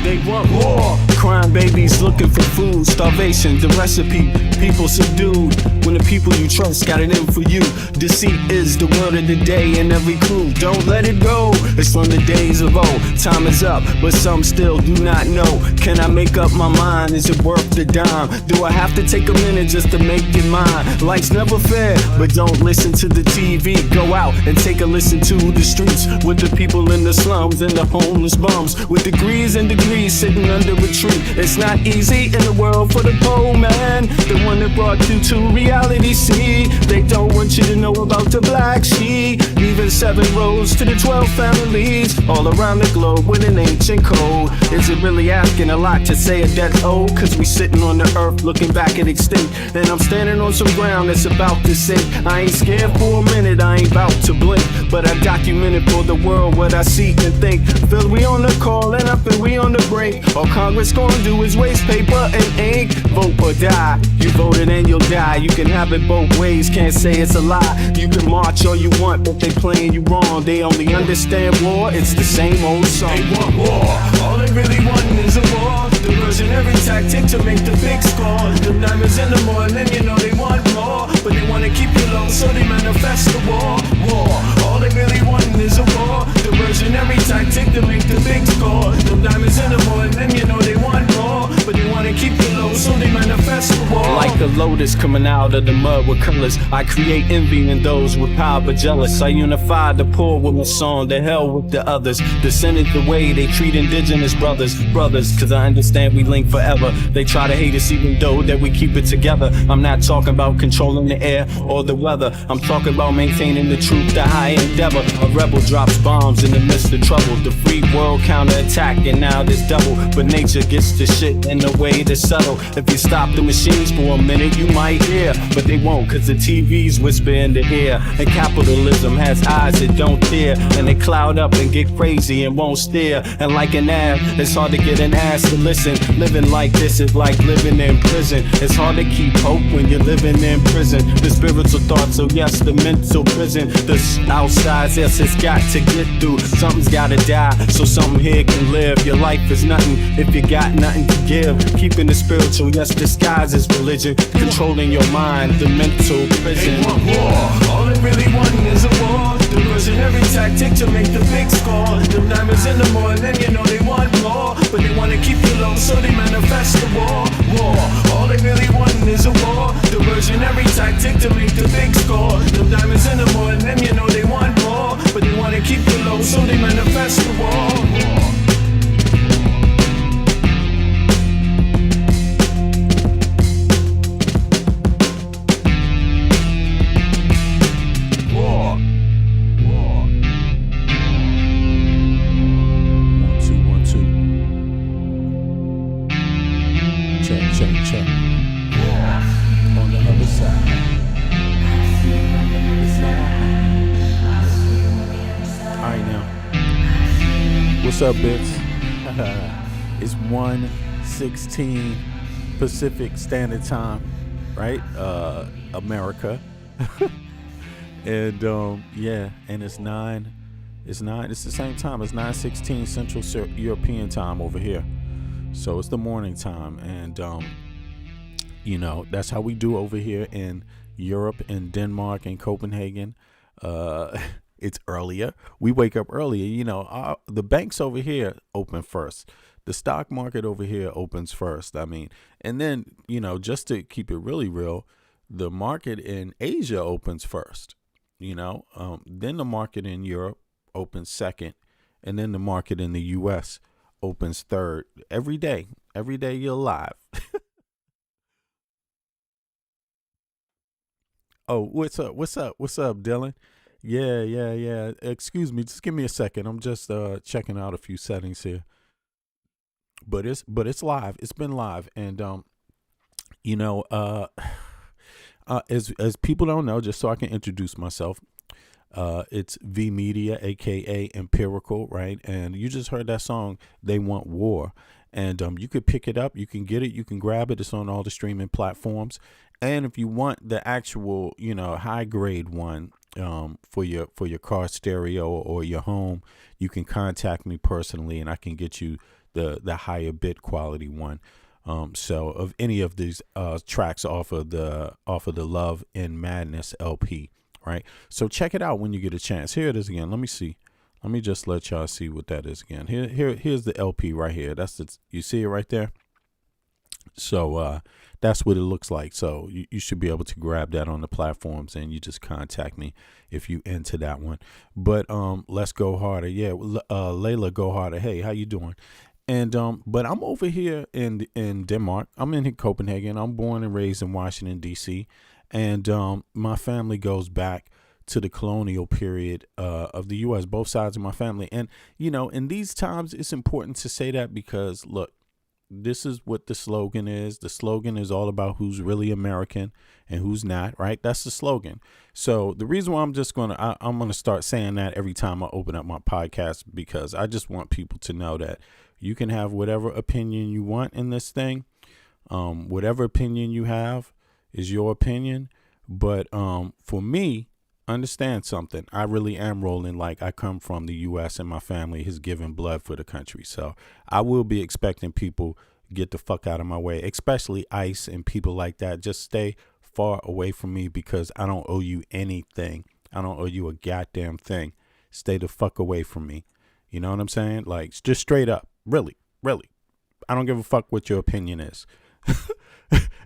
They want war. Crime babies looking for food. Starvation, the recipe. People subdued. When the people you trust got it in for you. Deceit is the word of the day in every crew. Don't let it go. It's from the days of old. Time is up, but some still do not know. Can I make up my mind? Is it worth the dime? Do I have to take a minute just to make it mine? Life's never fair, but don't listen to the TV. Go out and take a listen to the streets with the people in the slums and the homeless bums with degrees and degrees sitting under a tree. It's not easy in the world for the poor man, the one that brought you to reality. See, they don't want you to know about the black sheep, leaving 7 roads to the 12 families all around the globe with an ancient code. Is it really asking a lot to say a death old? Cause we sitting on the earth looking back at extinct, and I'm standing on some ground that's about to sink. I ain't scared for a minute, I ain't about to blink, but I documented for the world what I see and think. Feel we on the call and up and we on the brink. All Congress gonna do is waste paper and ink. Vote or die, you voted and you'll die. You can have it both ways, can't say it's a lie. You can march all you want, but they playing you wrong. They only understand war, it's the same old song. They want war, all they really want is a war. Diversionary tactic to make the big score. The diamonds in the morning, you know they want more, but they wanna keep you low, so they manifest the war. War, all they really want is a war. Diversionary tactic to make the big score. The diamonds in the morning, you know they want more, but they wanna keep you low, so they manifest the war. Like a lotus coming out of the mud with colors, I create envy in those with power but jealous. I unify the poor with my song, the hell with the others. Descended the way they treat indigenous brothers. Cause I understand we link forever. They try to hate us even though that we keep it together. I'm not talking about controlling the air or the weather. I'm talking about maintaining the truth, the high endeavor. A rebel drops bombs in the midst of trouble. The free world counterattack and now there's double. But nature gets the shit in a way that's subtle. If you stop the machines for a minute you might hear, but they won't cause the TV's whisper in the ear. And capitalism has eyes that don't tear, and they cloud up and get crazy and won't steer. And like an ab, it's hard to get an ass to listen. Living like this is like living in prison. It's hard to keep hope when you're living in prison. The spiritual thoughts, so yes, the mental prison. The outside, yes, it's got to get through. Something's gotta die, so something here can live. Your life is nothing if you got nothing to give. Keeping the spiritual, yes, disguised as religion. Controlling your mind, the mental prison. They want war, all they really want is a war. Diversionary tactic to make the big score. The diamonds in the morning, you know they want more, but they wanna keep you low, so they manifest the war. War, all they really want is a war. Diversionary tactic to make the big score. The diamonds in the morning, you know they want more, but they wanna keep you low, so they manifest the war. Check. On the other side. Alright now. What's up, bits? It's 1:16 Pacific Standard Time, right? America. And and it's the same time. It's 9:16 Central European time over here. So it's the morning time, and that's how we do over here in Europe, in Denmark, in Copenhagen. It's earlier. We wake up earlier. The banks over here open first. The stock market over here opens first. I mean, and then, just to keep it really real, the market in Asia opens first. Then the market in Europe opens second, and then the market in the U.S. opens third. Every day you're alive. Oh, what's up, Dylan? Yeah. Excuse me, just give me a second. I'm just checking out a few settings here. But it's live. It's been live, and as people don't know, just so I can introduce myself, it's V Media, aka Empirical, right? And you just heard that song, They Want War. And you could pick it up, you can get it, you can grab it. It's on all the streaming platforms. And if you want the actual, high grade one for your car stereo or your home, you can contact me personally, and I can get you the higher bit quality one. So of any of these tracks off of the Love and Madness LP, right? So check it out when you get a chance. Here it is again. Let me see. Let me just let y'all see what that is again. Here's the LP right here. You see it right there. So that's what it looks like. So you should be able to grab that on the platforms, and you just contact me if you into that one. But let's go harder. Yeah, Layla, go harder. Hey, how you doing? And but I'm over here in Denmark. I'm in Copenhagen. I'm born and raised in Washington, D.C. And my family goes back to the colonial period of the U.S., both sides of my family. And, you know, in these times, it's important to say that because, look, this is what the slogan is. The slogan is all about who's really American and who's not, right? That's the slogan. So the reason why I'm going to start saying that every time I open up my podcast, because I just want people to know that you can have whatever opinion you want in this thing. Whatever opinion you have is your opinion. But for me, understand something. I really am rolling like I come from the U.S. and my family has given blood for the country. So I will be expecting people get the fuck out of my way, especially ICE and people like that. Just stay far away from me because I don't owe you anything. I don't owe you a goddamn thing. Stay the fuck away from me. You know what I'm saying? Like, just straight up. Really. I don't give a fuck what your opinion is.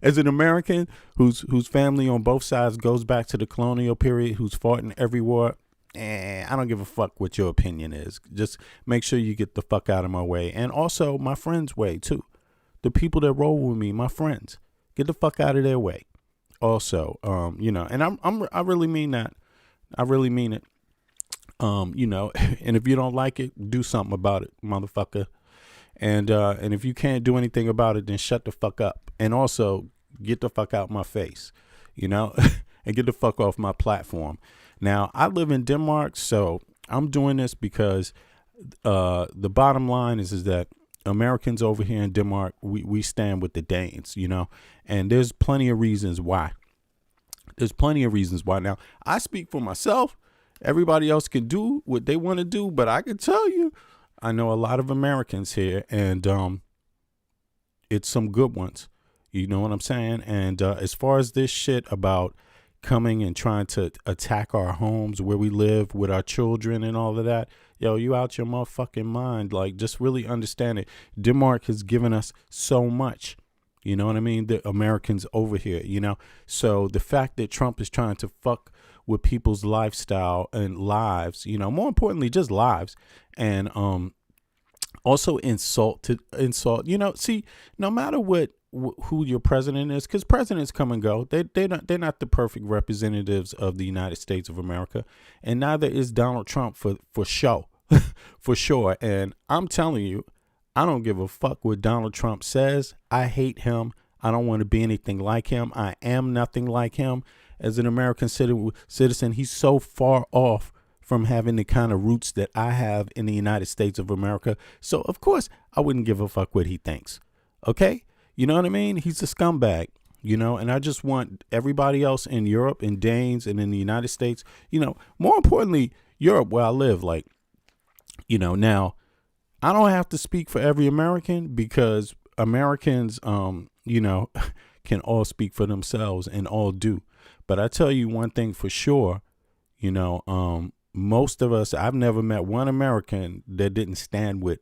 As an American whose family on both sides goes back to the colonial period, who's fought in every war, I don't give a fuck what your opinion is. Just make sure you get the fuck out of my way. And also my friends' way, too. The people that roll with me, my friends, get the fuck out of their way. Also, you know, and I really mean that. I really mean it. You know, and if you don't like it, do something about it, motherfucker. And if you can't do anything about it, then shut the fuck up. And also get the fuck out my face, you know, and get the fuck off my platform. Now, I live in Denmark, so I'm doing this because the bottom line is that Americans over here in Denmark, we stand with the Danes, you know, and there's plenty of reasons why. Now, I speak for myself. Everybody else can do what they want to do, but I can tell you, I know a lot of Americans here, and it's some good ones. You know what I'm saying? And as far as this shit about coming and trying to attack our homes where we live with our children and all of that, yo, you out your motherfucking mind. Like, just really understand it. Denmark has given us so much. You know what I mean? The Americans over here, you know? So the fact that Trump is trying to fuck with people's lifestyle and lives, you know, more importantly, just lives, and also insult, you know, see, no matter who your president is, because presidents come and go, they're not the perfect representatives of the United States of America, and neither is Donald Trump for show, for sure. And I'm telling you, I don't give a fuck what Donald Trump says. I hate him. I don't want to be anything like him. I am nothing like him. As an American citizen, he's so far off from having the kind of roots that I have in the United States of America. So, of course, I wouldn't give a fuck what he thinks. Okay? You know what I mean? He's a scumbag, you know, and I just want everybody else in Europe and Danes and in the United States, you know, more importantly, Europe where I live, like, you know, now I don't have to speak for every American because Americans, you know, can all speak for themselves and all do. But I tell you one thing for sure, you know, most of us, I've never met one American that didn't stand with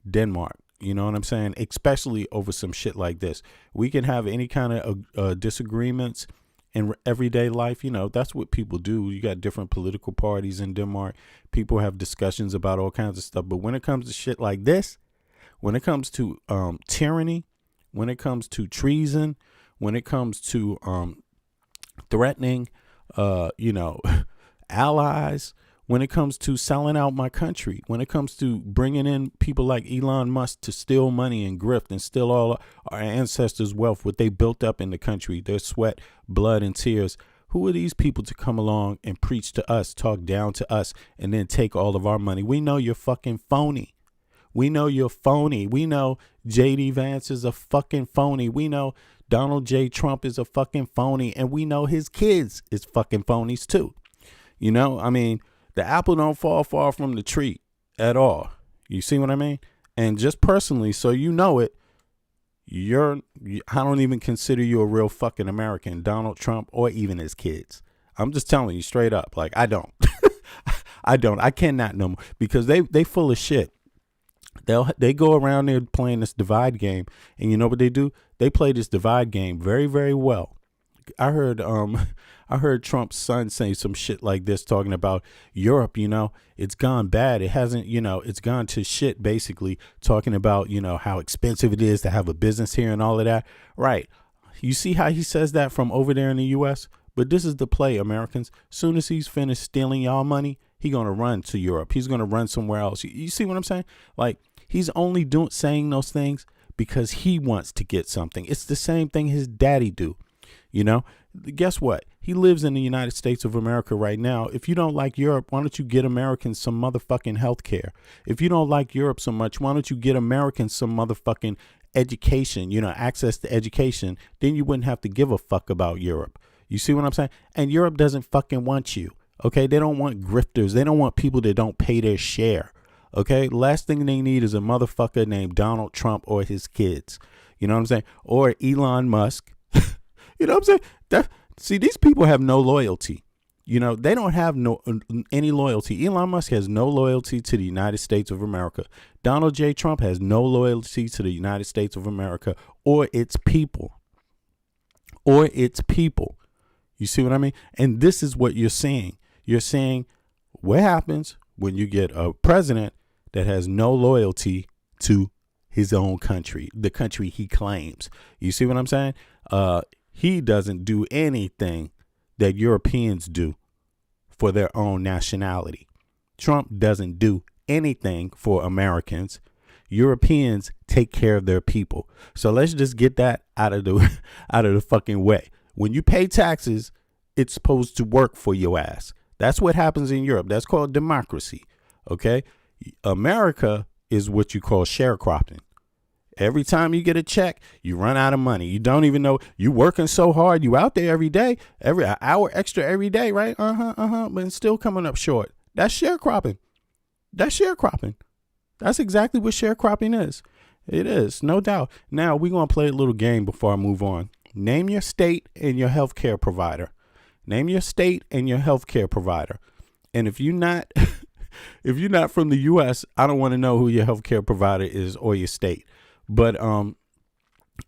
Denmark. You know what I'm saying? Especially over some shit like this. We can have any kind of disagreements in everyday life. You know, that's what people do. You got different political parties in Denmark. People have discussions about all kinds of stuff. But when it comes to shit like this, when it comes to tyranny, when it comes to treason, when it comes to threatening, you know, allies, when it comes to selling out my country, when it comes to bringing in people like Elon Musk to steal money and grift and steal all our ancestors' wealth, what they built up in the country, their sweat, blood, and tears. Who are these people to come along and preach to us, talk down to us, and then take all of our money? We know you're fucking phony. We know you're phony. We know J.D. Vance is a fucking phony. We know Donald J. Trump is a fucking phony. And we know his kids is fucking phonies too. You know, I mean, the apple don't fall far from the tree at all. You see what I mean? And just personally, so you know it, I don't even consider you a real fucking American, Donald Trump, or even his kids. I'm just telling you straight up. Like, I don't. I cannot no more, because they full of shit. They go around there playing this divide game, and you know what they do? They play this divide game very, very well. I heard I heard Trump's son say some shit like this, talking about Europe, it's gone bad. It hasn't, it's gone to shit, basically, talking about, how expensive it is to have a business here and all of that. Right. You see how he says that from over there in the US? But this is the play, Americans. Soon as he's finished stealing y'all money, he's going to run to Europe. He's going to run somewhere else. You see what I'm saying? Like, he's only saying those things because he wants to get something. It's the same thing his daddy do. Guess what? He lives in the United States of America right now. If you don't like Europe, why don't you get Americans some motherfucking health care? If you don't like Europe so much, why don't you get Americans some motherfucking education, access to education? Then you wouldn't have to give a fuck about Europe. You see what I'm saying? And Europe doesn't fucking want you. Okay? They don't want grifters. They don't want people that don't pay their share. Okay? Last thing they need is a motherfucker named Donald Trump or his kids. You know what I'm saying? Or Elon Musk. You know what I'm saying? See, these people have no loyalty. They don't have any loyalty. Elon Musk has no loyalty to the United States of America. Donald J. Trump has no loyalty to the United States of America or its people. You see what I mean? And this is what you're seeing. You're saying what happens when you get a president that has no loyalty to his own country, the country he claims. You see what I'm saying? He doesn't do anything that Europeans do for their own nationality. Trump doesn't do anything for Americans. Europeans take care of their people. So let's just get that out of the fucking way. When you pay taxes, it's supposed to work for your ass. That's what happens in Europe. That's called democracy. Okay? America is what you call sharecropping. Every time you get a check, you run out of money. You don't even know you working so hard. You out there every day, every hour extra every day, right? But it's still coming up short. That's sharecropping. That's exactly what sharecropping is. It is, no doubt. Now we're going to play a little game before I move on. Name your state and your healthcare provider. Name your state and your healthcare provider. And if you're not if you're not from the US, I don't want to know who your healthcare provider is or your state. But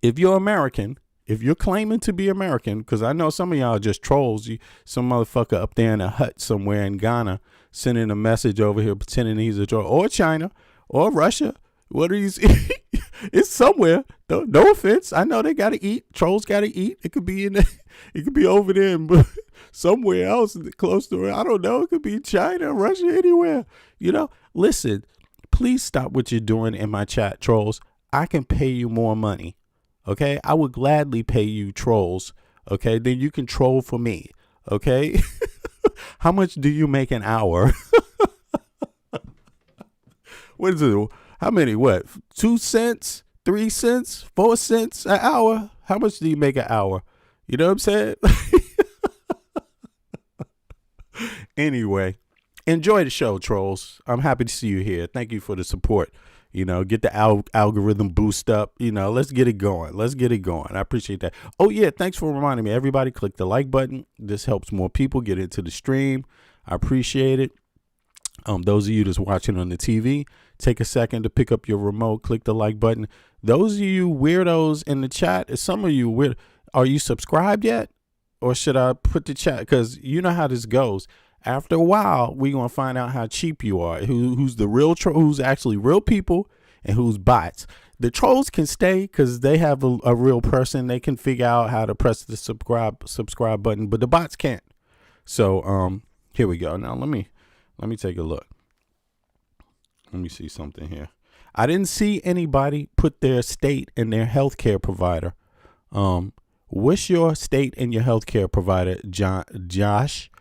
if you're American, if you're claiming to be American, because I know some of y'all are just trolls, some motherfucker up there in a hut somewhere in Ghana sending a message over here pretending he's a troll, or China or Russia. What are these? It's somewhere. No offense. I know they got to eat. Trolls got to eat. It could be it could be over there somewhere else close to it. I don't know. It could be China, Russia, anywhere. Listen, please stop what you're doing in my chat, trolls. I can pay you more money. Okay. I would gladly pay you, trolls. Okay. Then you can troll for me. Okay. How much do you make an hour? What is it? How many? What? 2 cents? 3 cents? 4 cents an hour? How much do you make an hour? You know what I'm saying? Anyway, enjoy the show, trolls. I'm happy to see you here. Thank you for the support. Get the algorithm boost up. Let's get it going. I appreciate that. Oh, yeah. Thanks for reminding me. Everybody click the like button. This helps more people get into the stream. I appreciate it. Those of you that's watching on the TV, take a second to pick up your remote, click the like button. Those of you weirdos in the chat, some of you weird, are you subscribed yet? Or should I put the chat? Because you know how this goes. After a while, we're going to find out how cheap you are, who's the real who's actually real people and who's bots. The trolls can stay because they have a real person. They can figure out how to press the subscribe button, but the bots can't. So here we go. Now let me take a look. Let me see something here. I didn't see anybody put their state and their healthcare provider. What's your state and your healthcare provider, Josh?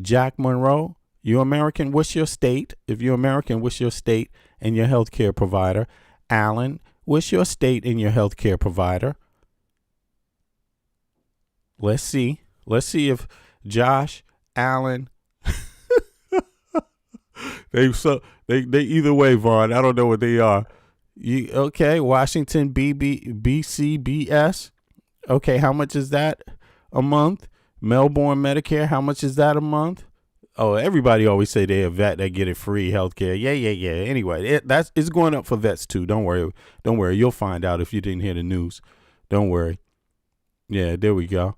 Jack Monroe, you American, what's your state? If you're American, what's your state and your healthcare provider? Alan, what's your state and your healthcare provider? Let's see if Josh, Alan, they They either way, Vaughn. I don't know what they are. Okay? Washington BCBS. Okay, how much is that a month? Melbourne Medicare, how much is that a month? Oh, everybody always say they're a vet, they get it free healthcare. Yeah. Anyway, it's going up for vets too. Don't worry. You'll find out if you didn't hear the news. Don't worry. Yeah, there we go.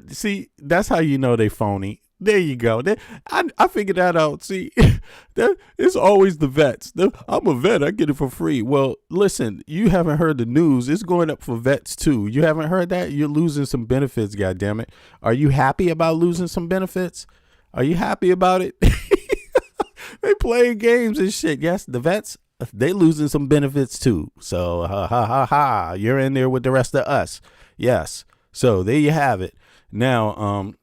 See, that's how you know they phony. There you go. I figured that out. See, that it's always the vets. I'm a vet. I get it for free. Well, listen, you haven't heard the news. It's going up for vets too. You haven't heard that? You're losing some benefits. God damn it. Are you happy about losing some benefits? Are you happy about it? They playing games and shit. Yes, the vets, they losing some benefits too. So ha. You're in there with the rest of us. Yes. So there you have it. Now,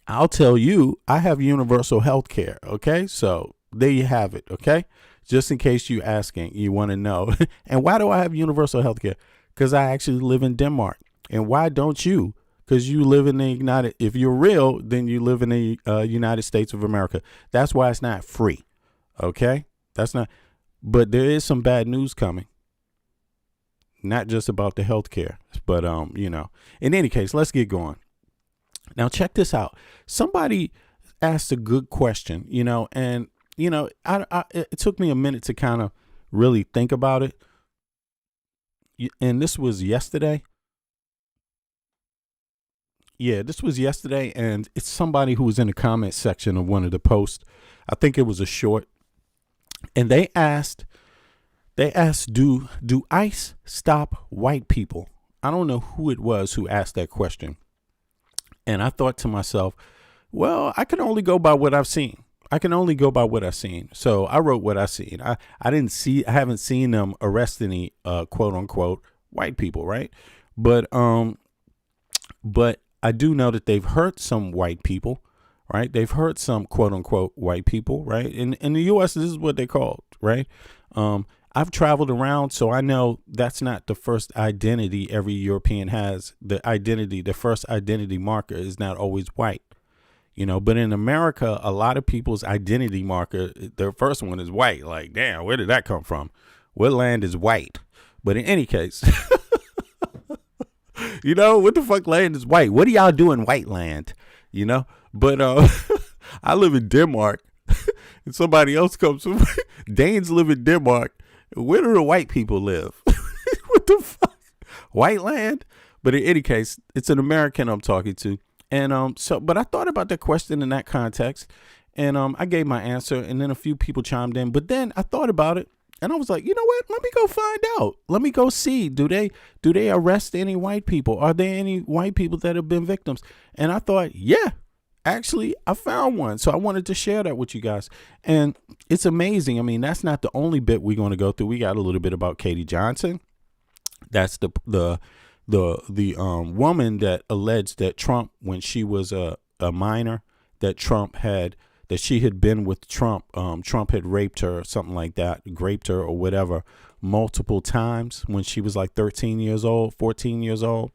I'll tell you, I have universal health care. Okay. So there you have it. Okay. Just in case you asking, you want to know. And why do I have universal health care? Because I actually live in Denmark. And why don't you? Because you live in the United, if you're real, then you live in the United States of America. That's why it's not free. Okay. That's not, but there is some bad news coming. Not just about the health care, but, in any case, let's get going. Now, check this out. Somebody asked a good question, and, it took me a minute to kind of really think about it. And this was yesterday. Yeah, this was yesterday. And it's somebody who was in the comment section of one of the posts. I think it was a short. And they asked, do ICE stop white people? I don't know who it was who asked that question. And I thought to myself, well, I can only go by what I've seen. So I wrote what I seen. I haven't seen them arrest any quote unquote white people, right? But I do know that they've hurt some white people, right? They've hurt some quote unquote white people, right? In the US, this is what they called, right? I've traveled around, so I know that's not the first identity every European has. The first identity marker is not always white, but in America, a lot of people's identity marker, their first one is white. Like, damn, where did that come from? What land is white? But in any case, what the fuck land is white? What do y'all do in white land? But I live in Denmark and somebody else comes from Danes live in Denmark. Where do the white people live? What the fuck? White land? But in any case, it's an American I'm talking to. And but I thought about that question in that context. And I gave my answer. And then a few people chimed in. But then I thought about it. And I was like, you know what? Let me go find out. Let me go see. Do they arrest any white people? Are there any white people that have been victims? And I thought, yeah. Actually, I found one. So I wanted to share that with you guys. And it's amazing. I mean, that's not the only bit we're going to go through. We got a little bit about Katie Johnson. That's the woman that alleged that Trump, when she was a minor, that she had been with Trump. Trump had raped her or something like that, raped her or whatever, multiple times when she was like 13 years old, 14 years old.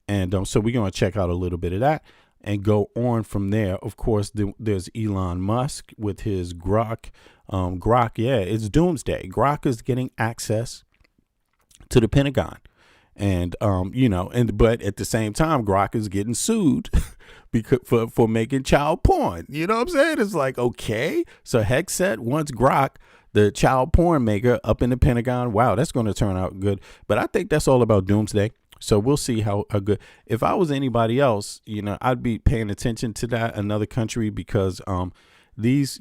And so we're going to check out a little bit of that. And go on from there. Of course, there's Elon Musk with his Grok. Grok, yeah, it's doomsday. Grok is getting access to the Pentagon. And, but at the same time, Grok is getting sued because for making child porn. You know what I'm saying? It's like, okay. So Hexet wants Grok, the child porn maker, up in the Pentagon. Wow, that's going to turn out good. But I think that's all about doomsday. So we'll see how good. If I was anybody else, I'd be paying attention to that, another country, because these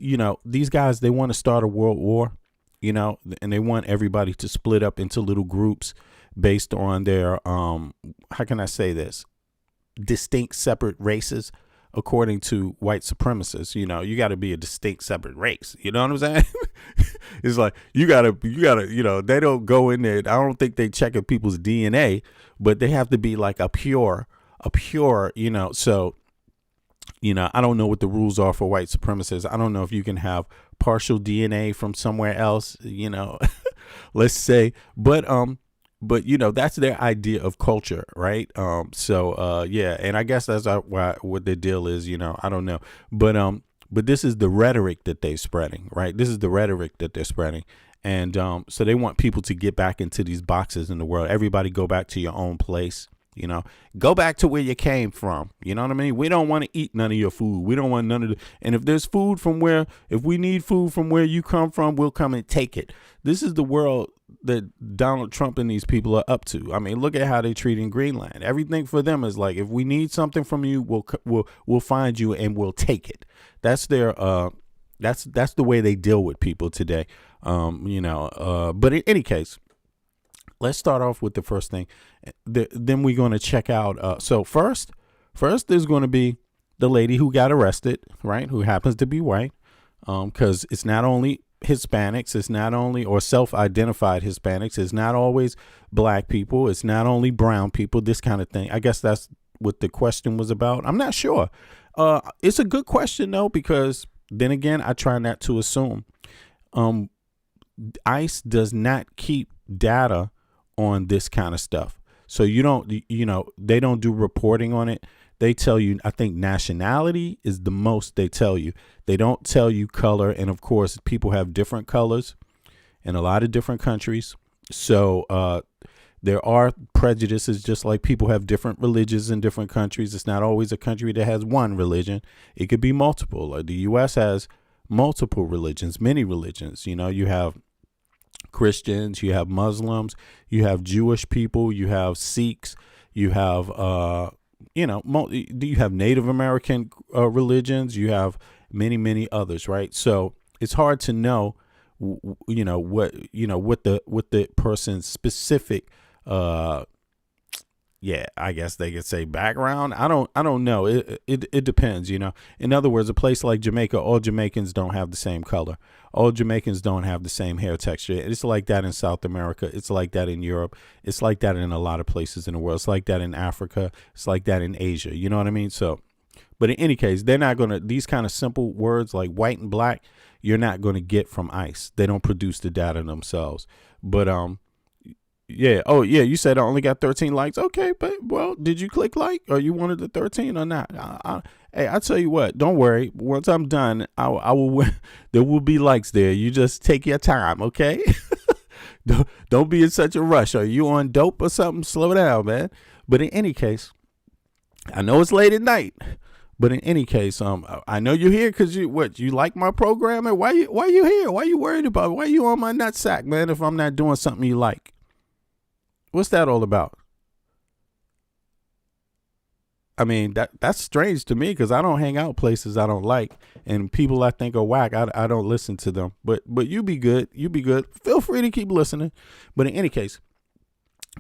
guys, they want to start a world war, and they want everybody to split up into little groups based on their, how can I say this, distinct separate races. According to white supremacists, you got to be a distinct separate race. You know what I'm saying? It's like, you gotta, they don't go in there. I don't think they check people's DNA, but they have to be like a pure, so, I don't know what the rules are for white supremacists. I don't know if you can have partial DNA from somewhere else, let's say, but that's their idea of culture, right? Yeah, and I guess that's what the deal is, I don't know, But this is the rhetoric that they're spreading, right? This is the rhetoric that they're spreading. And so they want people to get back into these boxes in the world. Everybody go back to your own place. Go back to where you came from. You know what I mean? We don't want to eat none of your food. We don't want none of and if there's if we need food from where you come from, we'll come and take it. This is the world that Donald Trump and these people are up to. I mean, look at how they're treating Greenland. Everything for them is like, if we need something from you, we'll find you and we'll take it. That's their that's the way they deal with people today. But in any case, let's start off with the first thing. Then we're going to check out. So first there's going to be the lady who got arrested, right? Who happens to be white. Because it's not only Hispanics, it's not only, or self-identified Hispanics, it's not always black people, it's not only brown people, this kind of thing. I guess that's what the question was about. I'm not sure. It's a good question though, because then again, I try not to assume. ICE does not keep data on this kind of stuff. So they don't do reporting on it. They tell you, I think nationality is the most they tell you. They don't tell you color. And of course, people have different colors in a lot of different countries. So there are prejudices, just like people have different religions in different countries. It's not always a country that has one religion. It could be multiple. Like the U.S. has multiple religions, many religions. You have Christians, you have Muslims, you have Jewish people, you have Sikhs, you have you have Native American religions, you have many others, right? So it's hard to know what the person's specific I guess they could say background. I don't know. It depends, In other words, a place like Jamaica, all Jamaicans don't have the same color. All Jamaicans don't have the same hair texture. It's like that in South America. It's like that in Europe. It's like that in a lot of places in the world. It's like that in Africa. It's like that in Asia. You know what I mean? So, but in any case, they're not going to, these kind of simple words like white and black, you're not going to get from ICE. They don't produce the data themselves. But, yeah. Oh, yeah. You said I only got 13 likes. Okay. But, well, did you click like, or you wanted the 13 or not? Hey, I tell you what, don't worry. Once I'm done, I will, there will be likes there. You just take your time. Okay. Don't be in such a rush. Are you on dope or something? Slow down, man. But in any case, I know it's late at night, but in any case, I know you're here because you like my programming. Why you here? Why you worried about it? Why you on my nutsack, man? If I'm not doing something you like, what's that all about? I mean, that's strange to me because I don't hang out places I don't like, and people I think are whack, I don't listen to them. But you be good. You be good. Feel free to keep listening. But in any case,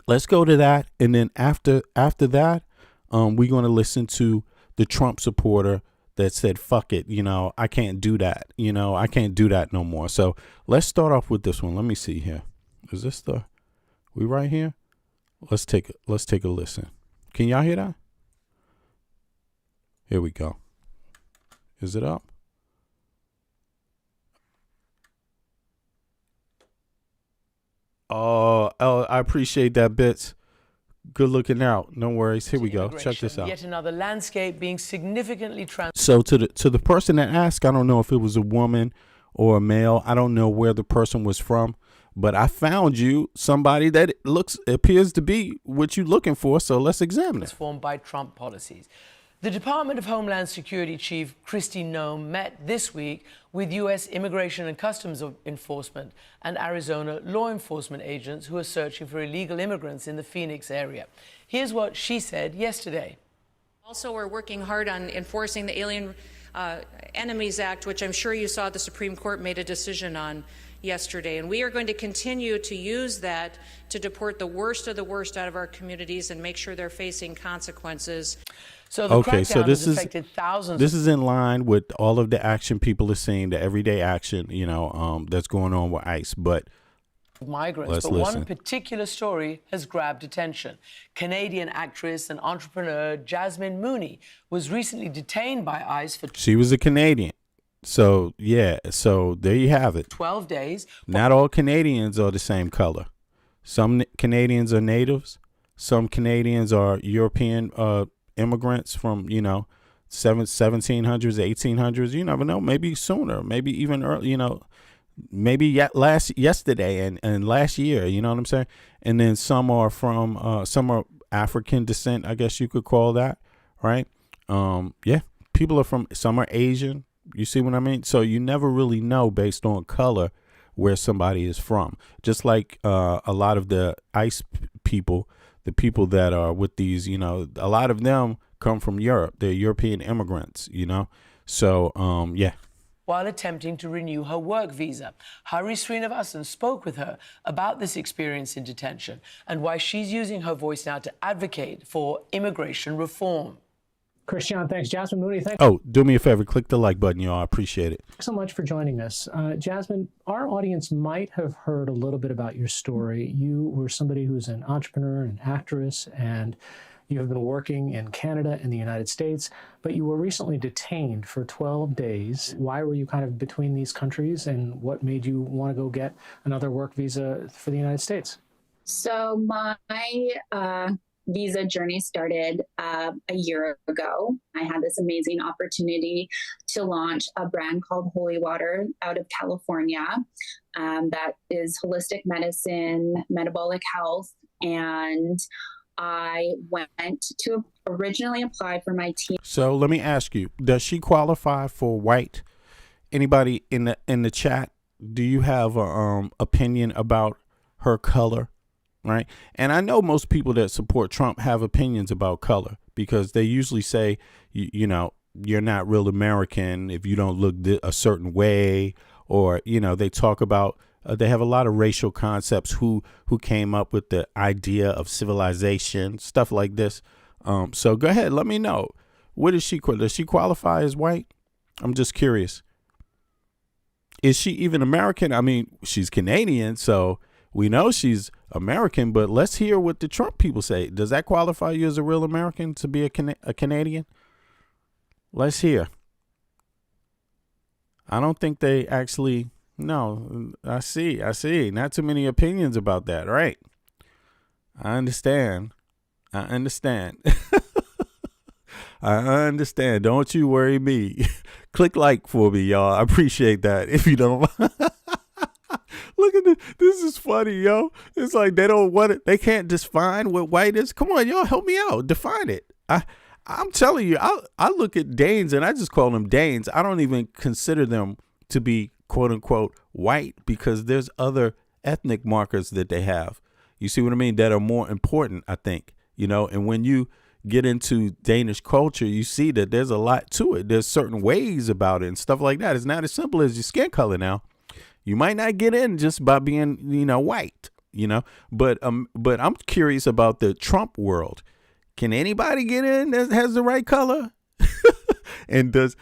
let's go to that, and then after that, we're going to listen to the Trump supporter that said, "Fuck it, I can't do that. I can't do that no more." So let's start off with this one. Let me see here. Is this we right here? Let's take a listen. Can y'all hear that? Here we go. Is it up? Oh, I appreciate that, Bits. Good looking out. No worries. Here we go. Check this out. Yet another landscape being significantly So to the person that asked, I don't know if it was a woman or a male. I don't know where the person was from, but I found you somebody that appears to be what you're looking for. So let's examine it. Transformed by Trump policies. The Department of Homeland Security Chief Kristi Noem met this week with U.S. Immigration and Customs Enforcement and Arizona law enforcement agents who are searching for illegal immigrants in the Phoenix area. Here's what she said yesterday. Also, we're working hard on enforcing the Alien Enemies Act, which I'm sure you saw the Supreme Court made a decision on yesterday. And we are going to continue to use that to deport the worst of the worst out of our communities and make sure they're facing consequences. So the crackdown has affected thousands. This is in line with all of the action people are seeing, the everyday action, that's going on with ICE. But migrants. But one particular story has grabbed attention. Canadian actress and entrepreneur Jasmine Mooney was recently detained by ICE for... She was a Canadian. So, yeah. So there you have it. 12 days. Not all Canadians are the same color. Some Canadians are natives. Some Canadians are European immigrants from, 1700s, 1800s. You never know. Maybe sooner. Maybe even early. Maybe yesterday and last year. You know what I'm saying? And then some are from some are African descent, I guess you could call that, right? Yeah, people are from, some are Asian. You see what I mean? So you never really know based on color where somebody is from. Just like a lot of the ICE people, the people that are with these, a lot of them come from Europe. They're European immigrants, So, yeah. While attempting to renew her work visa, Hari Srinivasan spoke with her about this experience in detention and why she's using her voice now to advocate for immigration reform. Christian, thanks. Jasmine Mooney, thanks. Oh, do me a favor. Click the like button, y'all. I appreciate it. Thanks so much for joining us. Jasmine, our audience might have heard a little bit about your story. You were somebody who's an entrepreneur, an actress, and you have been working in Canada and the United States, but you were recently detained for 12 days. Why were you kind of between these countries, and what made you want to go get another work visa for the United States? So my visa journey started a year ago. I had this amazing opportunity to launch a brand called Holy Water out of California that is holistic medicine, metabolic health, and I went to originally apply for my team. So let me ask you, does she qualify for white? Anybody in the chat, do you have a opinion about her color? Right. And I know most people that support Trump have opinions about color because they usually say, you're not real American if you don't look a certain way, or, they talk about they have a lot of racial concepts who came up with the idea of civilization, stuff like this. So go ahead. Let me know. Does she qualify as white? I'm just curious. Is she even American? I mean, she's Canadian, so we know she's American, but let's hear what the Trump people say. Does that qualify you as a real American to be a Canadian? Let's hear. I don't think they actually. No, I see. Not too many opinions about that, right? I understand. I understand. Don't you worry me. Click like for me, y'all. I appreciate that. If you don't. Look at this. This is funny, yo. It's like they don't want it. They can't define what white is. Come on, y'all, help me out. Define it. I'm telling you, I look at Danes and I just call them Danes. I don't even consider them to be quote unquote white because there's other ethnic markers that they have. You see what I mean? That are more important, I think, and when you get into Danish culture, you see that there's a lot to it. There's certain ways about it and stuff like that. It's not as simple as your skin color now. You might not get in just by being, white, but I'm curious about the Trump world. Can anybody get in that has the right color? And does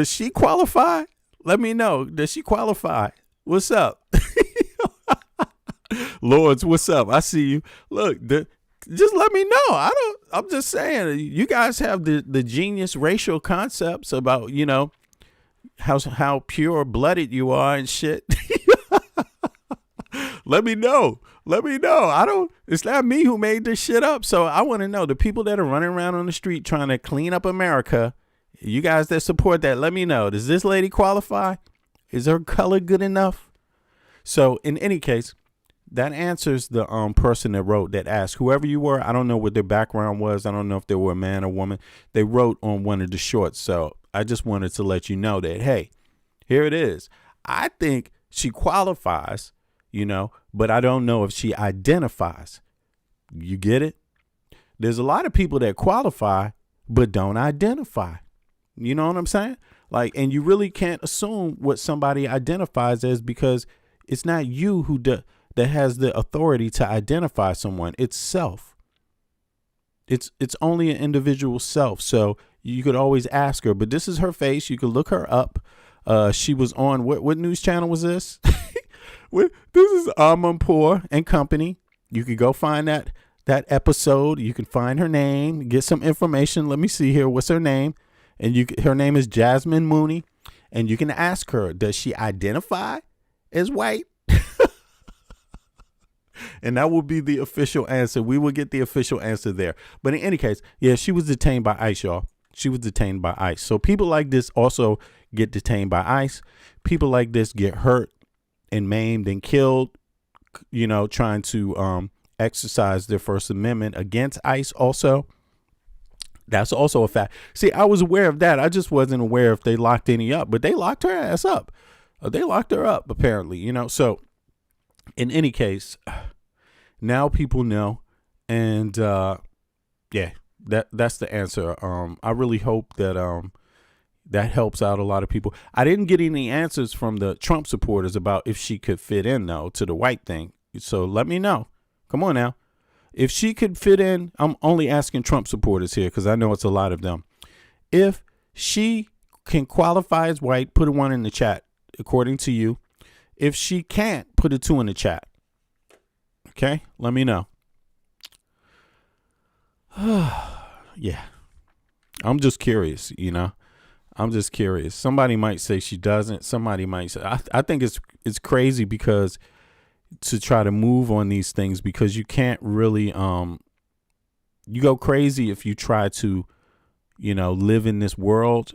she qualify? Let me know. Does she qualify? What's up? Lords, what's up? I see you. Look, just let me know. I'm just saying, you guys have the genius racial concepts about, how pure blooded you are and shit. Let me know. It's not me who made this shit up. So I want to know the people that are running around on the street trying to clean up America. You guys that support that, let me know. Does this lady qualify? Is her color good enough? So in any case, that answers the person that asked, whoever you were. I don't know what their background was. I don't know if they were a man or woman. They wrote on one of the shorts. So I just wanted to let you know that, hey, here it is. I think she qualifies, but I don't know if she identifies. You get it? There's a lot of people that qualify, but don't identify. You know what I'm saying? And you really can't assume what somebody identifies as because it's not you that has the authority to identify someone. It's self. It's only an individual self. So you could always ask her, but this is her face. You could look her up. She was on what news channel was this? This is Amanpour and Company. You could go find that episode. You can find her name, get some information. Let me see here. What's her name? And her name is Jasmine Mooney. And you can ask her, does she identify as white? And that will be the official answer. We will get the official answer there. But in any case, yeah, she was detained by ICE, y'all. She was detained by ICE. So people like this also get detained by ICE. People like this get hurt and maimed and killed, trying to exercise their First Amendment against ICE also. That's also a fact. See, I was aware of that. I just wasn't aware if they locked any up, but they locked her ass up. They locked her up, apparently, So in any case, now people know. And yeah, that's the answer. I really hope that that helps out a lot of people. I didn't get any answers from the Trump supporters about if she could fit in, though, to the white thing. So let me know. Come on now. If she could fit in, I'm only asking Trump supporters here because I know it's a lot of them. If she can qualify as white, put a 1 in the chat, according to you. If she can't, put a 2 in the chat. Okay? Let me know. Yeah. I'm just curious, I'm just curious. Somebody might say she doesn't. Somebody might say, I think it's crazy because to try to move on these things, because you can't really, you go crazy if you try to, live in this world,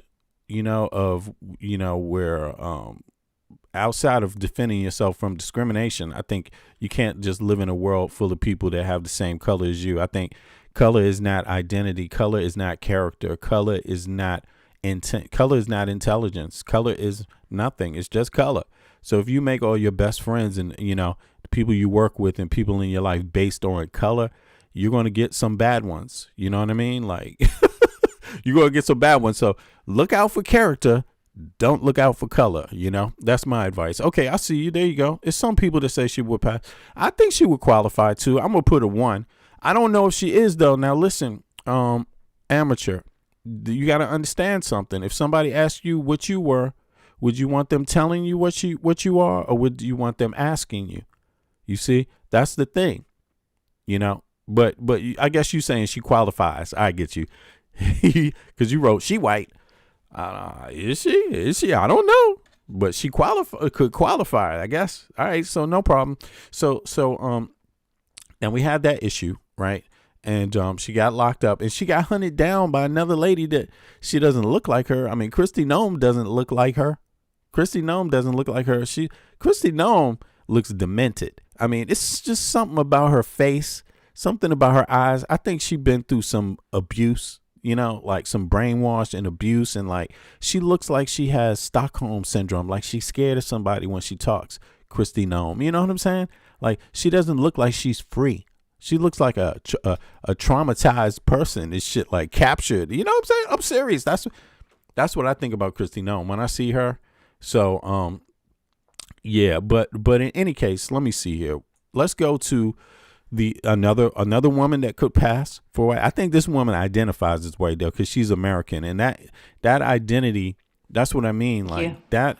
where, outside of defending yourself from discrimination, I think you can't just live in a world full of people that have the same color as you. I think color is not identity. Color is not character. Color is not intent. Color is not intelligence. Color is nothing. It's just color. So if you make all your best friends and, the people you work with and people in your life based on color, you're going to get some bad ones. You know what I mean? Like you're going to get some bad ones. So look out for character. Don't look out for color. That's my advice. Okay. I see you. There you go. It's some people that say she would pass. I think she would qualify too. I'm going to put a 1. I don't know if she is though. Now listen, amateur, you got to understand something. If somebody asks you what you were, would you want them telling you what you are, or would you want them asking you? You see, that's the thing, but I guess you saying she qualifies. I get you. Cause you wrote she white. Is she? I don't know, but she could qualify, I guess. All right. So no problem. So, and we had that issue, right? And she got locked up and she got hunted down by another lady that she doesn't look like her. I mean, Kristi Noem doesn't look like her. Kristi Noem looks demented. I mean, it's just something about her face, something about her eyes. I think she's been through some abuse, like some brainwash and abuse. And like, she looks like she has Stockholm syndrome. Like she's scared of somebody when she talks. Kristi Noem, you know what I'm saying? Like she doesn't look like she's free. She looks like a traumatized person. It's shit like captured. You know what I'm saying? I'm serious. That's what I think about Kristi Noem when I see her. So, yeah, but in any case, let me see here. Let's go to another woman that could pass for white. I think this woman identifies as white though, because she's American, and that identity, that's what I mean. Like that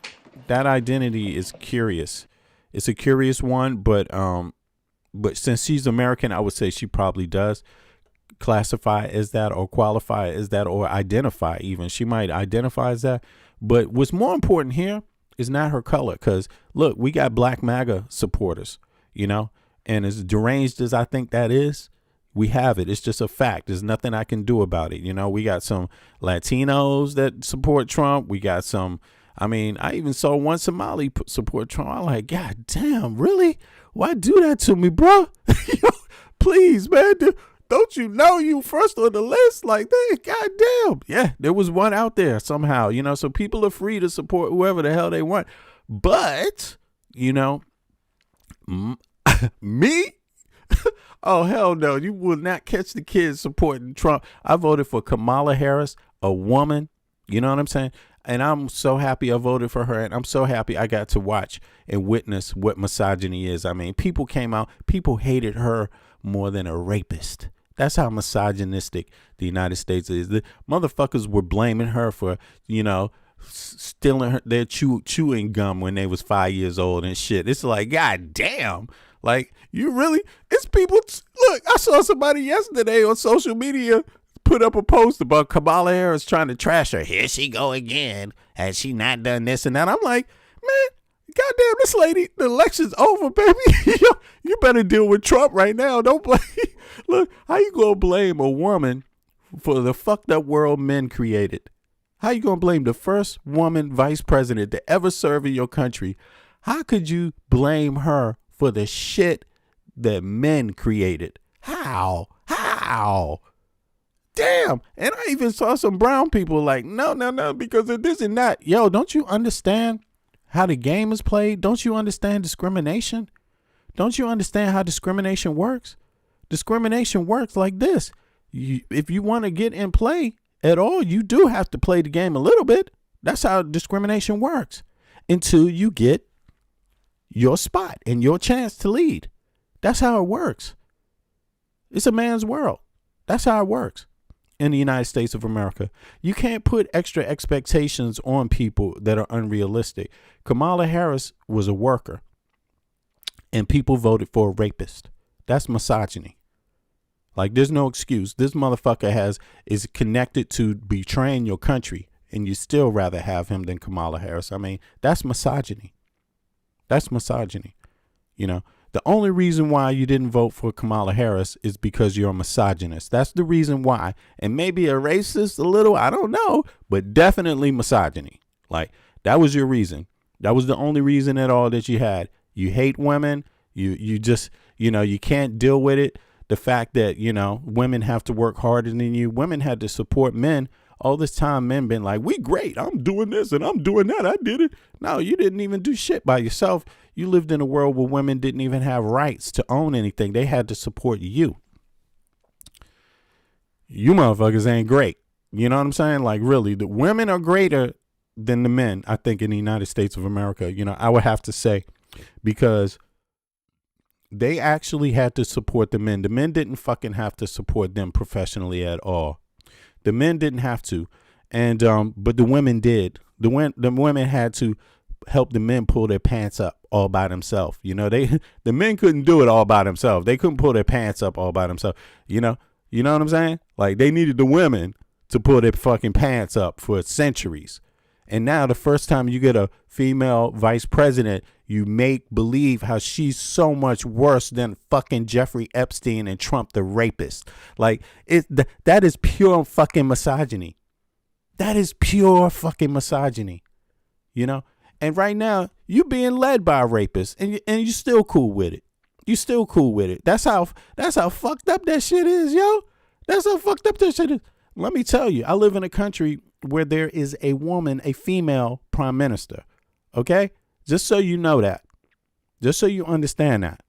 identity is curious. It's a curious one, but since she's American, I would say she probably does classify as that or qualify as that or identify even. She might identify as that. But what's more important here is not her color, because look, we got Black MAGA supporters, and as deranged as I think that is, we have it. It's just a fact. There's nothing I can do about it. We got some Latinos that support Trump. We got some, I even saw one Somali support Trump. I'm like, God damn, really? Why do that to me, bro? Please, man. Don't you know you first on the list? Like, goddamn. Yeah, there was one out there somehow, so people are free to support whoever the hell they want. But, me? Oh, hell no. You will not catch the kids supporting Trump. I voted for Kamala Harris, a woman. You know what I'm saying? And I'm so happy I voted for her. And I'm so happy I got to watch and witness what misogyny is. People came out, people hated her more than a rapist. That's how misogynistic the United States is. The motherfuckers were blaming her for, stealing their chewing gum when they was 5 years old and shit. It's like, God damn. Like, you really, it's people. Look, I saw somebody yesterday on social media put up a post about Kamala Harris trying to trash her. Here she go again. Has she not done this and that? I'm like, man, goddamn, this lady, the election's over, baby. You better deal with Trump right now. Don't blame. Look, how you gonna blame a woman for the fucked up world men created. How you gonna blame the first woman vice president to ever serve in your country? How could you blame her for the shit that men created? How? Damn. And I even saw some brown people like, no, because of this and that. Yo, don't you understand how the game is played? Don't you understand discrimination? Don't you understand how discrimination works? Discrimination works like this. If you want to get in play at all, you do have to play the game a little bit. That's how discrimination works until you get your spot and your chance to lead. That's how it works. It's a man's world. That's how it works in the United States of America. You can't put extra expectations on people that are unrealistic. Kamala Harris was a worker and people voted for a rapist. That's misogyny. Like, there's no excuse. This motherfucker is connected to betraying your country, and you still rather have him than Kamala Harris. I mean, that's misogyny. That's misogyny. You know, the only reason why you didn't vote for Kamala Harris is because you're a misogynist. That's the reason why. And maybe a racist a little, I don't know, but definitely misogyny. Like, that was your reason. That was the only reason at all that you had. You hate women. You just, you know, you can't deal with it. The fact that, you know, women have to work harder than you. Women had to support men. All this time, men been like, we great. I'm doing this and I'm doing that. I did it. No, you didn't even do shit by yourself. You lived in a world where women didn't even have rights to own anything. They had to support you. You motherfuckers ain't great. You know what I'm saying? Like, really, the women are greater than the men, I think, in the United States of America. You know, I would have to say, because they actually had to support the men. The men didn't fucking have to support them professionally at all. The men didn't have to. And but the women did. The women had to help the men pull their pants up all by themselves. You know, the men couldn't do it all by themselves. They couldn't pull their pants up all by themselves. You know what I'm saying? Like, they needed the women to pull their fucking pants up for centuries. And now the first time you get a female vice president, you make believe how she's so much worse than fucking Jeffrey Epstein and Trump the rapist. Like, that is pure fucking misogyny. That is pure fucking misogyny. You know? And right now, you being led by a rapist, and you still cool with it. You still cool with it. That's how fucked up that shit is, yo. That's how fucked up that shit is. Let me tell you, I live in a country where there is a woman, a female prime minister. Okay? Just so you know that. Just so you understand that.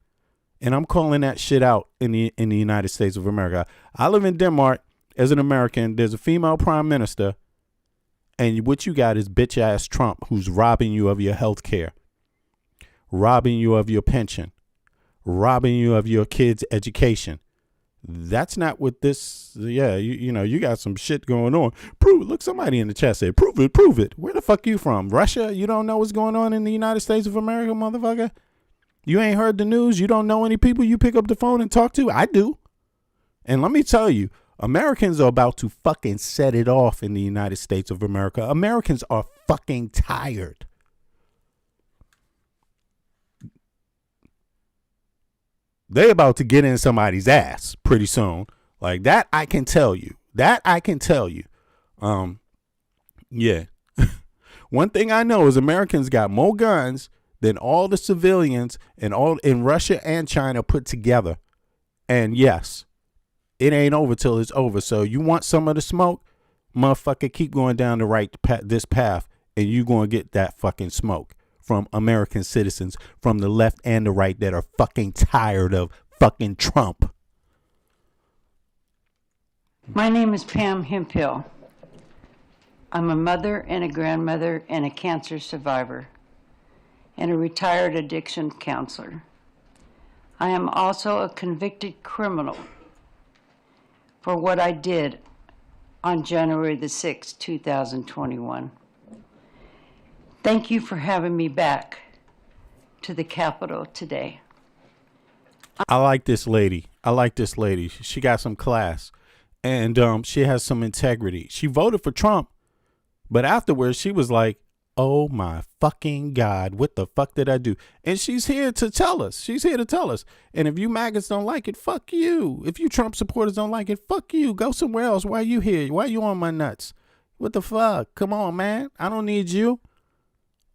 And I'm calling that shit out in the United States of America. I live in Denmark as an American. There's a female prime minister. And what you got is bitch ass Trump, who's robbing you of your health care, robbing you of your pension, robbing you of your kids' education. That's not what this. Yeah, you know, you got some shit going on. Prove it. Look, somebody in the chat said, prove it, prove it. Where the fuck you from? Russia? You don't know what's going on in the United States of America, motherfucker? You ain't heard the news? You don't know any people you pick up the phone and talk to? I do. And let me tell you, Americans are about to fucking set it off in the United States of America. Americans are fucking tired. They about to get in somebody's ass pretty soon. Like, that I can tell you. That I can tell you. Yeah. One thing I know is Americans got more guns than all the civilians in Russia and China put together. And yes, it ain't over till it's over. So you want some of the smoke? Motherfucker, keep going down this path, and you going to get that fucking smoke from American citizens from the left and the right that are fucking tired of fucking Trump. My name is Pam Hemphill. I'm a mother and a grandmother and a cancer survivor and a retired addiction counselor. I am also a convicted criminal for what I did on January the 6th, 2021. Thank you for having me back to the Capitol today. I like this lady. She got some class, and she has some integrity. She voted for Trump, but afterwards she was like, oh my fucking God, what the fuck did I do? And she's here to tell us. She's here to tell us. And if you maggots don't like it, fuck you. If you Trump supporters don't like it, fuck you. Go somewhere else. Why are you here? Why are you on my nuts? What the fuck? Come on, man. I don't need you.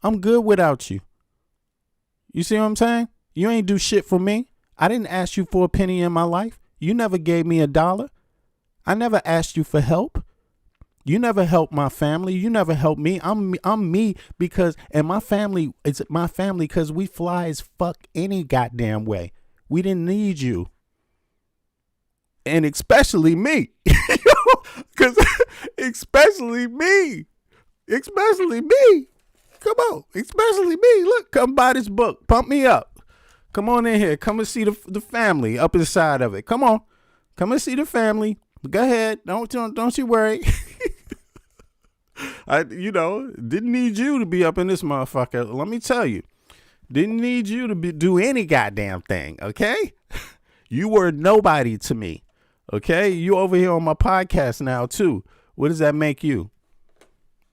I'm good without you. You see what I'm saying? You ain't do shit for me. I didn't ask you for a penny in my life. You never gave me $1. I never asked you for help. You never helped my family. You never helped me. I'm me because, and my family, it's my family because we fly as fuck any goddamn way. We didn't need you. And especially me. Because especially me. Come on. Especially me. Look, come buy this book. Pump me up. Come on in here. Come and see the family up inside of it. Come on. Come and see the family. Go ahead. Don't you worry. I didn't need you to be up in this motherfucker. Let me tell you. Didn't need you to do any goddamn thing, okay? You were nobody to me, okay? You over here on my podcast now, too. What does that make you?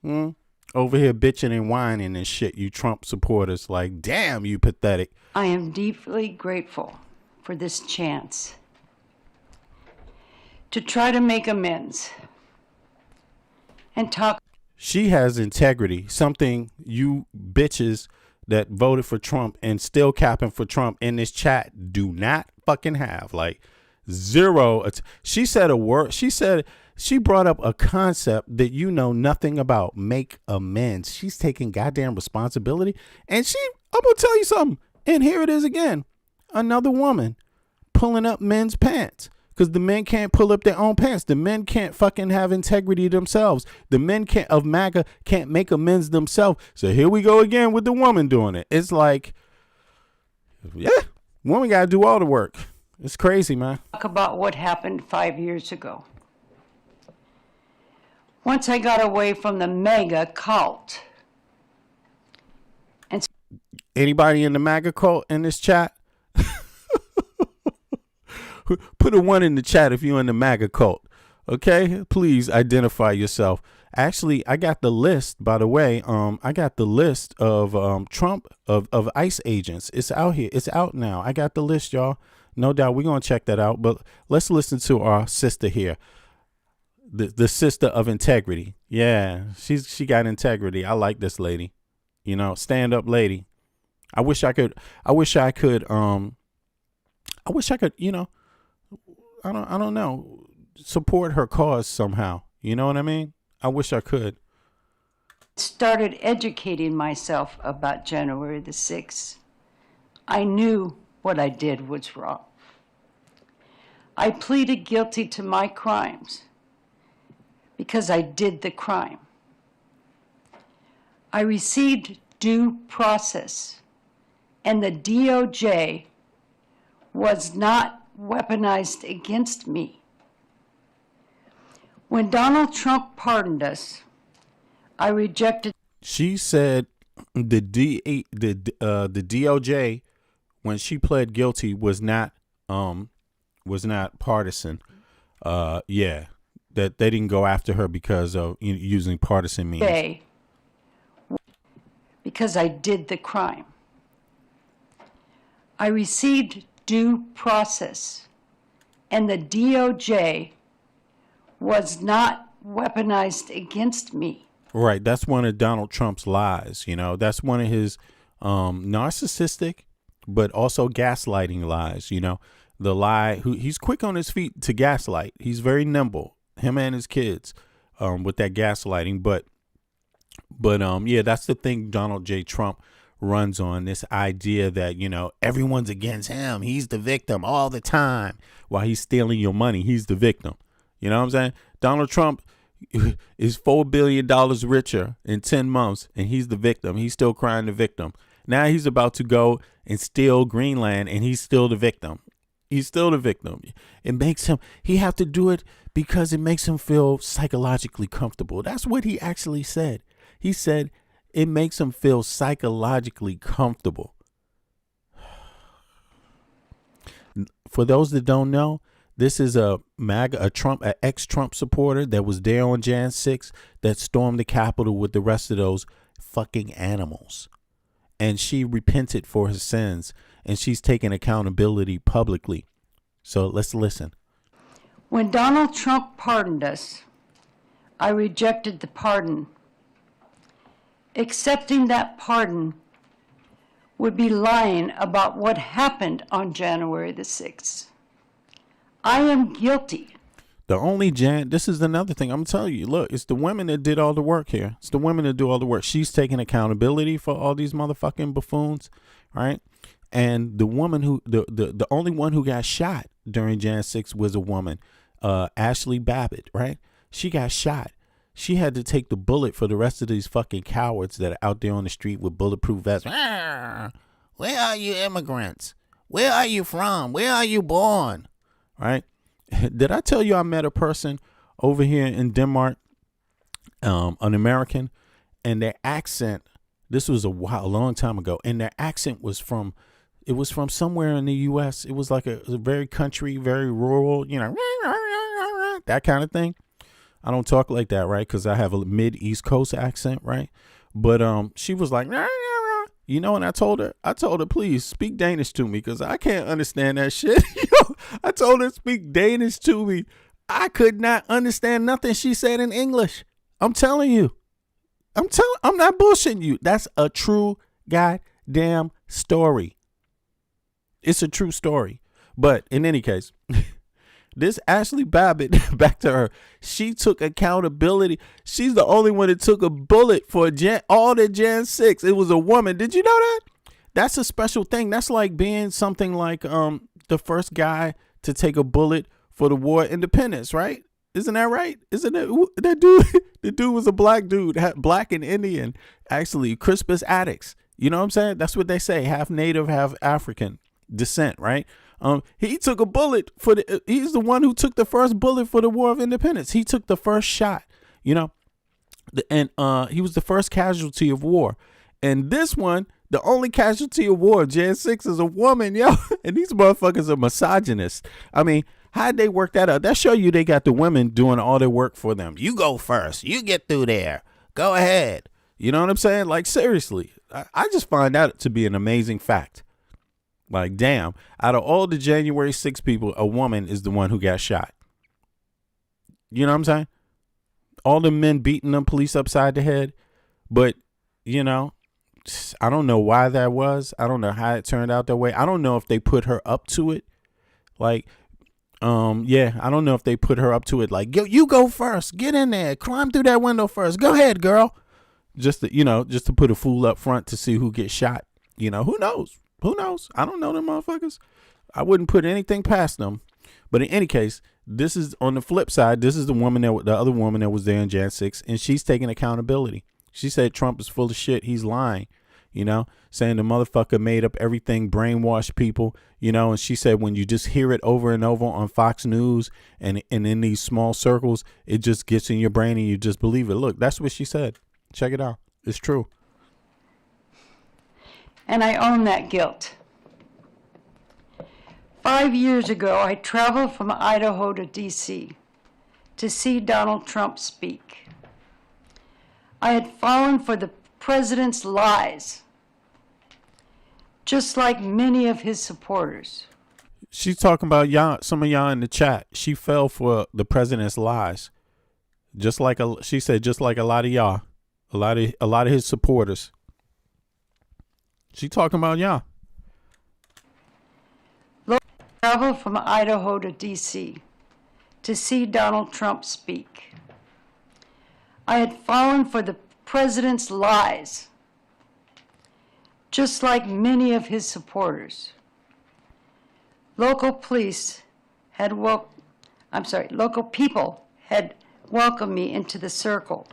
Over here bitching and whining and shit, you Trump supporters. Like, damn, you pathetic. I am deeply grateful for this chance to try to make amends and talk. She has integrity, something you bitches that voted for Trump and still capping for Trump in this chat do not fucking have. Like, zero. She said a word. She brought up a concept that you know nothing about. Make amends. She's taking goddamn responsibility. And I'm going to tell you something. And here it is again. Another woman pulling up men's pants. Because the men can't pull up their own pants. The men can't fucking have integrity themselves. The men of MAGA can't make amends themselves. So here we go again with the woman doing it. It's like, yeah, woman got to do all the work. It's crazy, man. Talk about what happened 5 years ago. Once I got away from the MAGA cult. And anybody in the MAGA cult in this chat? Put a 1 in the chat if you're in the MAGA cult. Okay, please identify yourself. Actually, I got the list, by the way. I got the list of Trump of ICE agents. It's out here. It's out now. I got the list, y'all. No doubt we're gonna check that out. But let's listen to our sister here. The sister of integrity. Yeah, she got integrity. I like this lady. You know, stand up lady. I wish I could, you know, I don't know, support her cause somehow. You know what I mean? I wish I could. Started educating myself about January the 6th. I knew what I did was wrong. I pleaded guilty to my crimes because I did the crime. I received due process, and the DOJ was not weaponized against me. When Donald Trump pardoned us, I rejected. She said the DOJ, when she pled guilty, was not partisan. Yeah, that they didn't go after her because of using partisan means. Because I did the crime. I received due process, and the DOJ was not weaponized against me. Right. That's one of Donald Trump's lies. You know, that's one of his narcissistic, but also gaslighting lies. You know, the lie, he's quick on his feet to gaslight. He's very nimble, him and his kids, with that gaslighting. But yeah, that's the thing Donald J. Trump runs on, this idea that, you know, everyone's against him. He's the victim all the time. While he's stealing your money, he's the victim. You know what I'm saying? Donald Trump is $4 billion richer in 10 months, and he's the victim. He's still crying the victim. Now he's about to go and steal Greenland, and he's still the victim. He's still the victim. It makes him, he have to do it because it makes him feel psychologically comfortable. That's what he actually said. He said it makes him feel psychologically comfortable. For those that don't know, this is a ex-Trump supporter that was there on Jan 6 that stormed the Capitol with the rest of those fucking animals. And she repented for her sins, and she's taking accountability publicly. So let's listen. When Donald Trump pardoned us, I rejected the pardon. Accepting that pardon would be lying about what happened on January the 6th. I am guilty. This is another thing I'm telling you. Look, it's the women that did all the work here. It's the women that do all the work. She's taking accountability for all these motherfucking buffoons, right? And the woman who, the only one who got shot during Jan 6 was a woman, Ashley Babbitt, right? She got shot. She had to take the bullet for the rest of these fucking cowards that are out there on the street with bulletproof vests. Where are you immigrants? Where are you from? Where are you born? Right? Did I tell you I met a person over here in Denmark, an American, and their accent, this was a long time ago, and their accent was from somewhere in the U.S. It was like a very country, very rural, that kind of thing. I don't talk like that, right? Because I have a mid-East Coast accent, right? But she was like, and I told her, please speak Danish to me because I can't understand that shit. I told her to speak Danish to me. I could not understand nothing she said in English. I'm telling you. I'm not bullshitting you. That's a true goddamn story. It's a true story. But in any case, this Ashley Babbitt, back to her, she took accountability. She's the only one that took a bullet for all the Jan 6. It was a woman. Did you know that? That's a special thing. That's like being something like the first guy to take a bullet for the War of Independence, right? Isn't that right? Isn't it that dude? The dude was a black dude, black and Indian, actually, Crispus Attucks. You know what I'm saying? That's what they say, half Native, half African descent, right? He took a bullet he's the one who took the first bullet for the War of Independence. He took the first shot, and he was the first casualty of war. And this one, the only casualty of war, Jan 6, is a woman, yo. And these motherfuckers are misogynists. I mean, how'd they work that out? That show you they got the women doing all their work for them. You go first. You get through there. Go ahead. You know what I'm saying? Like, seriously, I just find that to be an amazing fact. Like, damn, out of all the January 6 people, a woman is the one who got shot. You know what I'm saying? All the men beating them police upside the head. But, I don't know why that was. I don't know how it turned out that way. I don't know if they put her up to it. Like, I don't know if they put her up to it. Like, you go first. Get in there. Climb through that window first. Go ahead, girl. Just to put a fool up front to see who gets shot. Who knows? Who knows? I don't know them motherfuckers. I wouldn't put anything past them. But in any case, this is on the flip side. This is the other woman that was there in Jan 6, and she's taking accountability. She said Trump is full of shit. He's lying, saying the motherfucker made up everything, brainwashed people, and she said when you just hear it over and over on Fox News and in these small circles, it just gets in your brain and you just believe it. Look, that's what she said. Check it out. It's true. And I own that guilt. 5 years ago, I traveled from Idaho to D.C. to see Donald Trump speak. I had fallen for the president's lies, just like many of his supporters. She's talking about y'all, some of y'all in the chat. She fell for the president's lies, she said, just like a lot of y'all, a lot of his supporters. She talking about y'all. Traveled from Idaho to D.C. to see Donald Trump speak. I had fallen for the president's lies, just like many of his supporters. Local people had welcomed me into the circle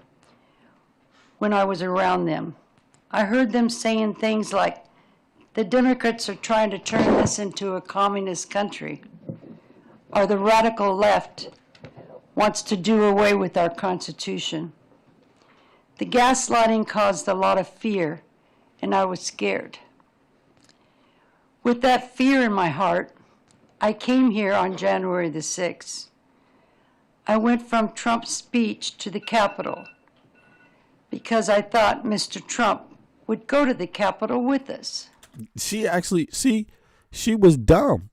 when I was around them. I heard them saying things like, the Democrats are trying to turn this into a communist country, or the radical left wants to do away with our Constitution. The gaslighting caused a lot of fear, and I was scared. With that fear in my heart, I came here on January the 6th. I went from Trump's speech to the Capitol, because I thought Mr. Trump would go to the Capitol with us. She actually, she was dumb.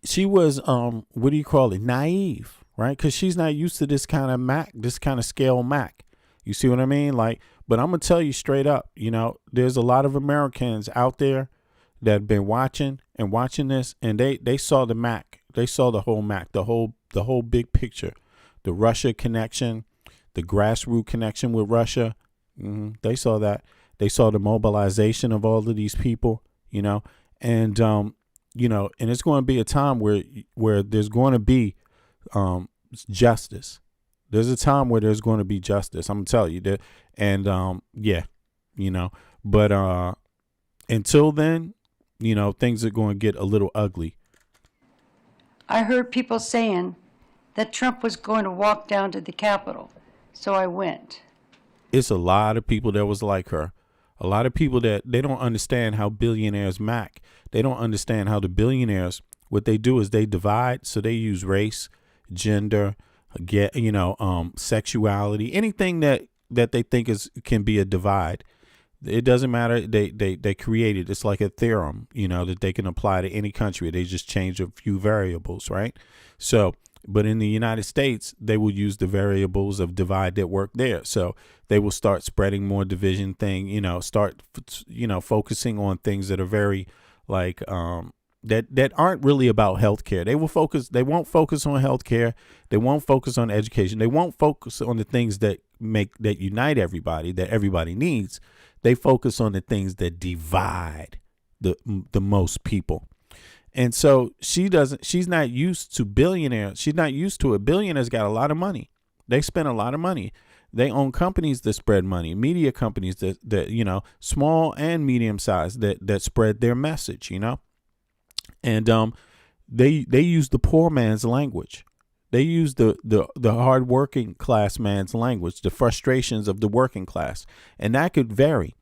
She was, what do you call it? Naive, right? Because she's not used to this kind of Mac, this kind of scale Mac. You see what I mean? Like, but I'm going to tell you straight up, you know, there's a lot of Americans out there that have been watching this, and they saw the Mac. They saw the whole Mac, the whole big picture, the Russia connection, the grassroots connection with Russia. They saw that. They saw the mobilization of all of these people, you know, and, you know, and it's going to be a time where there's going to be justice. There's a time where there's going to be justice. I'm going to tell you that. And, yeah, you know, but until then, you know, things are going to get a little ugly. I heard people saying that Trump was going to walk down to the Capitol, so I went. It's a lot of people that was like her. A lot of people that they don't understand how billionaires Mac. They don't understand how the billionaires, what they do is they divide. So they use race, gender, sexuality, anything that they think can be a divide. It doesn't matter. They create it. It's like a theorem, you know, that they can apply to any country. They just change a few variables, right? So, but in the United States, they will use the variables of divide that work there. So they will start spreading more division focusing on things that are very like, that aren't really about healthcare. They won't focus on healthcare. They won't focus on education. They won't focus on the things that unite everybody, that everybody needs. They focus on the things that divide the most people. And so she's not used to billionaires. She's not used to it. Billionaires got a lot of money. They spend a lot of money. They own companies that spread money, media companies that you know, small and medium sized that spread their message, you know. And they use the poor man's language. They use the hard working class man's language, the frustrations of the working class, and that could vary,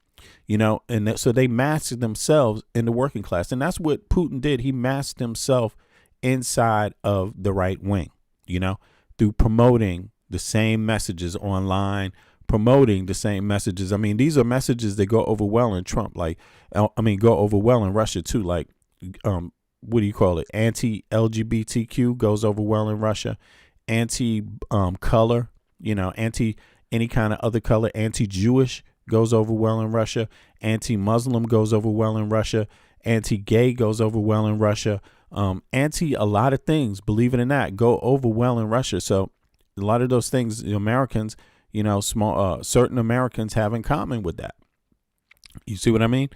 you know. And so they mask themselves in the working class, and that's what Putin did. He masked himself inside of the right wing, you know, through promoting the same messages online, promoting the same messages. I mean, these are messages that go over well in Trump, go over well in Russia too, like what do you call it? Anti-LGBTQ goes over well in Russia. Anti-color, you know, anti any kind of other color. Anti-Jewish goes over well in Russia. Anti-Muslim goes over well in Russia. Anti-gay goes over well in Russia. Anti a lot of things, believe it or not, go over well in Russia. So a lot of those things, the Americans, you know, certain Americans have in common with that. You see what I mean?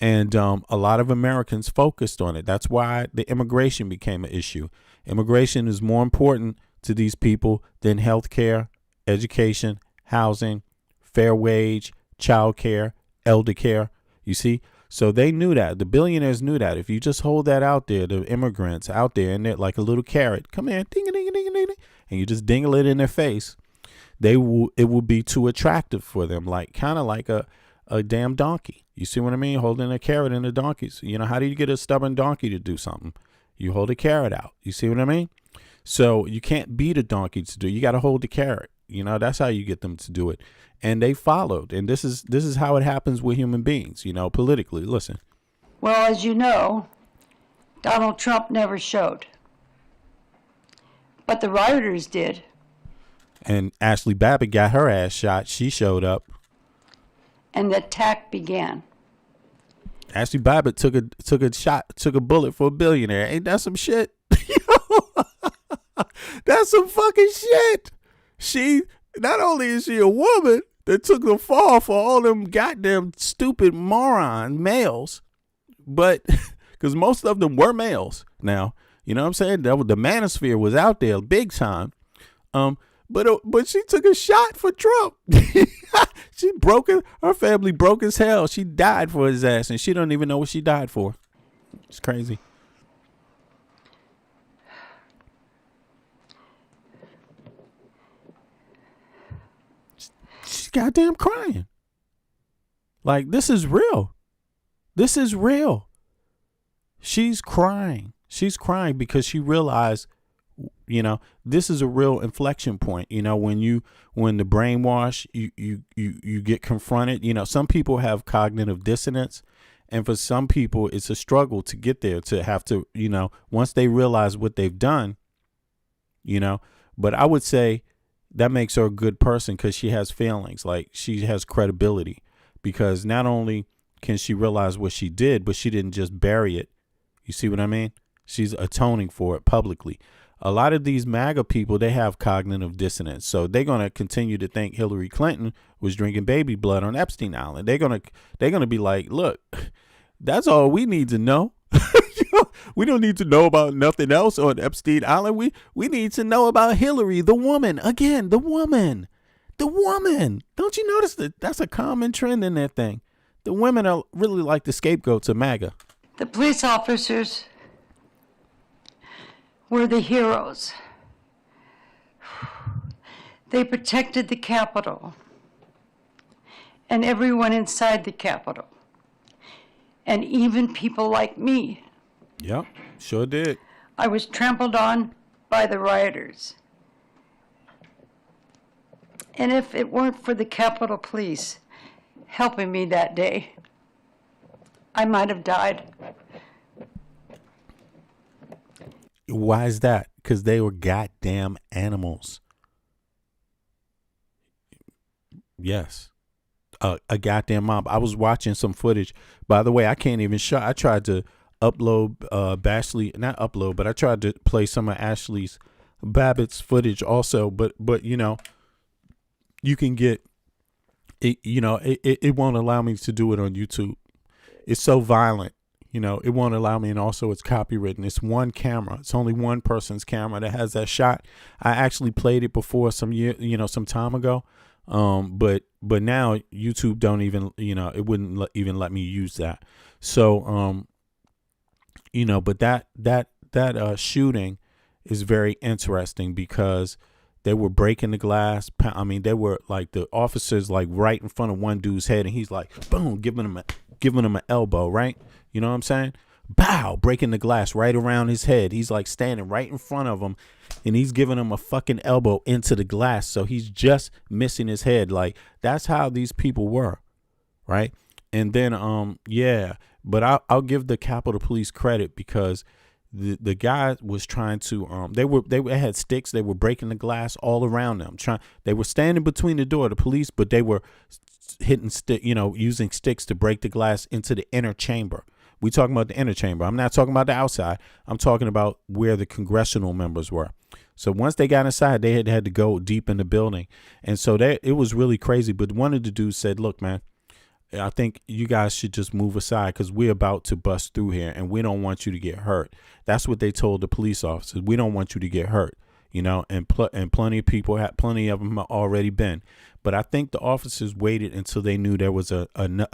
And a lot of Americans focused on it. That's why the immigration became an issue. Immigration is more important to these people than health care, education, housing, fair wage, child care, elder care. You see? So they knew that. The billionaires knew that. If you just hold that out there, the immigrants out there, and they're like a little carrot, come here, ding, ding, ding, ding, and you just dingle it in their face, it will be too attractive for them, like kind of like a damn donkey. You see what I mean? Holding a carrot in the donkeys. You know, how do you get a stubborn donkey to do something? You hold a carrot out. You see what I mean? So you can't beat a donkey to do. You got to hold the carrot. You know, that's how you get them to do it. And they followed. And this is how it happens with human beings, you know, politically. Listen. Well, as you know, Donald Trump never showed. But the rioters did. And Ashley Babbitt got her ass shot. She showed up. And the attack began. Ashley Babbitt took a bullet for a billionaire. Ain't that some shit? That's some fucking shit. She, not only is she a woman that took the fall for all them goddamn stupid moron males, but because most of them were males now, you know what I'm saying? The manosphere was out there big time. But she took a shot for Trump. Her family broke as hell. She died for his ass, and she don't even know what she died for. It's crazy. She's goddamn crying. Like, this is real. This is real. She's crying. She's crying because she realized this is a real inflection point. When the brainwash, you get confronted. Some people have cognitive dissonance, and for some people it's a struggle to get there, to have to, once they realize what they've done, but I would say that makes her a good person, because she has feelings, like she has credibility, because not only can she realize what she did, but she didn't just bury it. You see what I mean? She's atoning for it publicly. A lot of these MAGA people, they have cognitive dissonance. So they're going to continue to think Hillary Clinton was drinking baby blood on Epstein Island. They're going to be like, look, that's all we need to know. We don't need to know about nothing else on Epstein Island. We need to know about Hillary, the woman. Again, the woman. The woman. Don't you notice that that's a common trend in that thing? The women are really like the scapegoats of MAGA. The police officers were the heroes. They protected the Capitol and everyone inside the Capitol, and even people like me. Yep, sure did. I was trampled on by the rioters. And if it weren't for the Capitol Police helping me that day, I might have died. Why is that? Because they were goddamn animals. Yes. A goddamn mob. I was watching some footage. By the way, I can't even show. I tried to upload not upload, but I tried to play some of Ashley's Babbitt's footage also. But you can get it. It won't allow me to do it on YouTube. It's so violent. It won't allow me, and also it's copywritten. It's one camera. It's only one person's camera that has that shot. I actually played it before some time ago. But now YouTube don't even, it wouldn't even let me use that. So, but that shooting is very interesting, because they were breaking the glass. I mean, they were like, the officers like right in front of one dude's head, and he's like, boom, giving him an elbow, right? You know what I'm saying? Bow, breaking the glass right around his head. He's like standing right in front of him, and he's giving him a fucking elbow into the glass. So he's just missing his head. Like, that's how these people were, right? And then, but I'll give the Capitol Police credit, because the guy was trying to, they had sticks. They were breaking the glass all around them. They were standing between the door, the police, but they were hitting using sticks to break the glass into the inner chamber. We talking about the inner chamber. I'm not talking about the outside. I'm talking about where the congressional members were. So once they got inside, they had to go deep in the building. And so it was really crazy. But one of the dudes said, look, man, I think you guys should just move aside, because we're about to bust through here, and we don't want you to get hurt. That's what they told the police officers. We don't want you to get hurt, and plenty of people, plenty of them have already been. But I think the officers waited until they knew there was a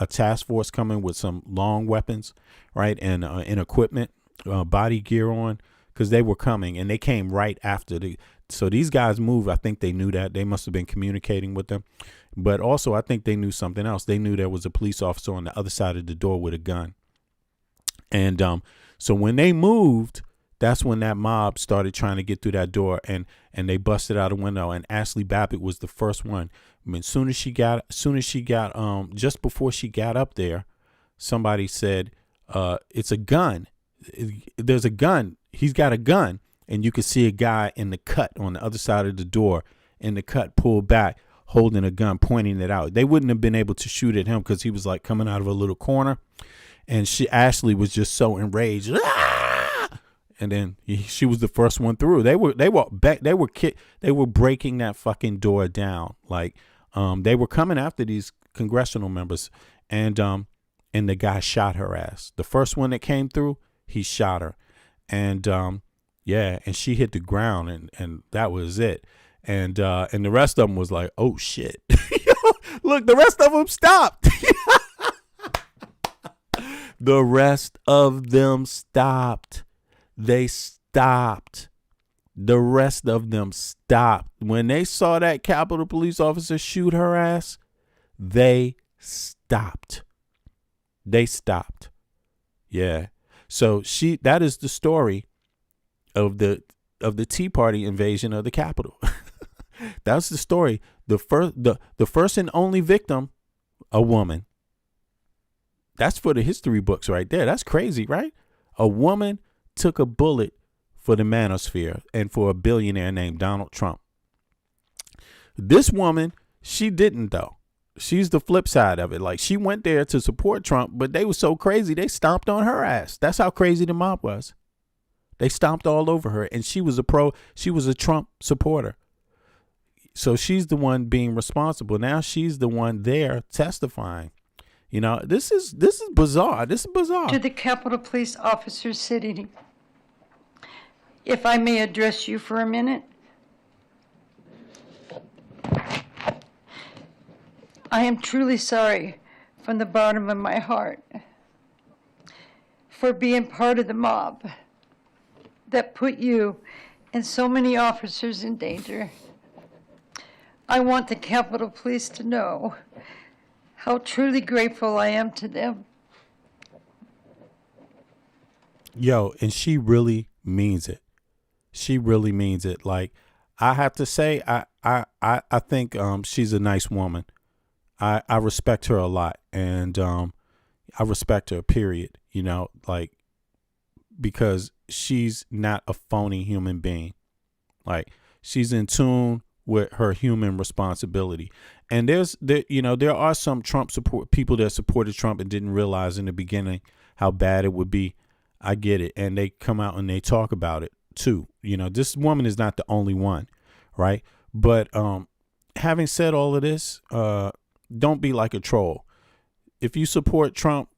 task force coming with some long weapons, right, and equipment, body gear on, because they were coming, and they came right after. So these guys moved. I think they knew that. They must have been communicating with them. But also, I think they knew something else. They knew there was a police officer on the other side of the door with a gun. And so when they moved, that's when that mob started trying to get through that door, and they busted out a window. And Ashley Babbitt was the first one. I mean, just before she got up there, somebody said, it's a gun. There's a gun. He's got a gun. And you could see a guy in the cut on the other side of the door, in the cut pulled back, holding a gun, pointing it out. They wouldn't have been able to shoot at him because he was like coming out of a little corner. And Ashley was just so enraged. Ah! And then she was the first one through. They were breaking that fucking door down. Like, they were coming after these congressional members, and the guy shot her ass. The first one that came through, he shot her. And and she hit the ground, and that was it. And the rest of them was like, oh shit. Look, the rest of them stopped. The rest of them stopped. They stopped. The rest of them stopped. When they saw that Capitol Police officer shoot her ass, they stopped. They stopped. Yeah. So that is the story of the the Tea Party invasion of the Capitol. That's the story. The first and only victim, a woman. That's for the history books right there. That's crazy, right? A woman took a bullet for the manosphere and for a billionaire named Donald Trump. This woman, she didn't though. She's the flip side of it. Like, she went there to support Trump, but they were so crazy they stomped on her ass. That's how crazy the mob was. They stomped all over her, and she was a Trump supporter. So she's the one being responsible. Now she's the one there testifying. You know, this is bizarre. This is bizarre. To the Capitol Police officers sitting, if I may address you for a minute. I am truly sorry from the bottom of my heart for being part of the mob that put you and so many officers in danger. I want the Capitol Police to know how truly grateful I am to them. Yo, and she really means it. She really means it. Like, I have to say, I think she's a nice woman. I respect her a lot, and I respect her, period. You know, like, because she's not a phony human being. Like, she's in tune with her human responsibility. And there are some Trump support people that supported Trump and didn't realize in the beginning how bad it would be. I get it. And they come out and they talk about it too. You know, this woman is not the only one, right? But having said all of this, don't be like a troll. If you support Trump,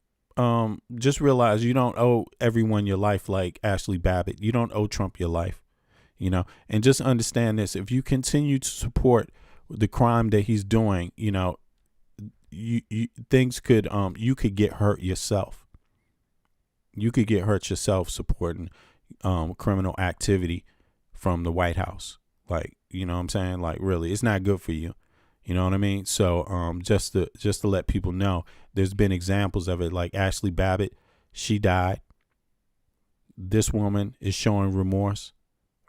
just realize you don't owe everyone your life like Ashley Babbitt. You don't owe Trump your life, you know, and just understand this. If you continue to support the crime that he's doing, you know, things could, you could get hurt yourself. You could get hurt yourself supporting criminal activity from the White House. Like, you know what I'm saying? Like, really, it's not good for you. You know what I mean? So just to let people know, there's been examples of it. Like Ashley Babbitt, she died. This woman is showing remorse,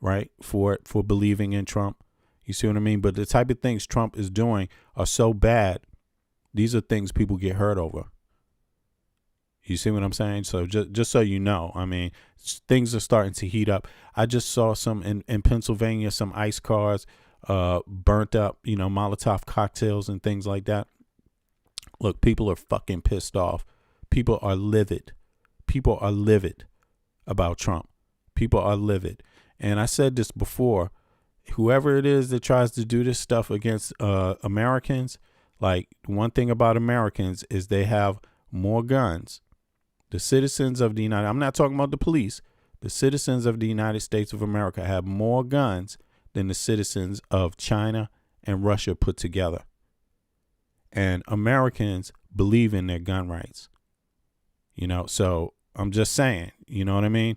right, for believing in Trump. You see what I mean? But the type of things Trump is doing are so bad. These are things people get hurt over. You see what I'm saying? So just so you know, I mean, things are starting to heat up. I just saw some in Pennsylvania, some ICE cars burnt up, you know, Molotov cocktails and things like that. Look, people are fucking pissed off. People are livid. People are livid about Trump. People are livid. And I said this before, whoever it is that tries to do this stuff against Americans, like, one thing about Americans is they have more guns. The citizens of the I'm not talking about the police. The citizens of the United States of America have more guns than the citizens of China and Russia put together. And Americans believe in their gun rights. You know, so I'm just saying, you know what I mean?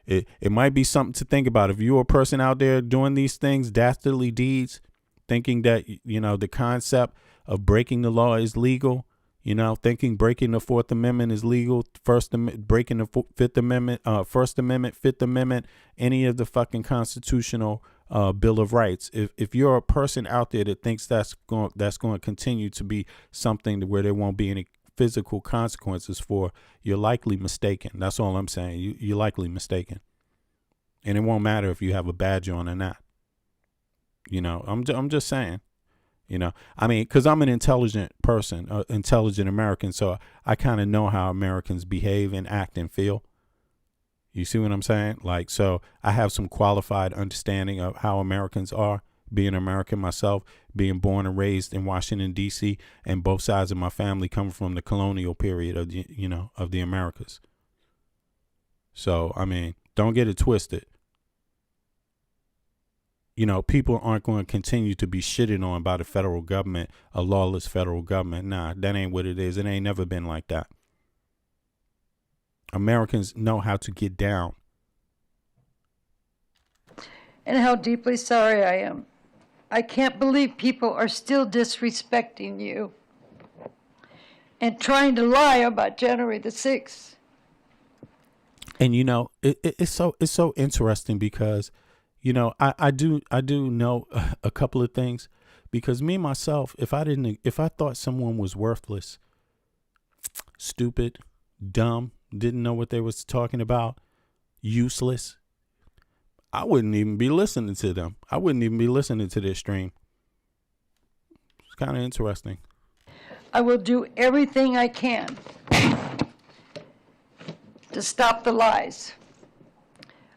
It might be something to think about. If you're a person out there doing these things, dastardly deeds, thinking that, you know, the concept of breaking the law is legal, you know, thinking breaking the Fourth Amendment is legal, breaking the Fifth Amendment, First Amendment, Fifth Amendment, any of the fucking constitutional Bill of Rights. If you're a person out there that thinks that's going to continue to be something where there won't be any physical consequences for, you're likely mistaken. That's all I'm saying. You're likely mistaken. And it won't matter if you have a badge on or not. You know, I'm just saying. You know, I mean, because I'm an intelligent person, intelligent American, so I kind of know how Americans behave and act and feel. You see what I'm saying? Like, so I have some qualified understanding of how Americans are, being American myself, being born and raised in Washington, D.C., and both sides of my family come from the colonial period of the, you know, of the Americas. So, I mean, don't get it twisted. You know, people aren't going to continue to be shitted on by the federal government, a lawless federal government. Nah, that ain't what it is. It ain't never been like that. Americans know how to get down. And how deeply sorry I am. I can't believe people are still disrespecting you and trying to lie about January the 6th. And it's so interesting because, I do know a couple of things, because me myself, if I thought someone was worthless, stupid, dumb, didn't know what they was talking about, useless, I wouldn't even be listening to them. I wouldn't even be listening to their stream. It's kind of interesting. I will do everything I can to stop the lies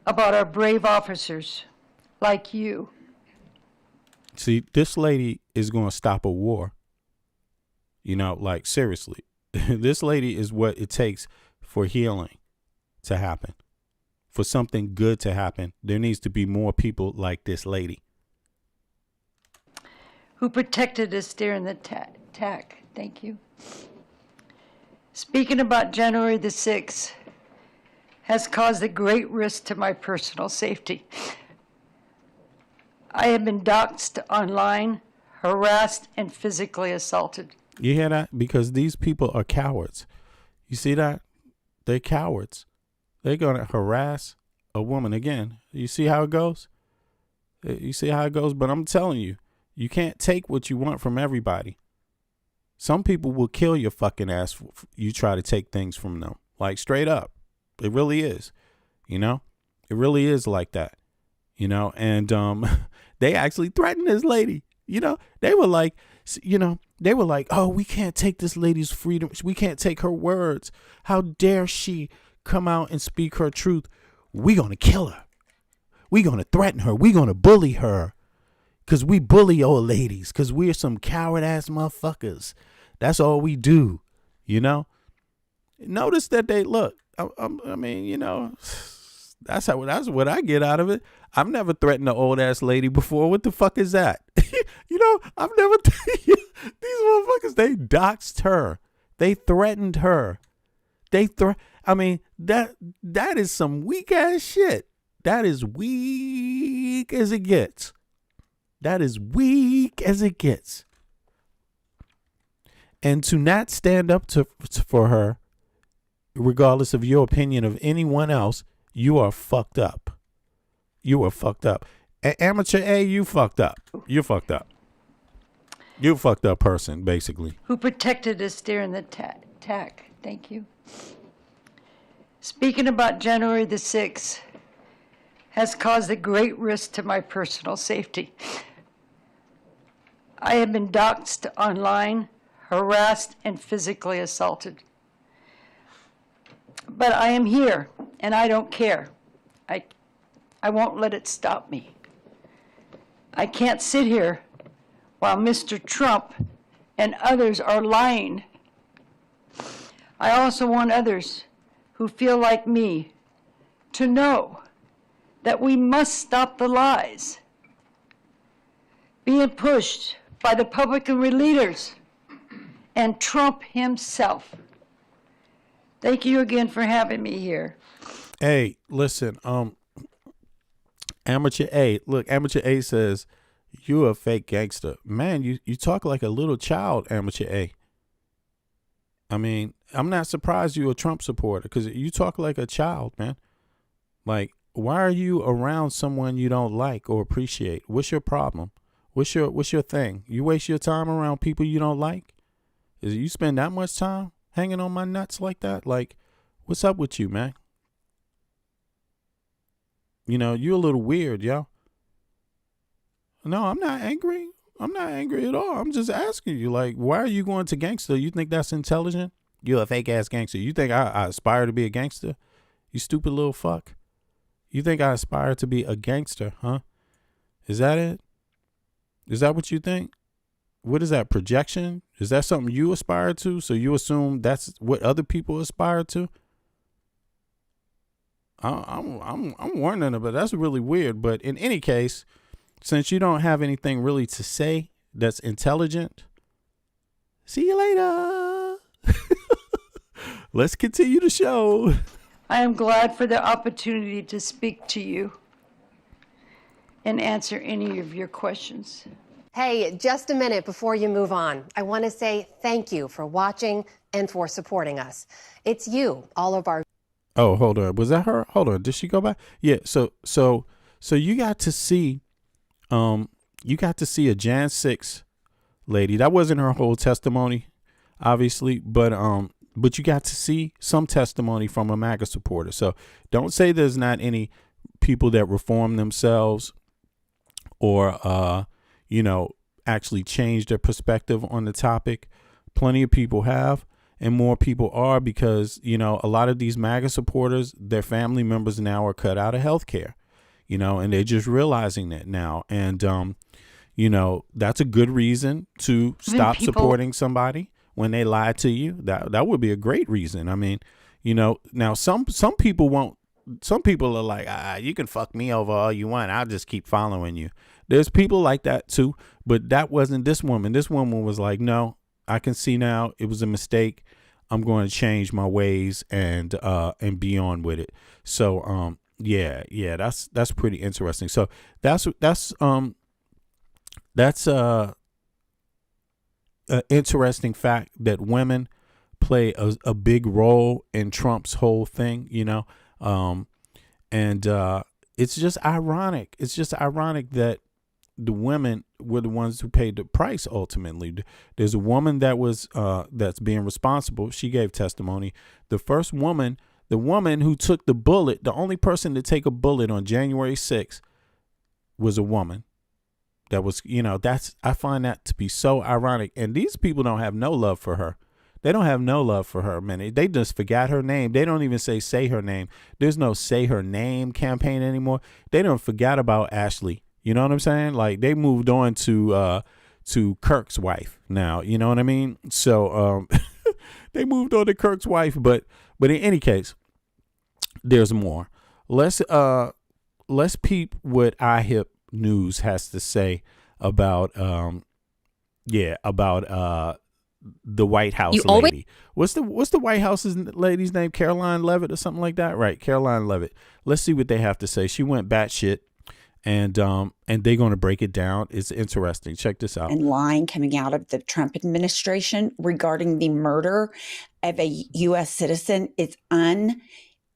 about our brave officers like you. See, this lady is going to stop a war. Like, seriously. This lady is what it takes for healing to happen. For something good to happen, there needs to be more people like this lady. Who protected us during the attack. Thank you. Speaking about January the 6th has caused a great risk to my personal safety. I have been doxxed online, harassed, and physically assaulted. You hear that? Because these people are cowards. You see that? They're cowards. They're going to harass a woman again. You see how it goes? You see how it goes? But I'm telling you, you can't take what you want from everybody. Some people will kill your fucking ass if you try to take things from them. Like, straight up. It really is. It really is like that. And they actually threatened this lady. They were like, oh, we can't take this lady's freedom. We can't take her words. How dare she come out and speak her truth? We're going to kill her. We're going to threaten her. We're going to bully her. Because we bully old ladies. Because we're some coward ass motherfuckers. That's all we do. Notice that they look. I mean, that's what I get out of it. I've never threatened an old ass lady before. What the fuck is that? I've never. These motherfuckers, they doxed her. They threatened her. I mean, that is some weak ass shit. That is weak as it gets. That is weak as it gets. And to not stand up for her, regardless of your opinion of anyone else, you are fucked up. You are fucked up. Amateur A, you fucked up. You're fucked up. You're a fucked up person, basically. Who protected us during the attack. Thank you. Speaking about January the 6th has caused a great risk to my personal safety. I have been doxxed online, harassed, and physically assaulted. But I am here, and I don't care. I won't let it stop me. I can't sit here while Mr. Trump and others are lying. I also want others who feel like me to know that we must stop the lies being pushed by the Republican leaders and Trump himself. Thank you again for having me here. Hey, listen, Amateur A, look, Amateur A says, you a fake gangster. Man, you talk like a little child, Amateur A. I mean, I'm not surprised you're a Trump supporter because you talk like a child, man. Like, why are you around someone you don't like or appreciate? What's your problem? What's your thing? You waste your time around people you don't like? Is you spend that much time hanging on my nuts like that? Like, what's up with you, man? You're a little weird, yo. No, I'm not angry. I'm not angry at all. I'm just asking you, like, why are you going to gangster? You think that's intelligent? You're a fake ass gangster. You think I aspire to be a gangster? You stupid little fuck. You think I aspire to be a gangster, huh? Is that it? Is that what you think? What is that, projection? Is that something you aspire to? So you assume that's what other people aspire to? I'm wondering about that's really weird. But in any case, since you don't have anything really to say that's intelligent, see you later. Let's continue the show. I am glad for the opportunity to speak to you and answer any of your questions. Hey, just a minute before you move on. I want to say thank you for watching and for supporting us. It's you, all of our... Oh, hold on. Was that her? Hold on. Did she go back? Yeah. So you got to see, you got to see a Jan 6 lady. That wasn't her whole testimony, obviously, but you got to see some testimony from a MAGA supporter. So don't say there's not any people that reform themselves or, actually change their perspective on the topic. Plenty of people have, and more people are, because, a lot of these MAGA supporters, their family members now are cut out of healthcare, and they're just realizing that now. And, that's a good reason to stop supporting somebody when they lie to you. That would be a great reason. I mean, now some people won't. Some people are like, you can fuck me over all you want. I'll just keep following you. There's people like that too, but that wasn't this woman. This woman was like, no, I can see now it was a mistake. I'm going to change my ways and be on with it. So yeah, that's pretty interesting. So that's an interesting fact that women play a big role in Trump's whole thing, and it's just ironic. It's just ironic that the women were the ones who paid the price ultimately. There's a woman that was that's being responsible. She gave testimony. The first woman, the woman who took the bullet, the only person to take a bullet on January 6th was a woman. That was, I find that to be so ironic. And these people don't have no love for her. They don't have no love for her, man. They just forgot her name. They don't even say her name. There's no say her name campaign anymore. They don't forgot about Ashley. You know what I'm saying? Like, they moved on to Kirk's wife now. You know what I mean? So they moved on to Kirk's wife. But in any case, there's more. Let's peep what iHip News has to say about the White House lady. What's the White House's lady's name? Caroline Levitt or something like that, right? Caroline Levitt. Let's see what they have to say. She went batshit, and they're going to break it down. It's interesting. Check this out. And lying coming out of the Trump administration regarding the murder of a U.S. citizen.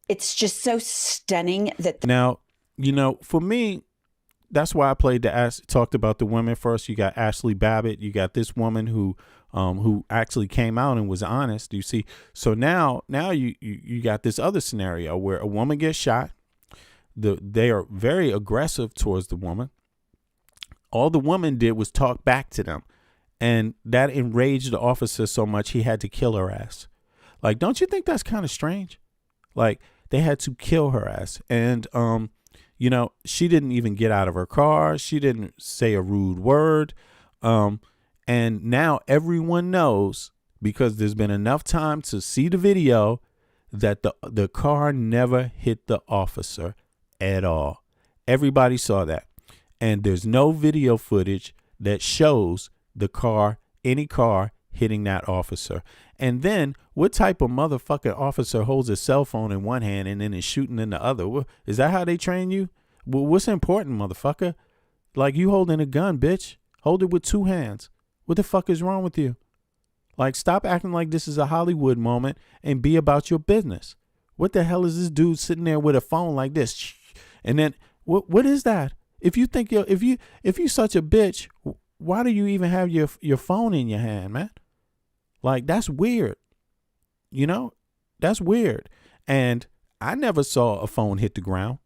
It's just so stunning that. Now, for me, that's why I talked about the women first. You got Ashley Babbitt. You got this woman who actually came out and was honest. You see, so now you got this other scenario where a woman gets shot. They are very aggressive towards the woman. All the woman did was talk back to them, and that enraged the officer so much he had to kill her ass. Like, don't you think that's kind of strange? Like, they had to kill her ass, and she didn't even get out of her car. She didn't say a rude word. And now everyone knows, because there's been enough time to see the video, that the car never hit the officer at all. Everybody saw that. And there's no video footage that shows any car hitting that officer. And then what type of motherfucking officer holds a cell phone in one hand and then is shooting in the other? Is that how they train you? Well, what's important, motherfucker? Like, you holding a gun, bitch. Hold it with two hands. What the fuck is wrong with you? Like, stop acting like this is a Hollywood moment and be about your business. What the hell is this dude sitting there with a phone like this? And then what is that? If you think if you such a bitch, why do you even have your phone in your hand, man? Like, that's weird. That's weird. And I never saw a phone hit the ground.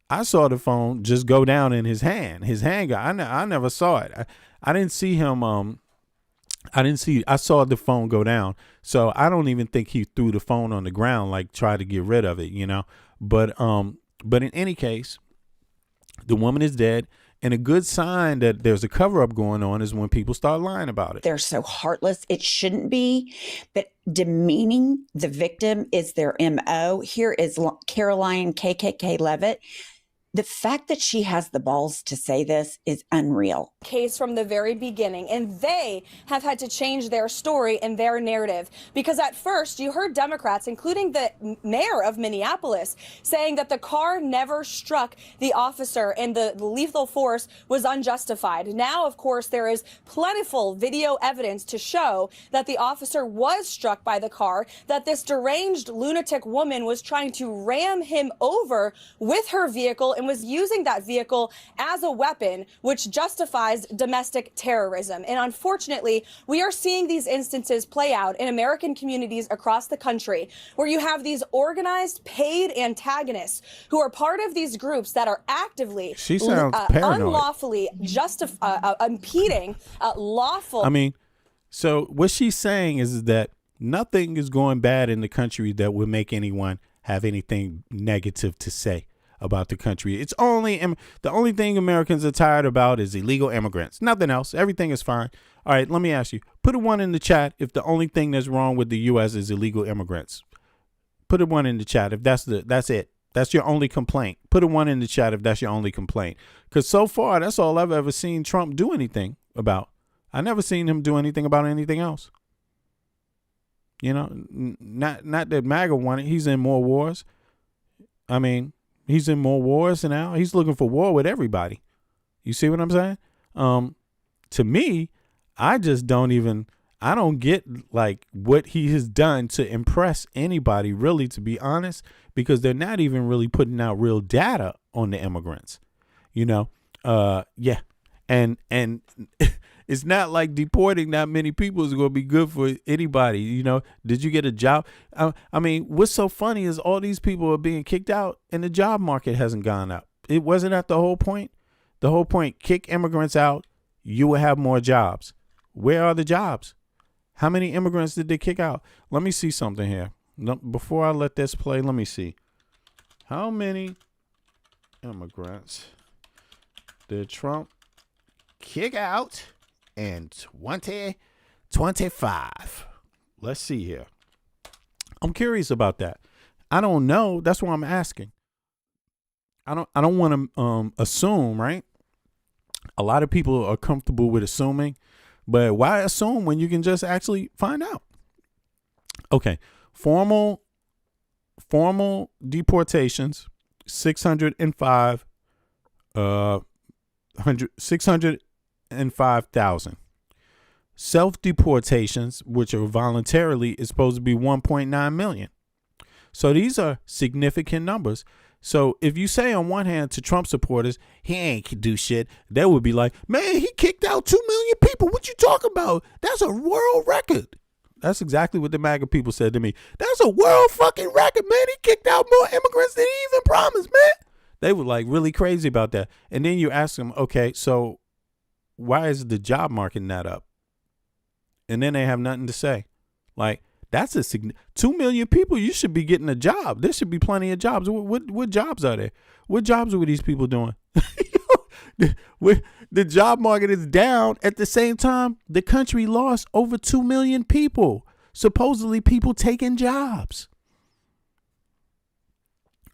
I saw the phone just go down in his hand. His hand I never saw it. I didn't see him. I saw the phone go down. So I don't even think he threw the phone on the ground, like tried to get rid of it, But in any case, the woman is dead. And a good sign that there's a cover up going on is when people start lying about it. They're so heartless. It shouldn't be, but demeaning the victim is their MO. Here is Caroline KKK Levitt. the fact that she has the balls to say this is unreal. Case from the very beginning, and they have had to change their story and their narrative, because at first you heard Democrats, including the mayor of Minneapolis, saying that the car never struck the officer and the lethal force was unjustified. Now, of course, there is plentiful video evidence to show that the officer was struck by the car, that this deranged lunatic woman was trying to ram him over with her vehicle and was using that vehicle as a weapon, which justifies domestic terrorism. And unfortunately, we are seeing these instances play out in American communities across the country, where you have these organized, paid antagonists who are part of these groups that are actively, She sounds paranoid. unlawfully impeding lawful. I mean, so what she's saying is that nothing is going bad in the country that would make anyone have anything negative to say about the country. It's only the only thing Americans are tired about is illegal immigrants. Nothing else. Everything is fine. All right, let me ask you. Put a 1 in the chat if the only thing that's wrong with the U.S. is illegal immigrants. Put a 1 in the chat if that's it. That's your only complaint. Put a 1 in the chat if that's your only complaint. Because so far, that's all I've ever seen Trump do anything about. I never seen him do anything about anything else. You know, not that MAGA won it. He's in more wars. I mean, he's in more wars now. He's looking for war with everybody. You see what I'm saying? To me, I don't get like what he has done to impress anybody, really, to be honest, because they're not even really putting out real data on the immigrants, you know? Yeah. And it's not like deporting that many people is going to be good for anybody. You know, did you get a job? I mean, what's so funny is all these people are being kicked out and the job market hasn't gone up. It wasn't that the whole point. The whole point, kick immigrants out, you will have more jobs. Where are the jobs? How many immigrants did they kick out? Let me see something here. No, before I let this play, let me see. How many immigrants did Trump kick out in 2025? Let's see here. I'm curious about that. I don't know. That's why I'm asking. I don't want to assume, right? A lot of people are comfortable with assuming, but why assume when you can just actually find out? Okay. Formal deportations, 605,000. Self-deportations, which are voluntarily, is supposed to be 1.9 million. So these are significant numbers. So if you say on one hand to Trump supporters, he ain't do shit, they would be like, man, he kicked out 2 million people. What you talking about? That's a world record. That's exactly what the MAGA people said to me. That's a world fucking record, man. He kicked out more immigrants than he even promised, man. They were like really crazy about that. And then you ask them, okay, so why is the job market not up? And then they have nothing to say. Like, that's 2 million people. You should be getting a job. There should be plenty of jobs. What jobs are there? What jobs were these people doing? The job market is down. At the same time, the country lost over 2 million people. Supposedly people taking jobs.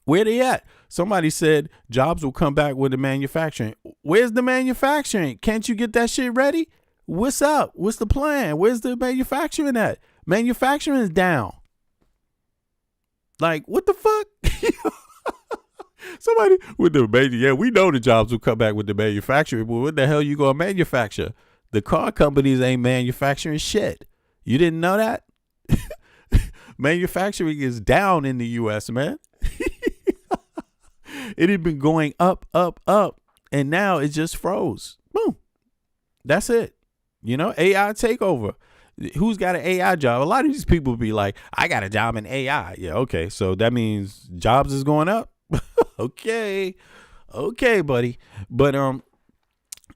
Where they at? Somebody said jobs will come back with the manufacturing. Where's the manufacturing? Can't you get that shit ready? What's up? What's the plan? Where's the manufacturing at? Manufacturing is down. Like, what the fuck? Somebody with the yeah, we know the jobs will come back with the manufacturing, but what the hell you gonna manufacture? The car companies ain't manufacturing shit. You didn't know that? Manufacturing is down in the U.S., man. It had been going up, and now it just froze. Boom. That's it. You know, AI takeover. Who's got an AI job? A lot of these people be like, I got a job in AI. Yeah, okay. So that means jobs is going up. Okay, buddy. But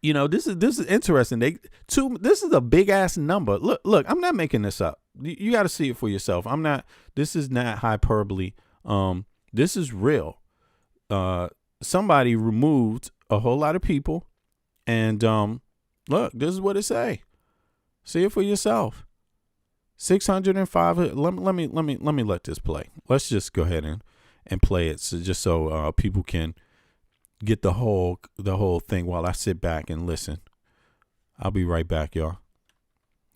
you know, this is interesting. This is a big ass number. Look, I'm not making this up. You got to see it for yourself. This is not hyperbole. This is real. Somebody removed a whole lot of people, and look, this is what it say. See it for yourself. 605. Let me let this play. Let's just go ahead and play it, so people can get the whole thing while I sit back and listen. I'll be right back, y'all.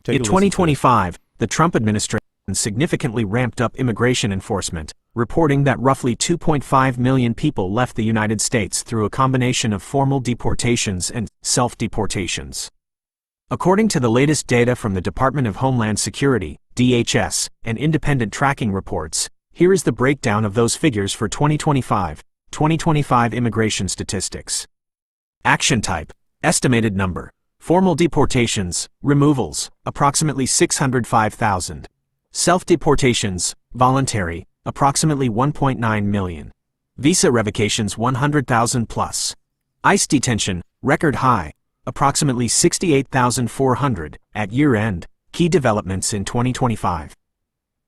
In 2025, the Trump administration significantly ramped up immigration enforcement, reporting that roughly 2.5 million people left the United States through a combination of formal deportations and self-deportations. According to the latest data from the Department of Homeland Security, DHS, and independent tracking reports, here is the breakdown of those figures for 2025 immigration statistics. Action type, estimated number. Formal deportations, removals, approximately 605,000. Self-deportations, voluntary, approximately 1.9 million. Visa revocations 100,000 plus. ICE detention, record high, approximately 68,400 at year-end. Key developments in 2025.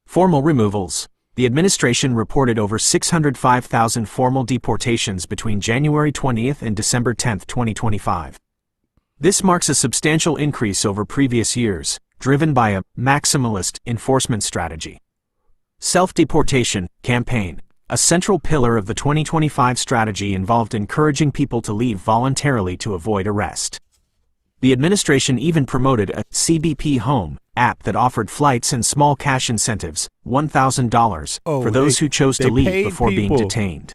Formal removals. The administration reported over 605,000 formal deportations between January 20th and December 10, 2025. This marks a substantial increase over previous years, driven by a maximalist enforcement strategy. Self-deportation campaign. A central pillar of the 2025 strategy involved encouraging people to leave voluntarily to avoid arrest. The administration even promoted a CBP Home app that offered flights and small cash incentives, $1,000, for those who chose to leave before being detained.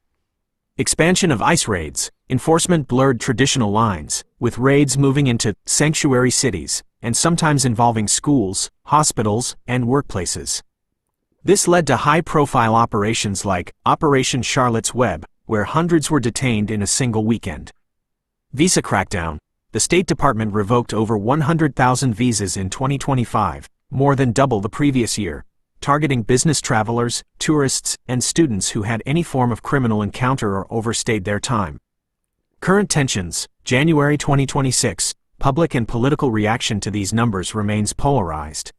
Expansion of ICE raids. Enforcement blurred traditional lines, with raids moving into sanctuary cities, and sometimes involving schools, hospitals, and workplaces. This led to high-profile operations like Operation Charlotte's Web, where hundreds were detained in a single weekend. Visa crackdown. The State Department revoked over 100,000 visas in 2025, more than double the previous year, targeting business travelers, tourists, and students who had any form of criminal encounter or overstayed their time. Current tensions. January 2026, public and political reaction to these numbers remains polarized.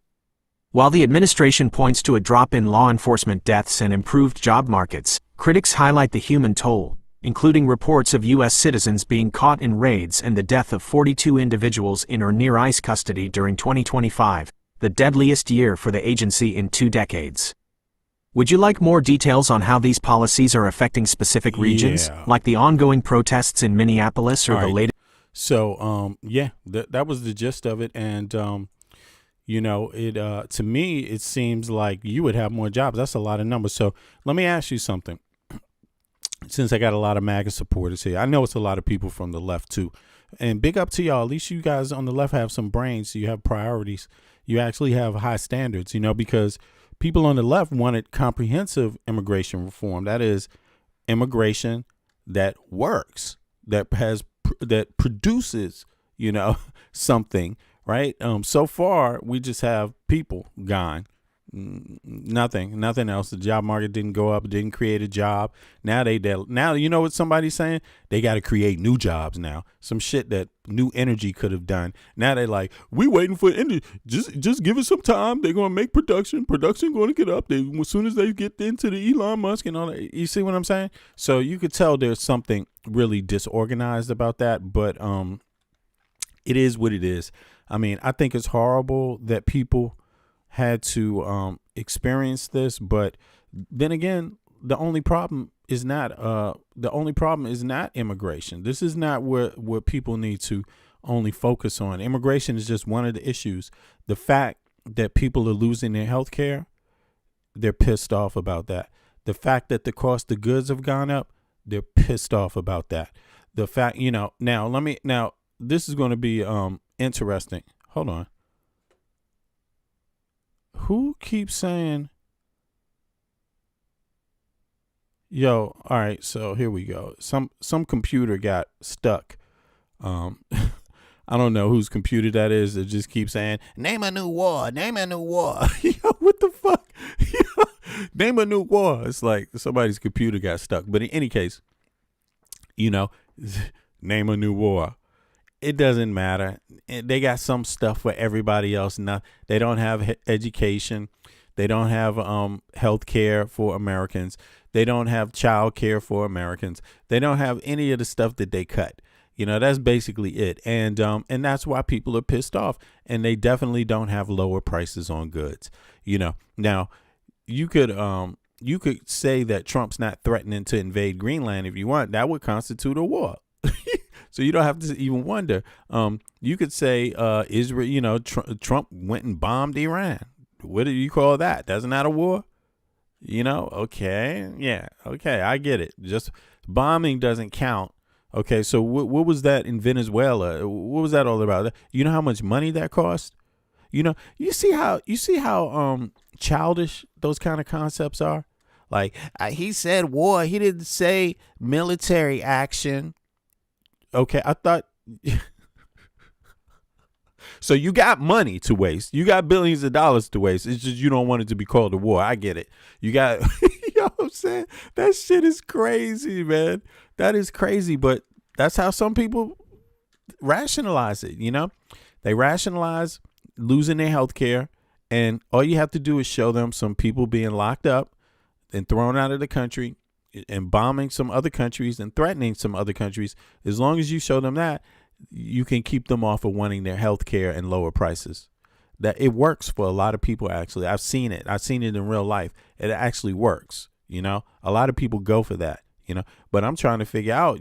While the administration points to a drop in law enforcement deaths and improved job markets, critics highlight the human toll, including reports of U.S. citizens being caught in raids and the death of 42 individuals in or near ICE custody during 2025, the deadliest year for the agency in 2 decades. Would you like more details on how these policies are affecting specific regions, like the ongoing protests in Minneapolis or the latest? So, that was the gist of it. And, to me, it seems like you would have more jobs. That's a lot of numbers. So let me ask you something. Since I got a lot of MAGA supporters here, I know it's a lot of people from the left too. And big up to y'all. At least you guys on the left have some brains. You have priorities. You actually have high standards, because people on the left wanted comprehensive immigration reform. That is immigration that works, that produces, something, right? So far, we just have people gone. Nothing else. The job market didn't go up, didn't create a job. Now you know what somebody's saying? They got to create new jobs now. Some shit that New Energy could have done. Now they like, we waiting for just give us some time. They're gonna make production going to get up. As soon as they get into the Elon Musk and all that. You see what I'm saying? So you could tell there's something really disorganized about that. But it is what it is. I mean, I think it's horrible that people had to experience this, but then again, the only problem is not immigration. This is not what people need to only focus on. Immigration is just one of the issues. The fact that people are losing their health care, they're pissed off about that. The fact that the cost of goods have gone up, they're pissed off about that. The fact, now this is going to be interesting. Hold on. Who keeps saying, all right, so here we go. Some computer got stuck. I don't know whose computer that is. It just keeps saying, name a new war. What the fuck? Name a new war. It's like somebody's computer got stuck. But in any case, name a new war. It doesn't matter. They got some stuff for everybody else. Now, they don't have education. They don't have health care for Americans. They don't have child care for Americans. They don't have any of the stuff that they cut. That's basically it. And that's why people are pissed off. And they definitely don't have lower prices on goods. Now, you could you could say that Trump's not threatening to invade Greenland if you want. That would constitute a war. So you don't have to even wonder. You could say Israel, Trump went and bombed Iran. What do you call that? That's not a war? Okay. Yeah. Okay. I get it. Just bombing doesn't count. Okay. So what was that in Venezuela? What was that all about? You know how much money that cost? You see how childish those kind of concepts are? Like, he said war. He didn't say military action. Okay. I thought. So you got money to waste. You got billions of dollars to waste. It's just you don't want it to be called a war. I get it. You got, you know what I'm saying? That shit is crazy, man. That is crazy. But that's how some people rationalize it, They rationalize losing their health care. And all you have to do is show them some people being locked up and thrown out of the country and bombing some other countries and threatening some other countries. As long as you show them that, you can keep them off of wanting their health care and lower prices. That it works for a lot of people, actually. I've seen it. I've seen it in real life. It actually works, A lot of people go for that, But I'm trying to figure out,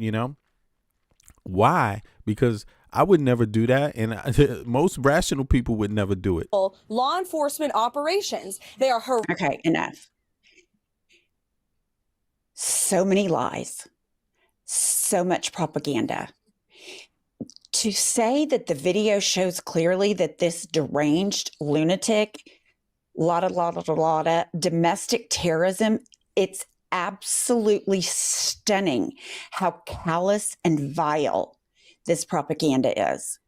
why? Because I would never do that. And most rational people would never do it. Law enforcement operations. They are Okay, enough. So many lies. So much propaganda. To say that the video shows clearly that this deranged lunatic, domestic terrorism, it's absolutely stunning how callous and vile this propaganda is.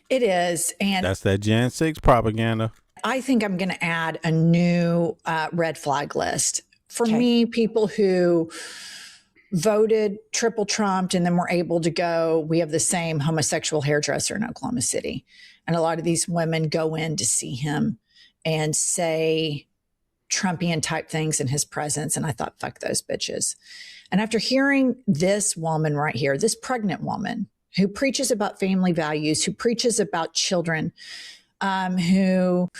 It is. And that's that Jan 6 propaganda. I think I'm going to add a new red flag list. For me, people who voted triple trumped and then were able to go, we have the same homosexual hairdresser in Oklahoma City. And a lot of these women go in to see him and say Trumpian type things in his presence. And I thought, fuck those bitches. And after hearing this woman right here, this pregnant woman who preaches about family values, who preaches about children, who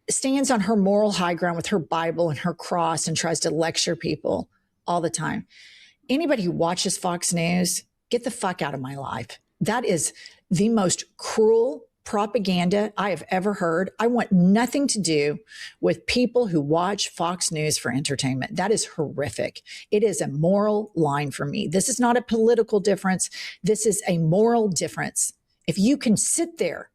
stands on her moral high ground with her Bible and her cross and tries to lecture people all the time. Anybody who watches Fox News, get the fuck out of my life. That is the most cruel propaganda I have ever heard. I want nothing to do with people who watch Fox News for entertainment. That is horrific. It is a moral line for me. This is not a political difference. This is a moral difference. If you can sit there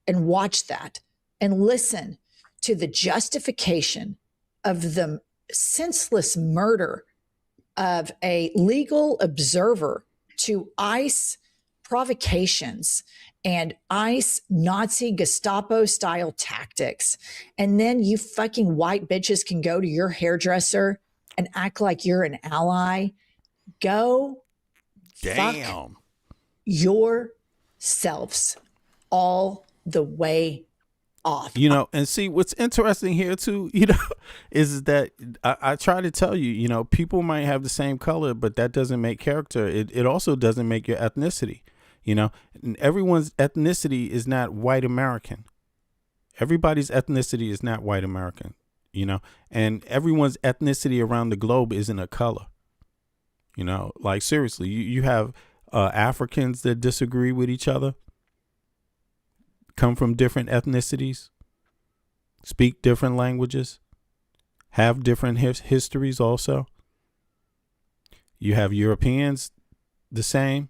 and watch that and listen to the justification of the senseless murder of a legal observer to ICE provocations and ICE Nazi Gestapo style tactics. And then you fucking white bitches can go to your hairdresser and act like you're an ally. Go fuck yourselves all the way off. And see what's interesting here too, is that I try to tell you, people might have the same color, but that doesn't make character. It also doesn't make your ethnicity, and everyone's ethnicity is not white American. Everybody's ethnicity is not white American, and everyone's ethnicity around the globe isn't a color, like seriously, you have Africans that disagree with each other, come from different ethnicities, speak different languages, have different histories also. You have Europeans the same,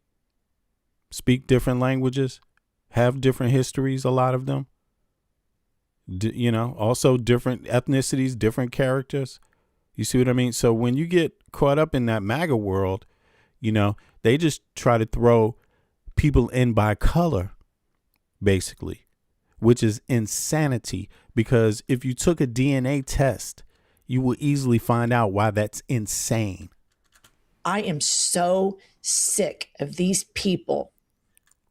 speak different languages, have different histories, a lot of them. Also different ethnicities, different characters. You see what I mean? So when you get caught up in that MAGA world, they just try to throw people in by color, basically, which is insanity, because if you took a DNA test, you will easily find out why that's insane. I am so sick of these people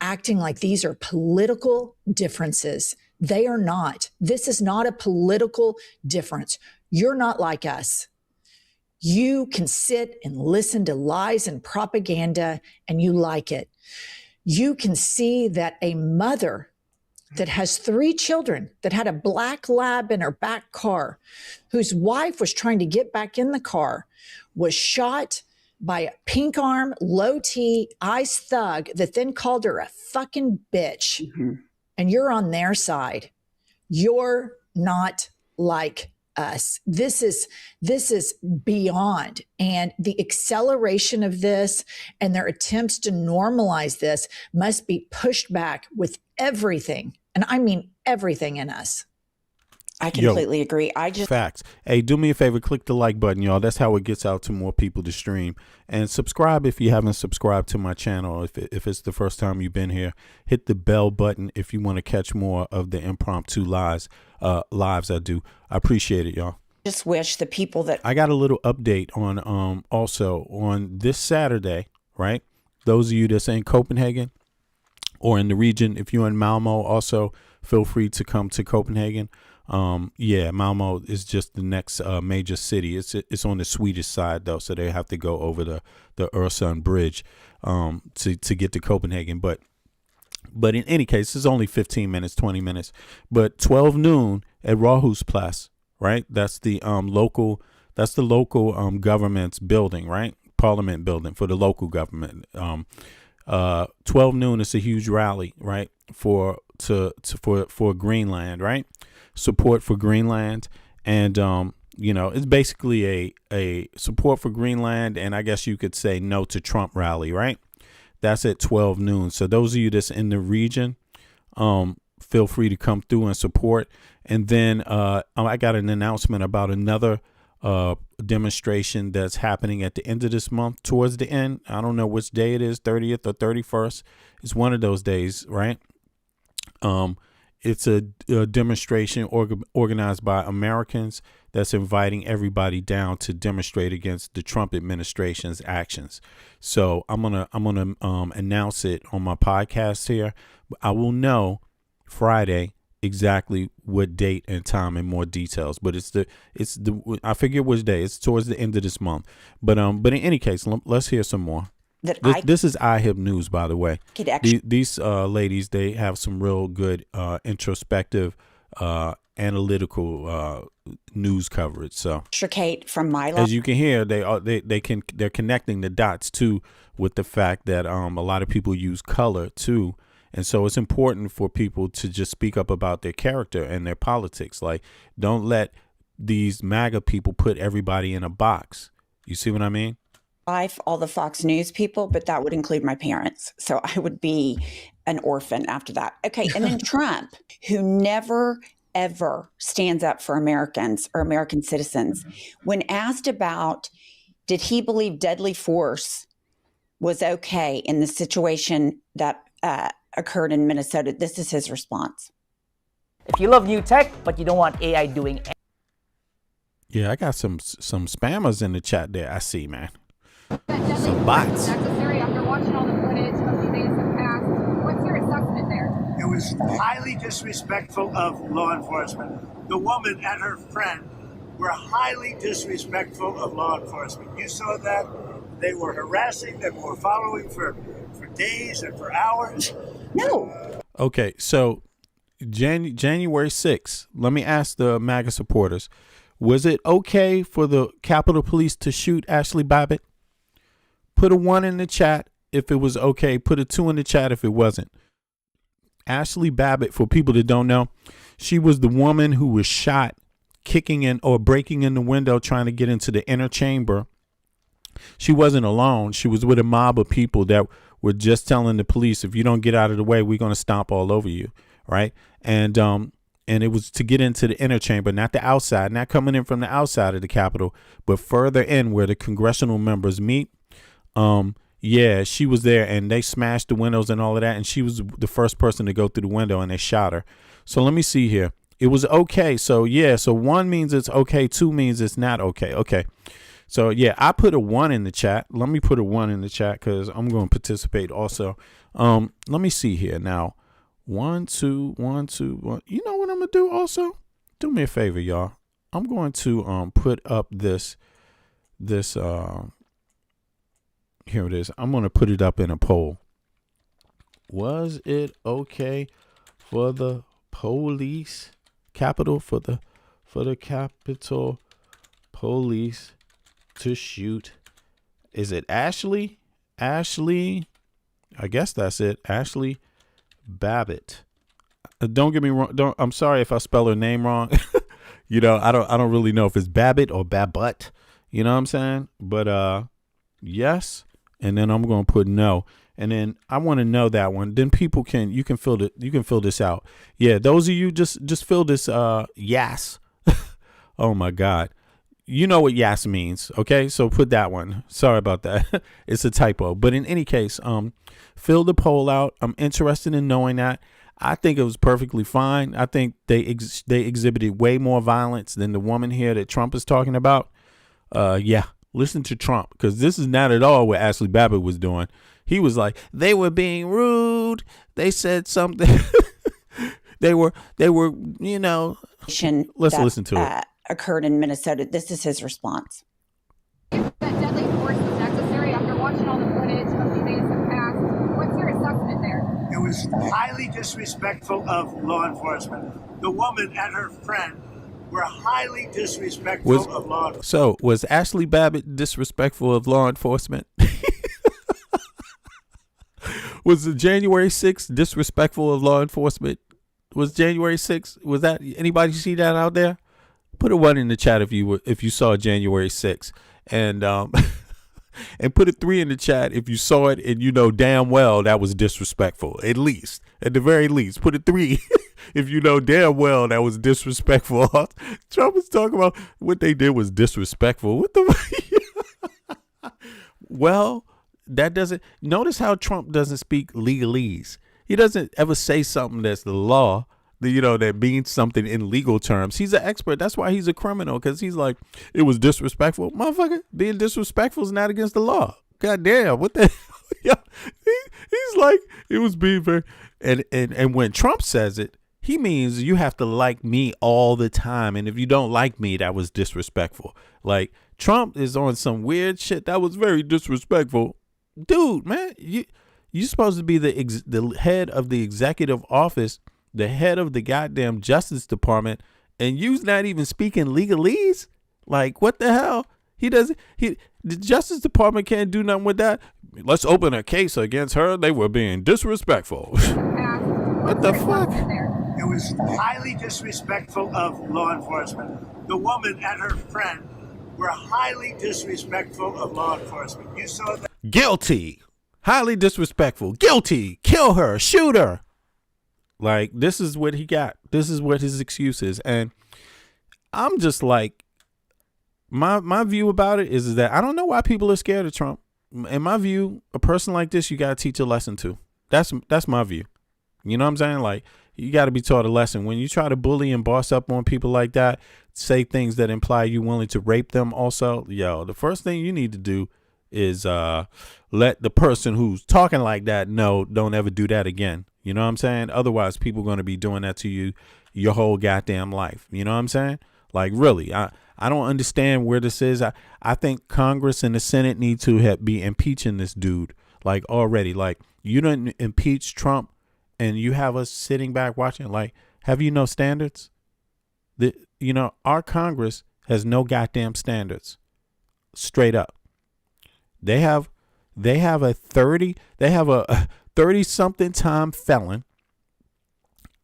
acting like these are political differences. They are not. This is not a political difference. You're not like us. You can sit and listen to lies and propaganda and you like it. You can see that a mother that has 3 children, that had a black lab in her back car, whose wife was trying to get back in the car, was shot by a pink arm, low T, ice thug that then called her a fucking bitch. And you're on their side. You're not like us. This is beyond. And the acceleration of this and their attempts to normalize this must be pushed back with everything. And I mean everything in us. I completely agree. Facts. Hey, do me a favor, click the like button, y'all. That's how it gets out to more people to stream. And subscribe if you haven't subscribed to my channel. If it's the first time you've been here, hit the bell button if you want to catch more of the impromptu lives I do. I appreciate it, y'all. Just wish the people that I got a little update on also on this Saturday, right? Those of you that's in Copenhagen or in the region, if you're in Malmo, also feel free to come to Copenhagen. Malmo is just the next major city. It's on the Swedish side though, so they have to go over the Öresund bridge to get to Copenhagen. But in any case, it's only 15 minutes, 20 minutes. But 12 noon at Rådhusplatsen, right? That's the local government's building, right? Parliament building for the local government. 12 noon is a huge rally, right? For Greenland, right? Support for Greenland. And it's basically a support for Greenland, and I guess you could say no to Trump rally, right? That's at 12 noon. So those of you that's in the region, feel free to come through and support. And then I got an announcement about another demonstration that's happening at the end of this month, towards the end. I don't know which day it is, 30th or 31st. It's one of those days, right? It's a demonstration organized by Americans that's inviting everybody down to demonstrate against the Trump administration's actions. So I'm gonna announce it on my podcast here. I will know Friday exactly what date and time and more details. But it's the I forget which day. It's towards the end of this month. But in any case, let's hear some more. This is iHip News, by the way. These ladies, they have some real good introspective, analytical news coverage. So, Kate from my as you can hear, they're connecting the dots too with the fact that a lot of people use color too, and so it's important for people to just speak up about their character and their politics. Like, don't let these MAGA people put everybody in a box. You see what I mean? Life, all the Fox News people, but that would include my parents. So I would be an orphan after that. Okay. And then Trump, who never, ever stands up for Americans or American citizens, when asked about did he believe deadly force was okay in the situation that occurred in Minnesota, this is his response. If you love new tech, but you don't want AI doing anything. Yeah, I got some spammers in the chat there. I see, man. Some bots. Necessary after watching all the footage of the days that passed. What's your assessment there? It was highly disrespectful of law enforcement. The woman and her friend were highly disrespectful of law enforcement. You saw that. They were harassing them, were following for days and for hours. No. Okay, so January 6th, let me ask the MAGA supporters, was it okay for the Capitol Police to shoot Ashley Babbitt? Put a 1 in the chat if it was okay. Put a 2 in the chat if it wasn't. Ashley Babbitt, for people that don't know, she was the woman who was shot kicking in or breaking in the window trying to get into the inner chamber. She wasn't alone. She was with a mob of people that were just telling the police, if you don't get out of the way, we're going to stomp all over you. Right. And it was to get into the inner chamber, not the outside, not coming in from the outside of the Capitol, but further in where the congressional members meet. Yeah, she was there and they smashed the windows and all of that. And she was the first person to go through the window and they shot her. So let me see here. It was okay. So yeah, so 1 means it's okay. 2 means it's not okay. Okay. So yeah, I put a 1 in the chat. Let me put a 1 in the chat because I'm going to participate also. Let me see here now. 1, 2, 1, 2, 1. You know what I'm gonna do also? Do me a favor, y'all. I'm going to put up this here it is. I'm gonna put it up in a poll. Was it okay for the police, Capitol for the Capitol Police to shoot. Is it Ashley? Ashley, I guess that's it. Ashley Babbitt. Don't get me wrong. I'm sorry if I spell her name wrong. You know, I don't really know if it's Babbitt or Babbutt. You know what I'm saying? But yes, and then I'm gonna put no, and then I want to know that one. Then people you can fill this out. Yeah, those of you just fill this yes. Oh my God. You know what yes means, okay? So put that one. Sorry about that. It's a typo. But in any case, fill the poll out. I'm interested in knowing that. I think it was perfectly fine. I think they exhibited way more violence than the woman here that Trump is talking about. Yeah, listen to Trump, because this is not at all what Ashley Babbitt was doing. He was like, they were being rude. They said something. they were, you know. Let's listen to it. Occurred in Minnesota. This is his response. That deadly force was necessary after watching all the footage a few days have passed. What's your assessment there? It was highly disrespectful of law enforcement. The woman and her friend were highly disrespectful of law enforcement. So, was Ashley Babbitt disrespectful of law enforcement? Was the January 6th disrespectful of law enforcement? Was January 6th? Was that, anybody see that out there? Put a 1 in the chat if you saw January 6th, and and put a 3 in the chat if you saw it and you know damn well that was disrespectful. At the very least, put a 3 if you know damn well that was disrespectful. Trump is talking about what they did was disrespectful. What the? Well, that doesn't. Notice how Trump doesn't speak legalese. He doesn't ever say something that's the law. You know, that means something in legal terms. He's an expert. That's why he's a criminal, because he's like, it was disrespectful. Motherfucker, being disrespectful is not against the law. God damn, what the hell? Yeah, he's like, it was being very, and when Trump says it, he means you have to like me all the time. And if you don't like me, that was disrespectful. Like, Trump is on some weird shit. That was very disrespectful. Dude, man, you're supposed to be the head of the executive office, the head of the goddamn Justice Department, and you's not even speaking legalese? Like, what the hell? The Justice Department can't do nothing with that. Let's open a case against her. They were being disrespectful. What the fuck? It was highly disrespectful of law enforcement. The woman and her friend were highly disrespectful of law enforcement. You saw that? Guilty. Highly disrespectful. Guilty. Kill her. Shoot her. Like, this is what he got. This is what his excuse is. And I'm just like, my view about it is that I don't know why people are scared of Trump. In my view, a person like this, you got to teach a lesson to. That's my view. You know what I'm saying? Like, you got to be taught a lesson. When you try to bully and boss up on people like that, say things that imply you're willing to rape them also, the first thing you need to do is let the person who's talking like that know, don't ever do that again. You know what I'm saying? Otherwise, people are going to be doing that to you your whole goddamn life. You know what I'm saying? Like, really, I don't understand where this is. I think Congress and the Senate need to be impeaching this dude, like, already. Like, you didn't impeach Trump and you have us sitting back watching. Like, have you no standards? Our Congress has no goddamn standards. Straight up. They have a 30-something time felon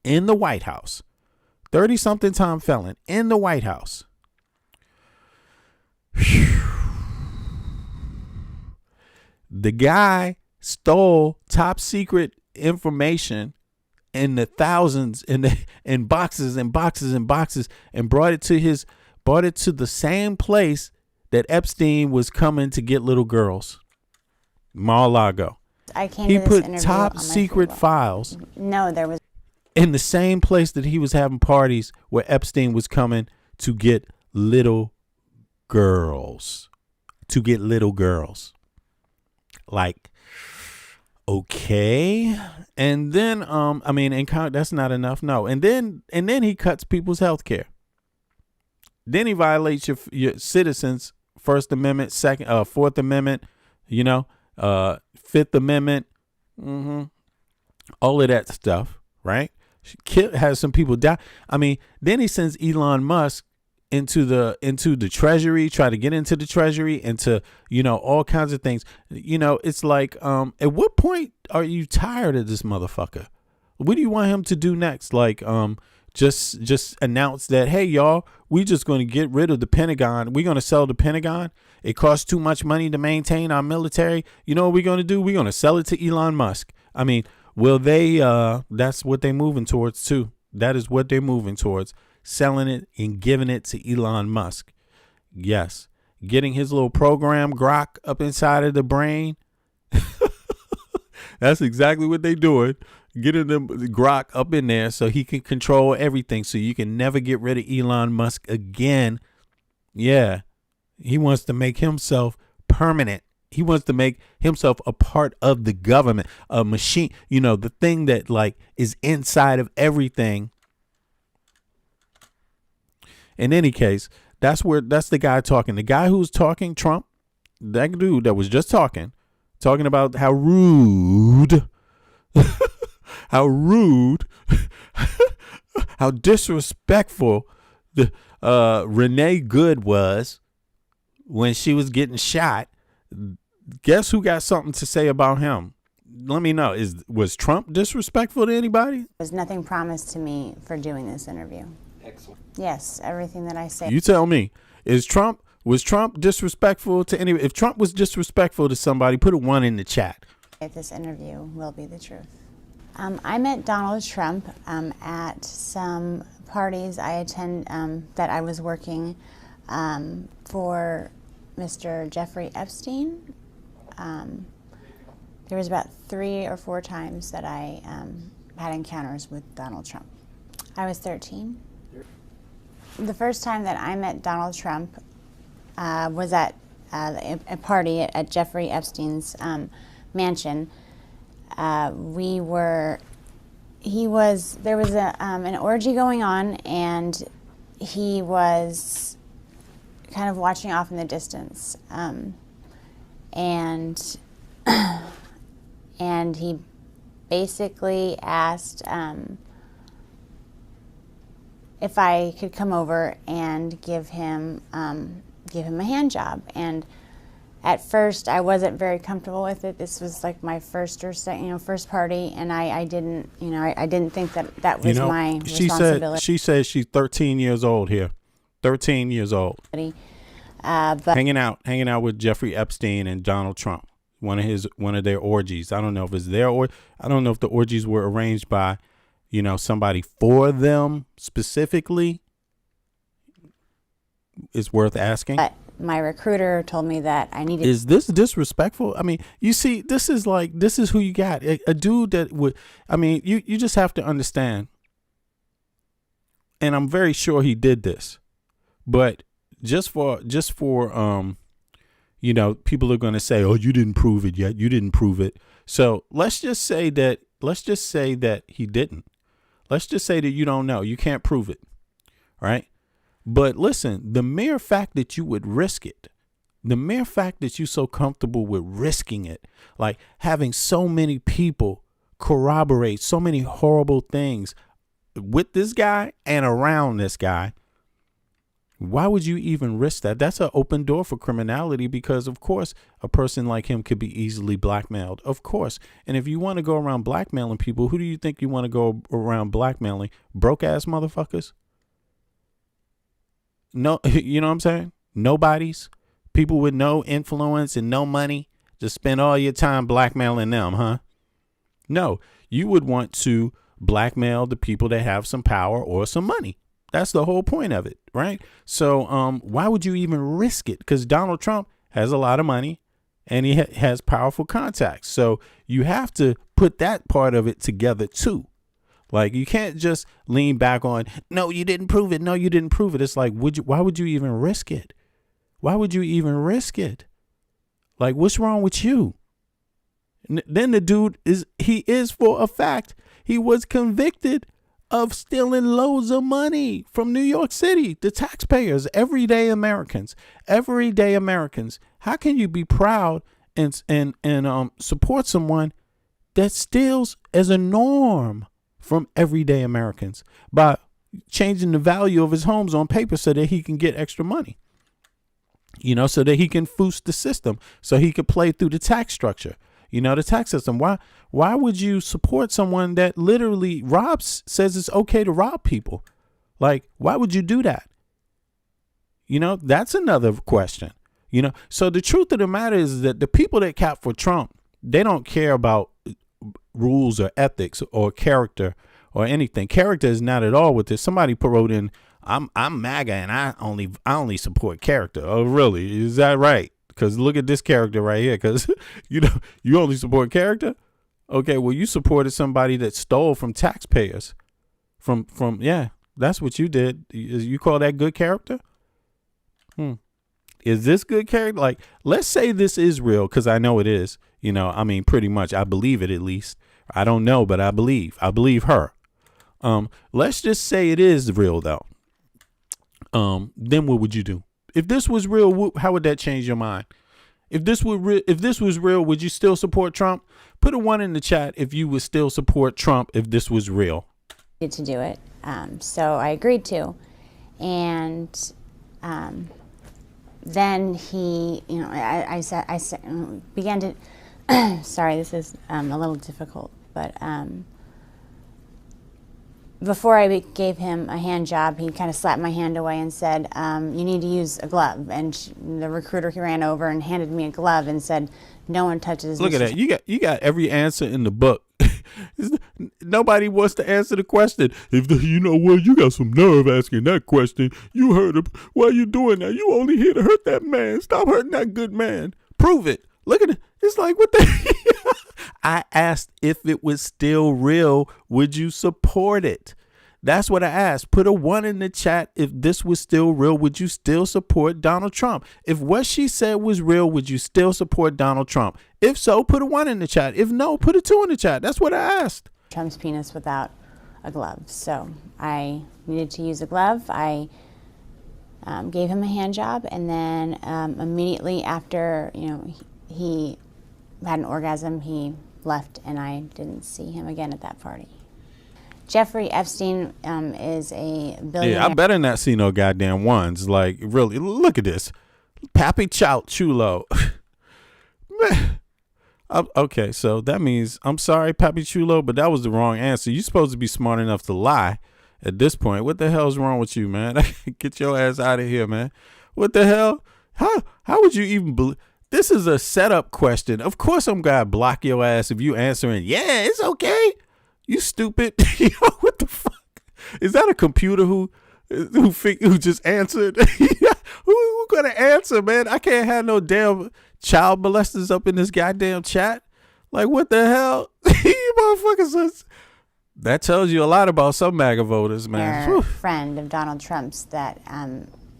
in the White House. 30-something time felon in the White House. The guy stole top secret information in the thousands, in boxes and boxes and boxes, and brought it to the same place that Epstein was coming to get little girls. Mar-a-Lago. He put top secret files. No, there was in the same place that he was having parties where Epstein was coming to get little girls. Like, okay. And then, that's not enough. No. And then he cuts people's health care. Then he violates your citizens' First Amendment, Fourth Amendment, Fifth Amendment, all of that stuff, right? has some people die. I mean, then he sends Elon Musk into the treasury, try to get into the treasury, into, you know, all kinds of things. You know, it's like, at what point are you tired of this motherfucker? What do you want him to do next? Like, just announce that, hey, y'all, we just going to get rid of the Pentagon. We're going to sell the Pentagon. It costs too much money to maintain our military. You know what we're going to do? We're going to sell it to Elon Musk. I mean, will they, that's what they're moving towards too. That is what they're moving towards. Selling it and giving it to Elon Musk. Yes. Getting his little program Grok up inside of the brain. That's exactly what they doing. Getting them Grok up in there so he can control everything. So you can never get rid of Elon Musk again. Yeah. He wants to make himself permanent. He wants to make himself a part of the government, a machine, you know, the thing that like is inside of everything. In any case, that's the guy talking. The guy who's talking, Trump, that dude that was just talking about how rude, how disrespectful the Renee Good was when she was getting shot. Guess who got something to say about him? Let me know. Was Trump disrespectful to anybody? There's nothing promised to me for doing this interview. Excellent. Yes, everything that I say. You tell me. Was Trump disrespectful to anybody? If Trump was disrespectful to somebody, put a 1 in the chat. If this interview will be the truth. I met Donald Trump at some parties I attend that I was working for Mr. Jeffrey Epstein. There was about 3 or 4 times that I had encounters with Donald Trump. I was 13. The first time that I met Donald Trump was at a party at Jeffrey Epstein's mansion. There was an orgy going on, and he was kind of watching off in the distance. And he basically asked if I could come over and give him a hand job. And at first I wasn't very comfortable with it. This was like my first party, and I didn't think that was my responsibility. She says she's 13 years old here. 13 years old. But hanging out with Jeffrey Epstein and Donald Trump. One of their orgies. I don't know if it's their I don't know if the orgies were arranged by, you know, somebody for them specifically. It's worth asking. But my recruiter told me that I needed. Is this disrespectful? I mean, you see, this is who you got. A dude that would, I mean, you just have to understand. And I'm very sure he did this, but just for you know, people are going to say, oh, you didn't prove it yet. You didn't prove it. So let's just say that he didn't. Let's just say that you don't know. You can't prove it. Right. But listen, the mere fact that you would risk it, the mere fact that you're so comfortable with risking it, like having so many people corroborate so many horrible things with this guy and around this guy, why would you even risk that? That's an open door for criminality, because, of course, a person like him could be easily blackmailed. Of course. And if you want to go around blackmailing people, who do you think you want to go around blackmailing? Broke ass motherfuckers? No, you know what I'm saying? Nobodies. People with no influence and no money. Just spend all your time blackmailing them, huh? No, you would want to blackmail the people that have some power or some money. That's the whole point of it, right? So why would you even risk it? Because Donald Trump has a lot of money and he has powerful contacts. So you have to put that part of it together too. Like, you can't just lean back on, no, you didn't prove it. No, you didn't prove it. It's like, why would you even risk it? Why would you even risk it? Like, what's wrong with you? Then the dude is for a fact, he was convicted of stealing loads of money from New York City, the taxpayers, everyday Americans. How can you be proud and support someone that steals as a norm? from everyday Americans by changing the value of his homes on paper so that he can get extra money, so that he can boost the system, so he could play through the tax structure, the tax system. Why would you support someone that literally says it's okay to rob people? Like, why would you do that? That's another question, So the truth of the matter is that the people that cap for Trump, they don't care about rules or ethics or character or anything. Character is not at all with this. Somebody wrote in, I'm MAGA and I only support character. Oh, really? Is that right? Because look at this character right here. Because you only support character. Okay, well, you supported somebody that stole from taxpayers. That's what you did. You call that good character? Is this good character? Like, let's say this is real, because I know it is. Pretty much. I believe it, at least. I don't know, but I believe her. Let's just say it is real, though. Then what would you do? If this was real, how would that change your mind? If this was real, would you still support Trump? Put a 1 in the chat if you would still support Trump if this was real. To do it, so I agreed to, and then he, I began to. Sorry, this is a little difficult, but before I gave him a hand job, he kind of slapped my hand away and said, "You need to use a glove." And the recruiter ran over and handed me a glove and said, "No one touches." Look at that! You got every answer in the book. Nobody wants to answer the question. You got some nerve asking that question. You heard him. Why are you doing that? You only here to hurt that man. Stop hurting that good man. Prove it. Look at it. It's like, what the? I asked if it was still real, would you support it? That's what I asked. Put a 1 in the chat. If this was still real, would you still support Donald Trump? If what she said was real, would you still support Donald Trump? If so, put a 1 in the chat. If no, put a 2 in the chat. That's what I asked. Trump's penis without a glove. So I needed to use a glove. I gave him a hand job, and then immediately after, he had an orgasm, he left, and I didn't see him again at that party. Jeffrey Epstein is a billionaire. Yeah, I better not see no goddamn ones. Like, really, look at this. Pappy Chow Chulo. Man. Okay, so that means, I'm sorry, Pappy Chulo, but that was the wrong answer. You're supposed to be smart enough to lie at this point. What the hell's wrong with you, man? Get your ass out of here, man. What the hell? How would you even believe? This is a setup question. Of course I'm going to block your ass if you answering, yeah, it's okay. You stupid. What the fuck? Is that a computer who just answered? Who gonna answer, man? I can't have no damn child molesters up in this goddamn chat. Like, what the hell? You motherfuckers. That tells you a lot about some MAGA voters, man. Friend of Donald Trump's that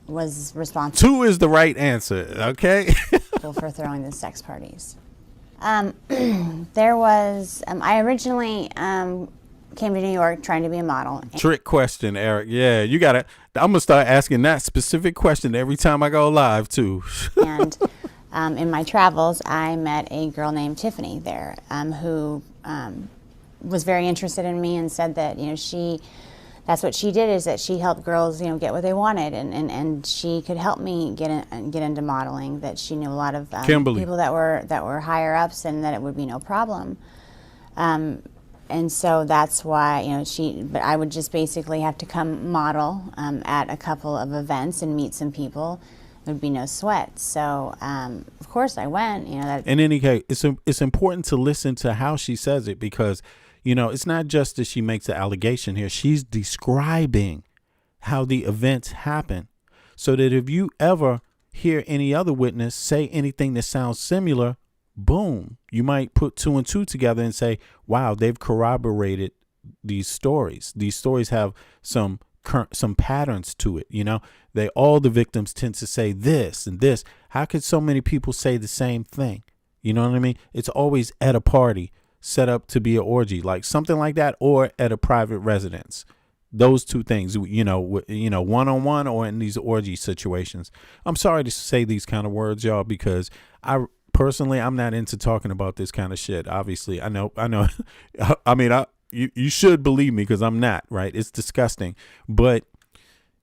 was responsible. 2 is the right answer, okay? For throwing the sex parties. There was, I originally came to New York trying to be a model. Trick question, Eric. Yeah, you got to, I'm going to start asking that specific question every time I go live, too. And in my travels, I met a girl named Tiffany there who was very interested in me and said that, that's what she did, is that she helped girls, get what they wanted, and she could help me get into modeling. That she knew a lot of people that were higher ups, and that it would be no problem. And so that's why, but I would just basically have to come model at a couple of events and meet some people. It would be no sweat. So of course I went. In any case, it's important to listen to how she says it, because it's not just that she makes an allegation here. She's describing how the events happen, so that if you ever hear any other witness say anything that sounds similar, boom, you might put 2 and 2 together and say, wow, they've corroborated these stories. These stories have some patterns to it. All the victims tend to say this and this. How could so many people say the same thing? You know what I mean? It's always at a party set up to be an orgy, like something like that, or at a private residence. Those 2 things, one-on-one or in these orgy situations. I'm sorry to say these kind of words, y'all, because I'm not into talking about this kind of shit. Obviously, I know. I mean, you should believe me because I'm not, right? It's disgusting, but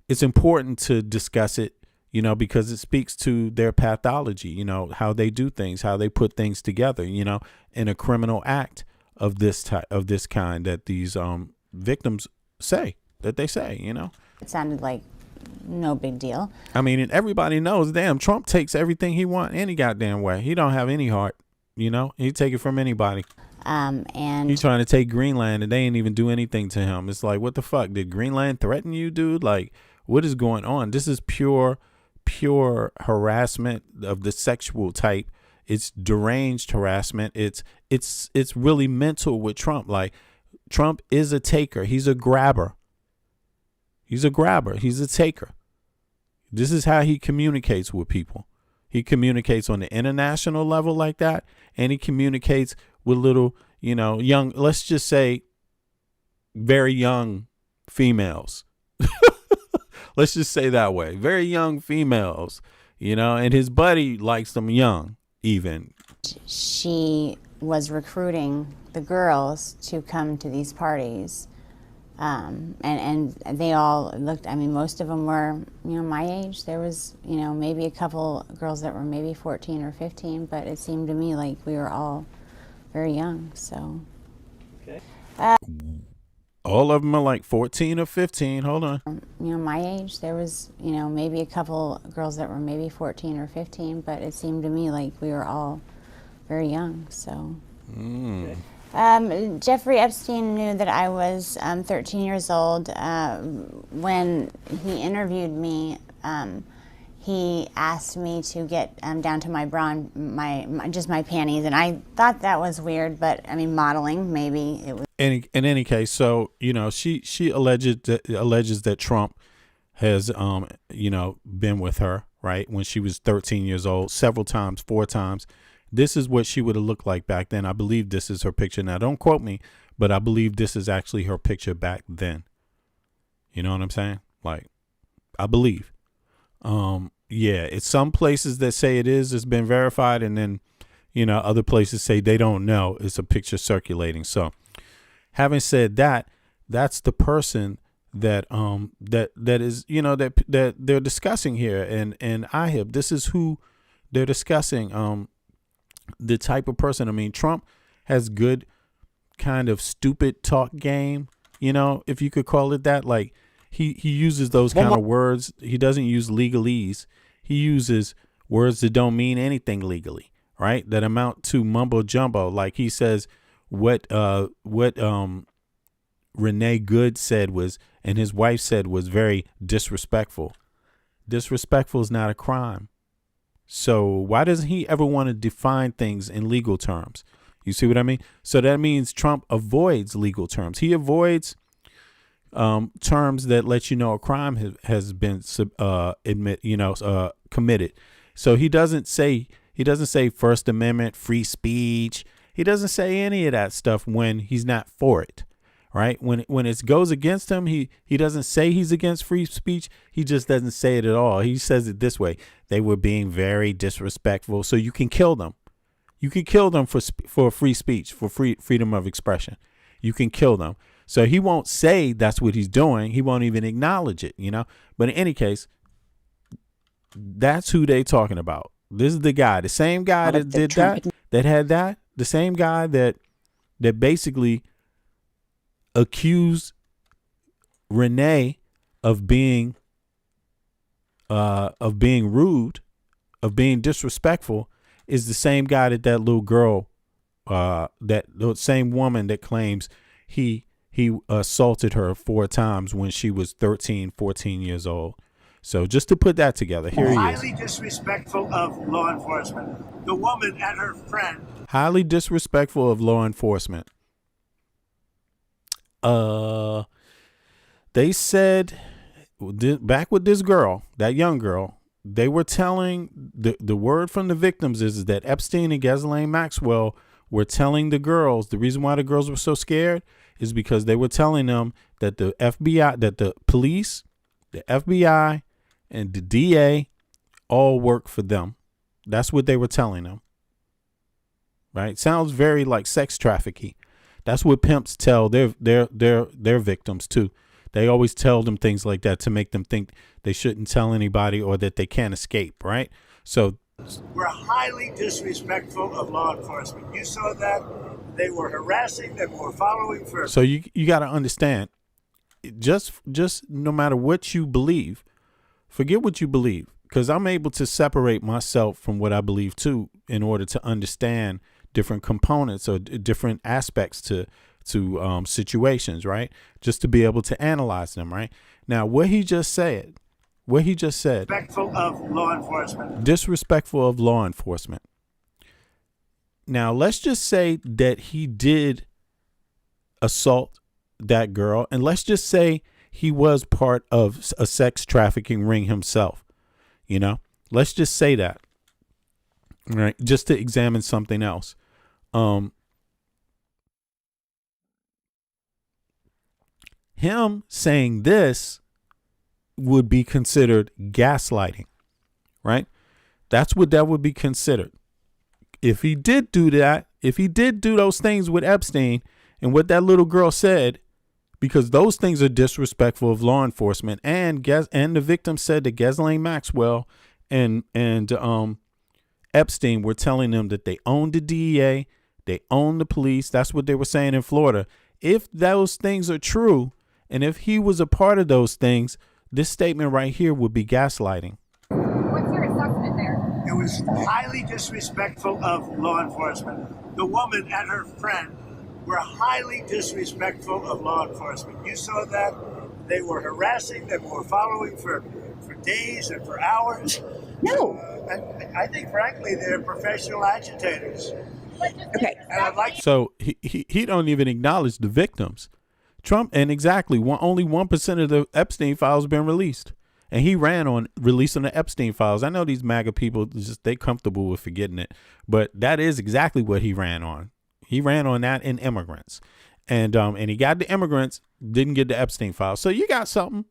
it's important to discuss it, you know, because it speaks to their pathology, you know, how they do things, how they put things together, you know, in a criminal act of this type, of this kind that these victims say, you know. It sounded like no big deal. I mean, and everybody knows, damn, Trump takes everything he wants any goddamn way. He don't have any heart, you know. He take it from anybody. And he's trying to take Greenland and they ain't even do anything to him. It's like, what the fuck? Did Greenland threaten you, dude? Like, what is going on? This is pure harassment of the sexual type. It's deranged harassment. It's really mental with Trump. Like, Trump is a taker. He's a grabber. He's a grabber. He's a taker. This is how he communicates with people. He communicates on the international level like that, and he communicates with little, you know, young, let's just say very young females. Let's just say that way. Very young females, you know, and his buddy likes them young even. She was recruiting the girls to come to these parties. And they all looked, I mean, most of them were, you know, my age. There was, you know, maybe a couple girls that were maybe 14 or 15, but it seemed to me like we were all very young, so. Okay. All of them are like 14 or 15. Hold on. You know, my age, there was, you know, maybe a couple girls that were maybe 14 or 15, but it seemed to me like we were all very young, so. Okay. Jeffrey Epstein knew that I was 13 years old. When he interviewed me, he asked me to get down to my bra and just my panties, and I thought that was weird, but I mean, modeling, maybe it was. In any case, so, you know, she alleges that Trump has, you know, been with her, right, when she was 13 years old, several times, 4 times. This is what she would have looked like back then. I believe this is her picture. Now, don't quote me, but I believe this is actually her picture back then. You know what I'm saying? Like, I believe. Yeah, it's some places that say it is. It's been verified. And then, you know, other places say they don't know. It's a picture circulating. So having said that, that's the person that that is, you know, that they're discussing here. And IHIB, this is who they're discussing. The type of person, I mean, Trump has good kind of stupid talk game, you know, if you could call it that. Like, he uses those kind of words. He doesn't use legalese. He uses words that don't mean anything legally, right? That amount to mumbo jumbo. Like, he says what Renee Good said was, and his wife said, was very disrespectful. Disrespectful is not a crime. So why doesn't he ever want to define things in legal terms? You see what I mean? So that means Trump avoids legal terms. He avoids terms that let you know a crime has been committed. So he doesn't say First Amendment, free speech. He doesn't say any of that stuff when he's not for it. Right. When it goes against him, he doesn't say he's against free speech. He just doesn't say it at all. He says it this way. They were being very disrespectful. So you can kill them. You can kill them for free speech, for freedom of expression. You can kill them. So he won't say that's what he's doing. He won't even acknowledge it, you know. But in any case, that's who they talking about. This is the guy, the same guy that did that had that, the same guy that basically accused Renee of being rude, of being disrespectful, is the same guy that little girl, that the same woman that claims he assaulted her 4 times when she was 13, 14 years old. So just to put that together, here he is. Highly disrespectful of law enforcement. The woman and her friend. Highly disrespectful of law enforcement. They said back with this girl, that young girl, they were telling the word from the victims is that Epstein and Ghislaine Maxwell were telling the girls, the reason why the girls were so scared is because they were telling them that the FBI, that the police, the FBI, and the DA all work for them. That's what they were telling them. Right? Sounds very like sex trafficking. That's what pimps tell their victims too. They always tell them things like that to make them think they shouldn't tell anybody or that they can't escape, right? So were highly disrespectful of law enforcement. You saw that. They were harassing them, were following for. So you got to understand, just no matter what you believe, forget what you believe, because I'm able to separate myself from what I believe too in order to understand different components or different aspects to situations, right? Just to be able to analyze them, right? Now, what he just said, disrespectful of law enforcement. Disrespectful of law enforcement. Now, let's just say that he did assault that girl, and let's just say he was part of a sex trafficking ring himself. You know, let's just say that, right? Just to examine something else. Him saying this would be considered gaslighting, right? That's what that would be considered. If he did do that, if he did do those things with Epstein and what that little girl said, because those things are disrespectful of law enforcement, and the victim said that Ghislaine Maxwell and Epstein were telling them that they owned the DEA, they owned the police. That's what they were saying in Florida. If those things are true, and if he was a part of those things, this statement right here would be gaslighting. What's your assessment there? It was highly disrespectful of law enforcement. The woman and her friend were highly disrespectful of law enforcement. You saw that. They were harassing them, were following for days and for hours. No. And I think, frankly, they're professional agitators. Okay. And I'd like So he don't even acknowledge the victims. Trump, and exactly only 1% of the Epstein files have been released, and he ran on releasing the Epstein files. I know these MAGA people they comfortable with forgetting it, but that is exactly what he ran on. He ran on that in immigrants, and he got the immigrants, didn't get the Epstein files. So you got something,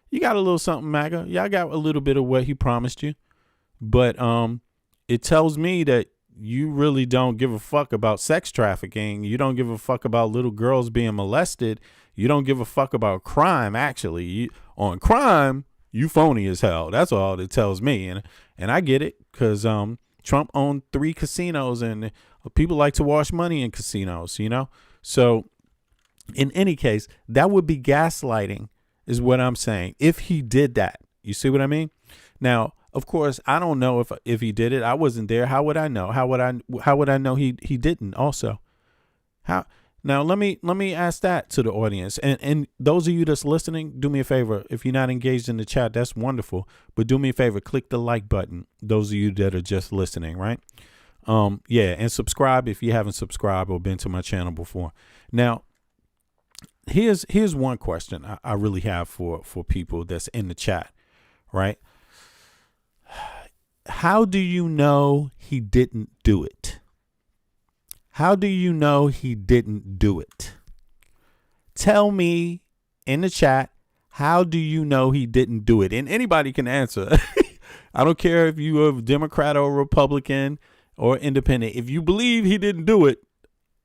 you got a little something, MAGA. Y'all got a little bit of what he promised you, but it tells me that you really don't give a fuck about sex trafficking. You don't give a fuck about little girls being molested. You don't give a fuck about crime. Actually, on crime, you phony as hell. That's all it tells me. And I get it, because Trump owned 3 casinos, and people like to wash money in casinos, you know? So in any case, that would be gaslighting is what I'm saying. If he did that, you see what I mean? Now, of course, I don't know if he did it. I wasn't there. How would I know? How would I know he didn't also? How? Now, let me ask that to the audience. And those of you that's listening, do me a favor. If you're not engaged in the chat, that's wonderful. But do me a favor, click the like button. Those of you that are just listening, right? Yeah, and subscribe if you haven't subscribed or been to my channel before. Now, here's one question I really have for people that's in the chat, right? How do you know he didn't do it? How do you know he didn't do it? Tell me in the chat, how do you know he didn't do it? And anybody can answer. I don't care if you're a Democrat or Republican or independent. If you believe he didn't do it,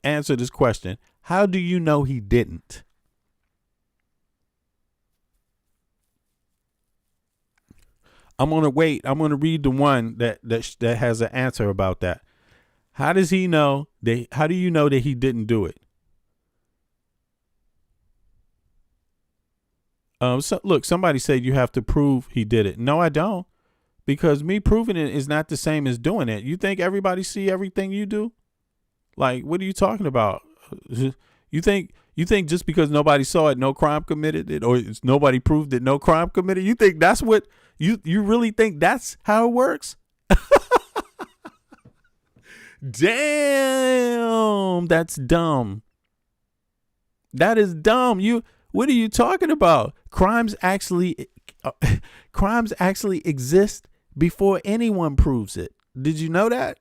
answer this question. How do you know he didn't? I'm going to wait. I'm going to read the one that has an answer about that. How does he know that? How do you know that he didn't do it? So look, somebody said you have to prove he did it. No, I don't, because me proving it is not the same as doing it. You think everybody see everything you do? Like, what are you talking about? You think just because nobody saw it, no crime committed it, or nobody proved that no crime committed? You think that's what you really think that's how it works? Damn, that's dumb. That is dumb. What are you talking about? Crimes actually exist before anyone proves it. Did you know that?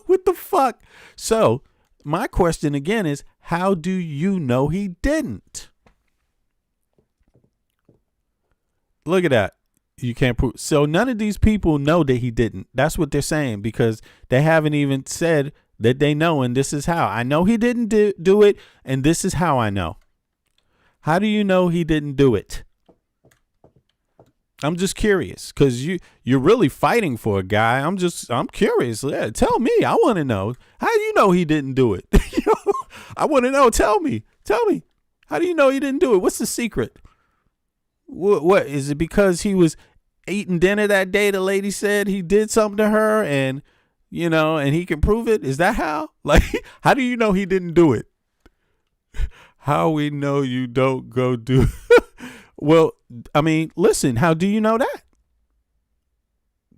What the fuck? So my question again is, how do you know he didn't? Look at that. You can't prove. So none of these people know that he didn't. That's what they're saying, because they haven't even said that they know, and this is how. I know he didn't do it, and this is how I know. How do you know he didn't do it? I'm just curious, because you're really fighting for a guy. I'm curious. Yeah, tell me. I want to know. How do you know he didn't do it? I want to know. Tell me. How do you know he didn't do it? What's the secret? What is it? Because he was eating dinner that day, the lady said he did something to her, and and he can prove it? Is that how? Like, how do you know he didn't do it? How we know you don't go do Well, I mean, listen, how do you know that?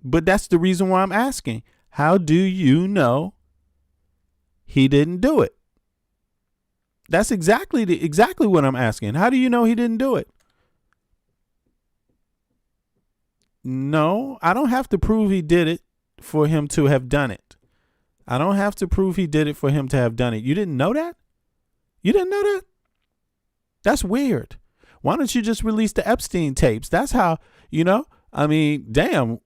But that's the reason why I'm asking. How do you know he didn't do it? That's exactly what I'm asking. How do you know he didn't do it? No, I don't have to prove he did it for him to have done it. I don't have to prove he did it for him to have done it. You didn't know that? You didn't know that? That's weird. Why don't you just release the Epstein tapes? That's how, I mean, damn,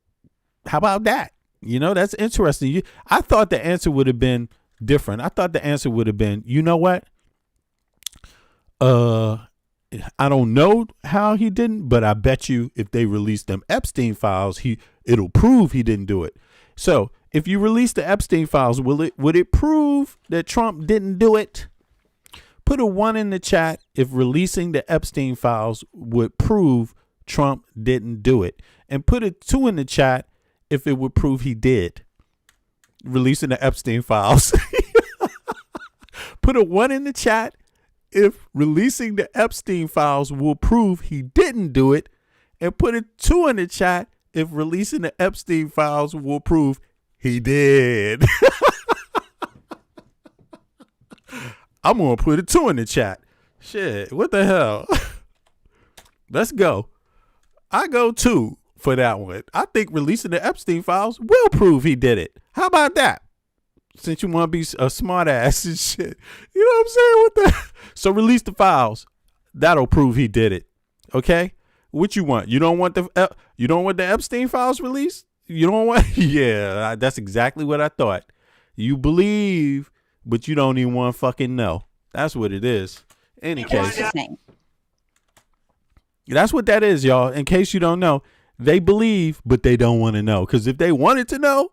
how about that? That's interesting. I thought the answer would have been different. I thought the answer would have been, you know what? I don't know how he didn't, but I bet you if they release them Epstein files, it'll prove he didn't do it. So if you release the Epstein files, would it prove that Trump didn't do it? Put a 1 in the chat if releasing the Epstein files would prove Trump didn't do it. And put a 2 in the chat if it would prove he did. Releasing the Epstein files. Put a 1 in the chat if releasing the Epstein files will prove he didn't do it. And put a 2 in the chat if releasing the Epstein files will prove he did. I'm going to put a 2 in the chat. Shit, what the hell? Let's go. I go 2 for that one. I think releasing the Epstein files will prove he did it. How about that? Since you want to be a smart ass and shit. You know what I'm saying? What the? So release the files. That'll prove he did it. Okay? What you want? You don't want the Epstein files released? You don't want? Yeah, that's exactly what I thought. You believe, but you don't even want to fucking know. That's what it is. Any case. That's what that is, y'all. In case you don't know, they believe, but they don't want to know. Because if they wanted to know,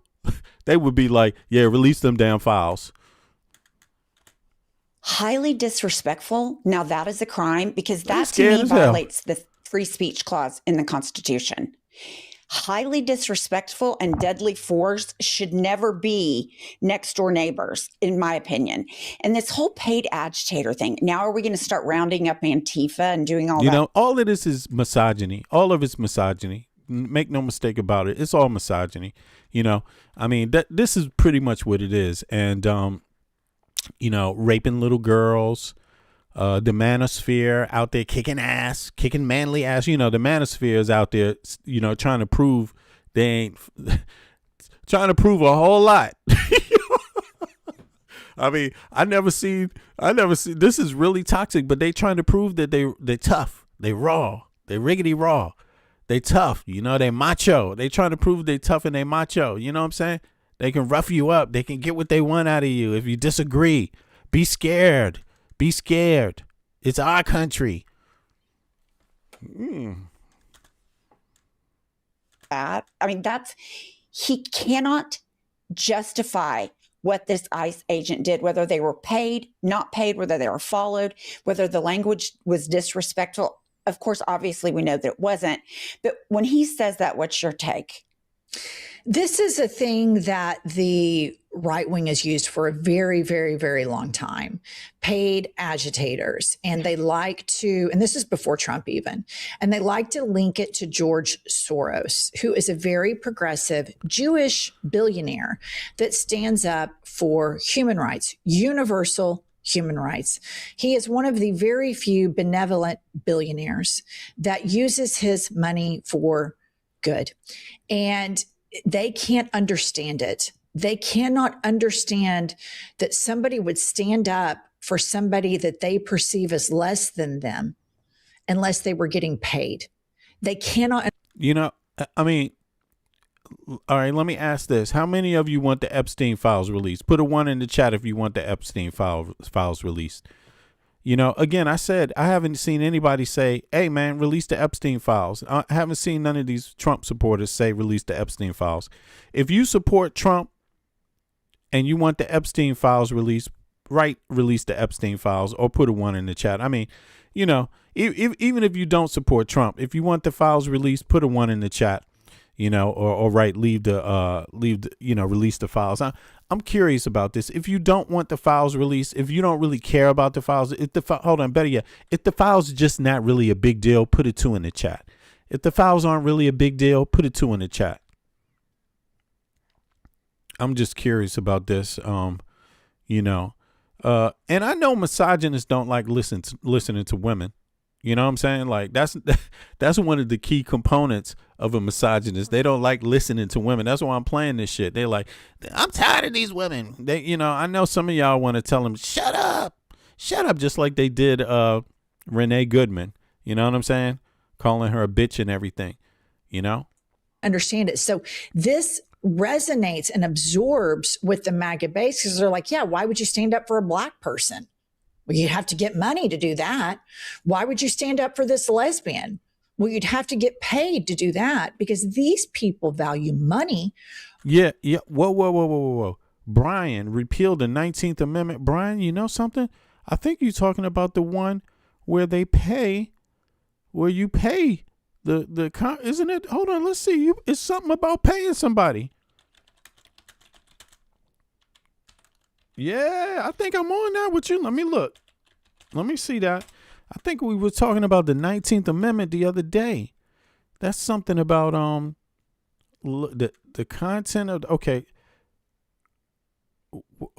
they would be like, yeah, release them damn files. Highly disrespectful. Now that is a crime, because that to me violates the free speech clause in the Constitution. Highly disrespectful and deadly force should never be next door neighbors, in my opinion. And this whole paid agitator thing. Now, are we going to start rounding up Antifa and doing all that? All of this is misogyny. All of it's misogyny. Make no mistake about it. It's all misogyny. I mean, this is pretty much what it is. And, raping little girls. The manosphere out there kicking manly ass. The manosphere is out there, trying to prove they ain't trying to prove a whole lot. I mean, I never see. This is really toxic, but they trying to prove that they tough, they raw, they riggedy raw, they tough. They macho. They trying to prove they tough and they macho. You know what I'm saying? They can rough you up. They can get what they want out of you. If you disagree, be scared. Be scared. It's our country. I mean, he cannot justify what this ICE agent did, whether they were paid, not paid, whether they were followed, whether the language was disrespectful. Of course, obviously, we know that it wasn't. But when he says that, what's your take? This is a thing that the right wing has used for a very, very, very long time. Paid agitators. And they like to, and this is before Trump even, and they like to link it to George Soros, who is a very progressive Jewish billionaire that stands up for human rights, universal human rights. He is one of the very few benevolent billionaires that uses his money for good. And they can't understand it. They cannot understand that somebody would stand up for somebody that they perceive as less than them unless they were getting paid. They cannot. I mean, All right, let me ask this. How many of you want the Epstein files released? Put a 1 in the chat if you want the Epstein files released. You know, again, I said I haven't seen anybody say, hey, man, release the Epstein files. I haven't seen none of these Trump supporters say release the Epstein files. If you support Trump and you want the Epstein files released, release the Epstein files or put a 1 in the chat. I mean, you know, even if you don't support Trump, if you want the files released, put a 1 in the chat, you know, or release the files. I'm curious about this. If you don't want the files released, if you don't really care about the files, better yet, if the files are just not really a big deal, put a 2 in the chat. If the files aren't really a big deal, put a 2 in the chat. I'm just curious about this. You know, and I know misogynists don't like listening to women. You know what I'm saying? Like that's one of the key components of a misogynist. They don't like listening to women. That's why I'm playing this shit. They're like, I'm tired of these women. They, you know, I know some of y'all want to tell them, shut up, just like they did Renee Goodman. You know what I'm saying? Calling her a bitch and everything, you know? Understand it. So this resonates and absorbs with the MAGA base because they're like, yeah, why would you stand up for a black person? Well, you'd have to get money to do that. Why would you stand up for this lesbian? Well, you'd have to get paid to do that because these people value money. Yeah. Whoa. Brian repealed the 19th Amendment. Brian, you know something? I think you're talking about the one where you pay isn't it? Hold on, let's see. It's something about paying somebody. Yeah, I think I'm on that with you. Let me look. Let me see that. I think we were talking about the 19th Amendment the other day. That's something about the content of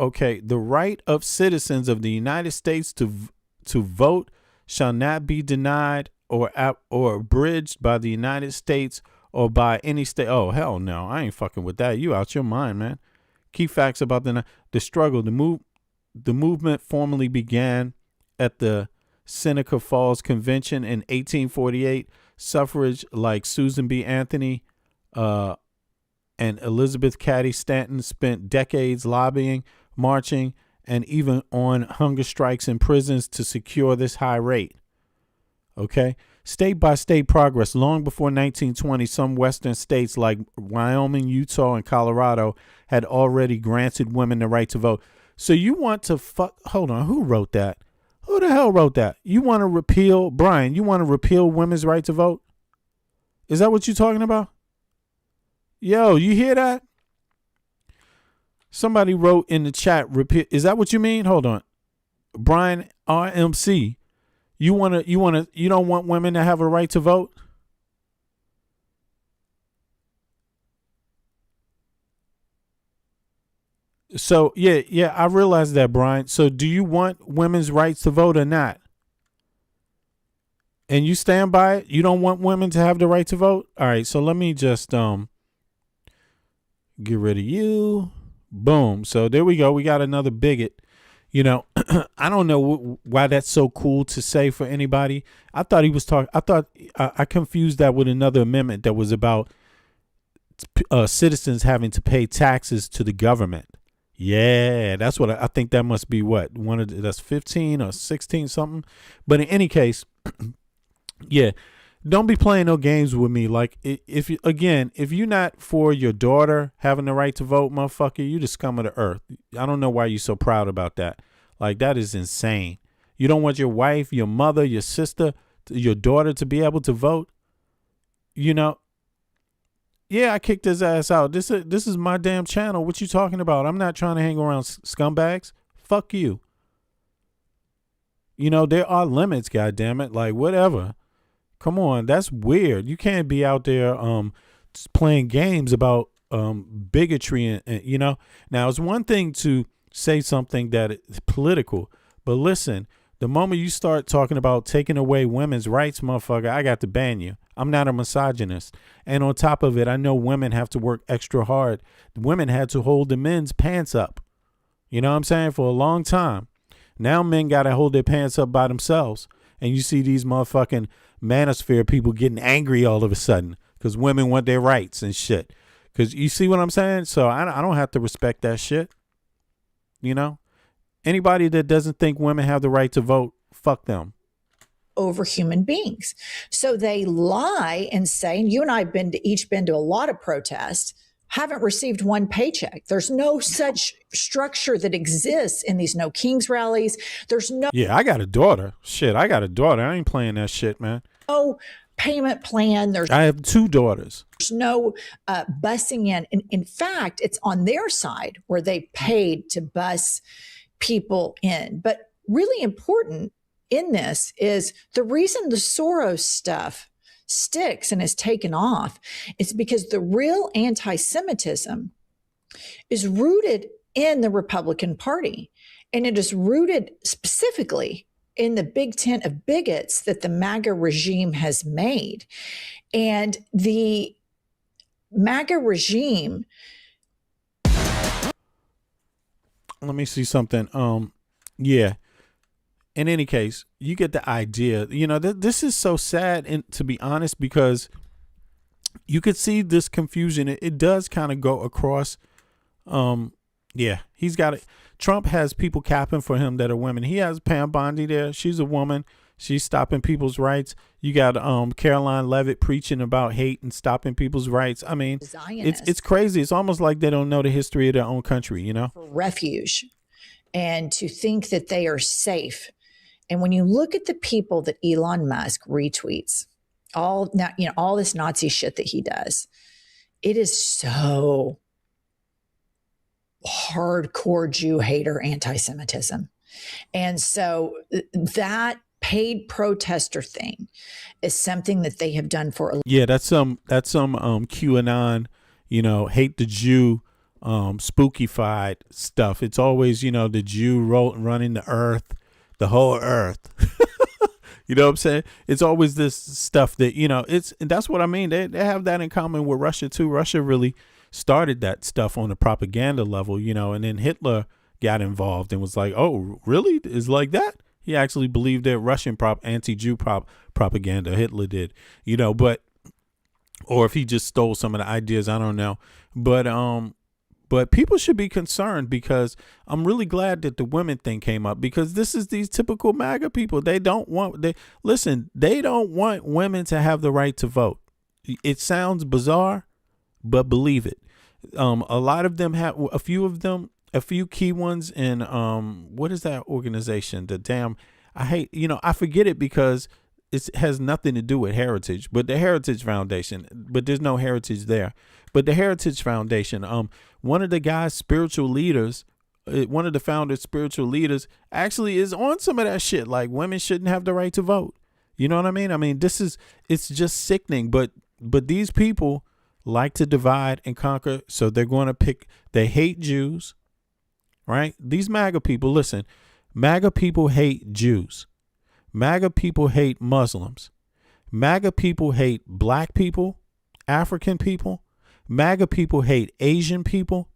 the right of citizens of the United States to vote shall not be denied or abridged by the United States or by any state. Oh, hell no. I ain't fucking with that. You out your mind, man. Key facts about the struggle. The movement formally began at the Seneca Falls Convention in 1848. Suffrage like Susan B. Anthony and Elizabeth Cady Stanton spent decades lobbying, marching, and even on hunger strikes in prisons to secure this high rate. Okay. State by state progress. Long before 1920, some western states like Wyoming, Utah, and Colorado had already granted women the right to vote. So you want to hold on, who wrote that? Who the hell wrote that? You want to repeal, Brian, you want to repeal women's right to vote? Is that what you're talking about? Yo, you hear that? Somebody wrote in the chat, repeal. Is that what you mean? Hold on. Brian RMC. You don't want women to have a right to vote? So, yeah, I realize that, Brian. So do you want women's rights to vote or not? And you stand by it? You don't want women to have the right to vote? All right, so let me just get rid of you. Boom. So there we go. We got another bigot. You know, I don't know why that's so cool to say for anybody. I thought he was talking. I confused that with another amendment that was about citizens having to pay taxes to the government. Yeah, that's what I think. That must be what that's 15 or 16 something. But in any case, yeah, don't be playing no games with me. Like if you're not for your daughter having the right to vote, motherfucker, you the scum of the earth. I don't know why you're so proud about that. Like that is insane. You don't want your wife, your mother, your sister, your daughter to be able to vote. You know. Yeah, I kicked his ass out. This is my damn channel. What you talking about? I'm not trying to hang around scumbags. Fuck you. You know, there are limits, goddammit. Like, whatever. Come on, that's weird. You can't be out there playing games about bigotry and you know. Now, it's one thing to say something that is political, but listen, the moment you start talking about taking away women's rights, motherfucker, I got to ban you. I'm not a misogynist. And on top of it, I know women have to work extra hard. The women had to hold the men's pants up. You know what I'm saying? For a long time. Now men got to hold their pants up by themselves. And you see these motherfucking manosphere people getting angry all of a sudden because women want their rights and shit. Because you see what I'm saying? So I don't have to respect that shit. You know? Anybody that doesn't think women have the right to vote, fuck them. Over human beings. So they lie and say, and you and I have each been to a lot of protests, haven't received one paycheck. There's no such structure that exists in these No Kings rallies. There's no. Yeah, I got a daughter. Shit, I got a daughter. I ain't playing that shit, man. No payment plan. I have 2 daughters. There's no busing in. In fact, it's on their side where they paid to bus people in. But really important in this is the reason the Soros stuff sticks and is taken off is because the real anti-Semitism is rooted in the Republican Party. And it is rooted specifically in the big tent of bigots that the MAGA regime has made. And the MAGA regime. Let me see something. Yeah. In any case, you get the idea. You know, this is so sad, and to be honest, because you could see this confusion. It does kind of go across. Yeah, he's got it. Trump has people capping for him that are women. He has Pam Bondi there. She's a woman. She's stopping people's rights. You got Caroline Levitt preaching about hate and stopping people's rights. I mean, it's crazy. It's almost like they don't know the history of their own country, you know? Refuge, and to think that they are safe. And when you look at the people that Elon Musk retweets, all this Nazi shit that he does, it is so hardcore Jew hater anti-Semitism. And so that paid protester thing is something that they have done for that's some QAnon, hate the Jew, spookified stuff. It's always, the Jew running the earth, the whole earth. You know what I'm saying? It's always this stuff that, and that's what I mean. They have that in common with Russia too. Russia really started that stuff on a propaganda level, and then Hitler got involved and was like, oh, really? It's like that? He actually believed that Russian anti-Jew propaganda, Hitler did, or if he just stole some of the ideas, I don't know. But people should be concerned, because I'm really glad that the women thing came up, because this is these typical MAGA people. They don't want women to have the right to vote. It sounds bizarre, but believe it. A lot of them have, a few key ones in, what is that organization? I forget it because it has nothing to do with heritage, but the Heritage Foundation, but there's no heritage there. But the Heritage Foundation, one of the guys' spiritual leaders, one of the founders' spiritual leaders actually is on some of that shit. Like, women shouldn't have the right to vote. You know what I mean? I mean, it's just sickening, but these people like to divide and conquer. So they're going to they hate Jews, right? These MAGA people, listen, MAGA people hate Jews. MAGA people hate Muslims. MAGA people hate black people, African people. MAGA people hate Asian people.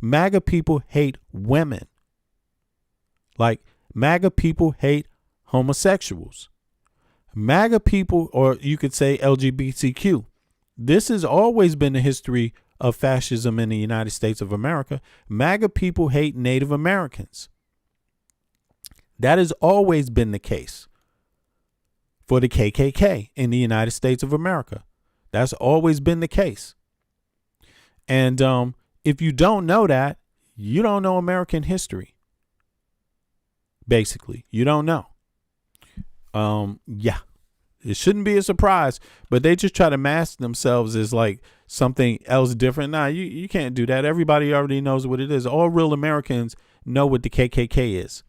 MAGA people hate women. Like, MAGA people hate homosexuals. MAGA people, or you could say LGBTQ. This has always been the history of fascism in the United States of America. MAGA people hate Native Americans. That has always been the case for the KKK in the United States of America. That's always been the case. And if you don't know that, you don't know American history. Basically, you don't know. Yeah, it shouldn't be a surprise, but they just try to mask themselves as like something else different. Nah, you can't do that. Everybody already knows what it is. All real Americans know what the KKK is.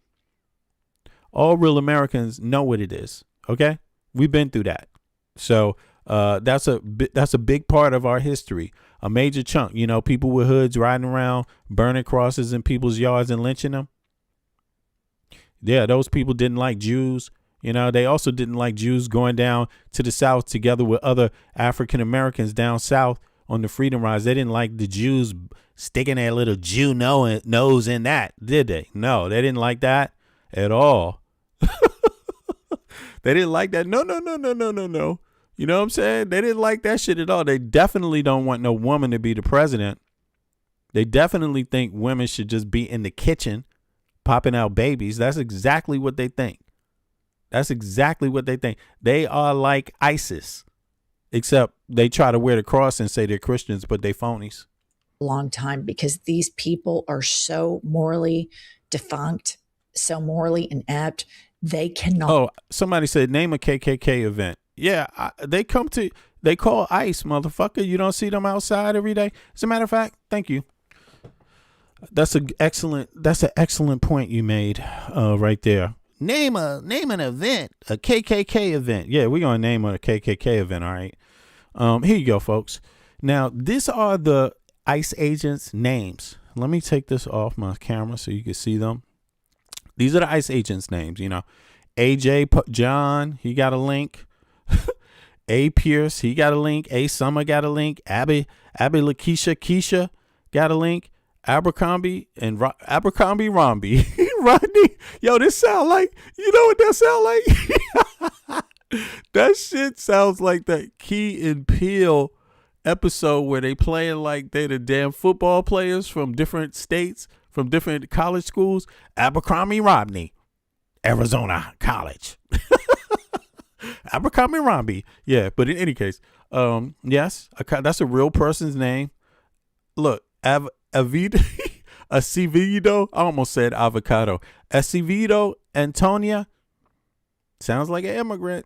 All real Americans know what it is. Okay, we've been through that. So that's a big part of our history. A major chunk. People with hoods riding around, burning crosses in people's yards and lynching them. Yeah, those people didn't like Jews. They also didn't like Jews going down to the South together with other African Americans down South on the Freedom Rides. They didn't like the Jews sticking their little Jew nose in that, did they? No, they didn't like that at all. They didn't like that. No. You know what I'm saying? They didn't like that shit at all. They definitely don't want no woman to be the president. They definitely think women should just be in the kitchen popping out babies. That's exactly what they think. That's exactly what they think. They are like ISIS, except they try to wear the cross and say they're Christians, but they phonies. Long time, because these people are so morally defunct, so morally inept. They cannot. Oh, somebody said name a KKK event. Yeah, they call ICE, motherfucker. You don't see them outside every day. As a matter of fact, thank you. That's an excellent point you made right there. Name an event, a KKK event. Yeah, we're gonna name a KKK event. All right. Here you go, folks. Now, these are the ICE agents' names. Let me take this off my camera so you can see them. These are the ICE agents' names. You know, AJ John, he got a link. A Pierce, he got a link. A Summer got a link. Abby Lakeisha Keisha got a link. Abercrombie and Abercrombie Romby. Rodney, yo, this sound like, you know what that sound like? That shit sounds like that Key and Peele episode where they playing like they the damn football players from different states, from different college schools. Abercrombie Romney, Arizona College. Abercrombie Romby. Yeah, but in any case, yes, that's a real person's name. Look, Acevedo, I almost said avocado. Acevedo Antonia, sounds like an immigrant.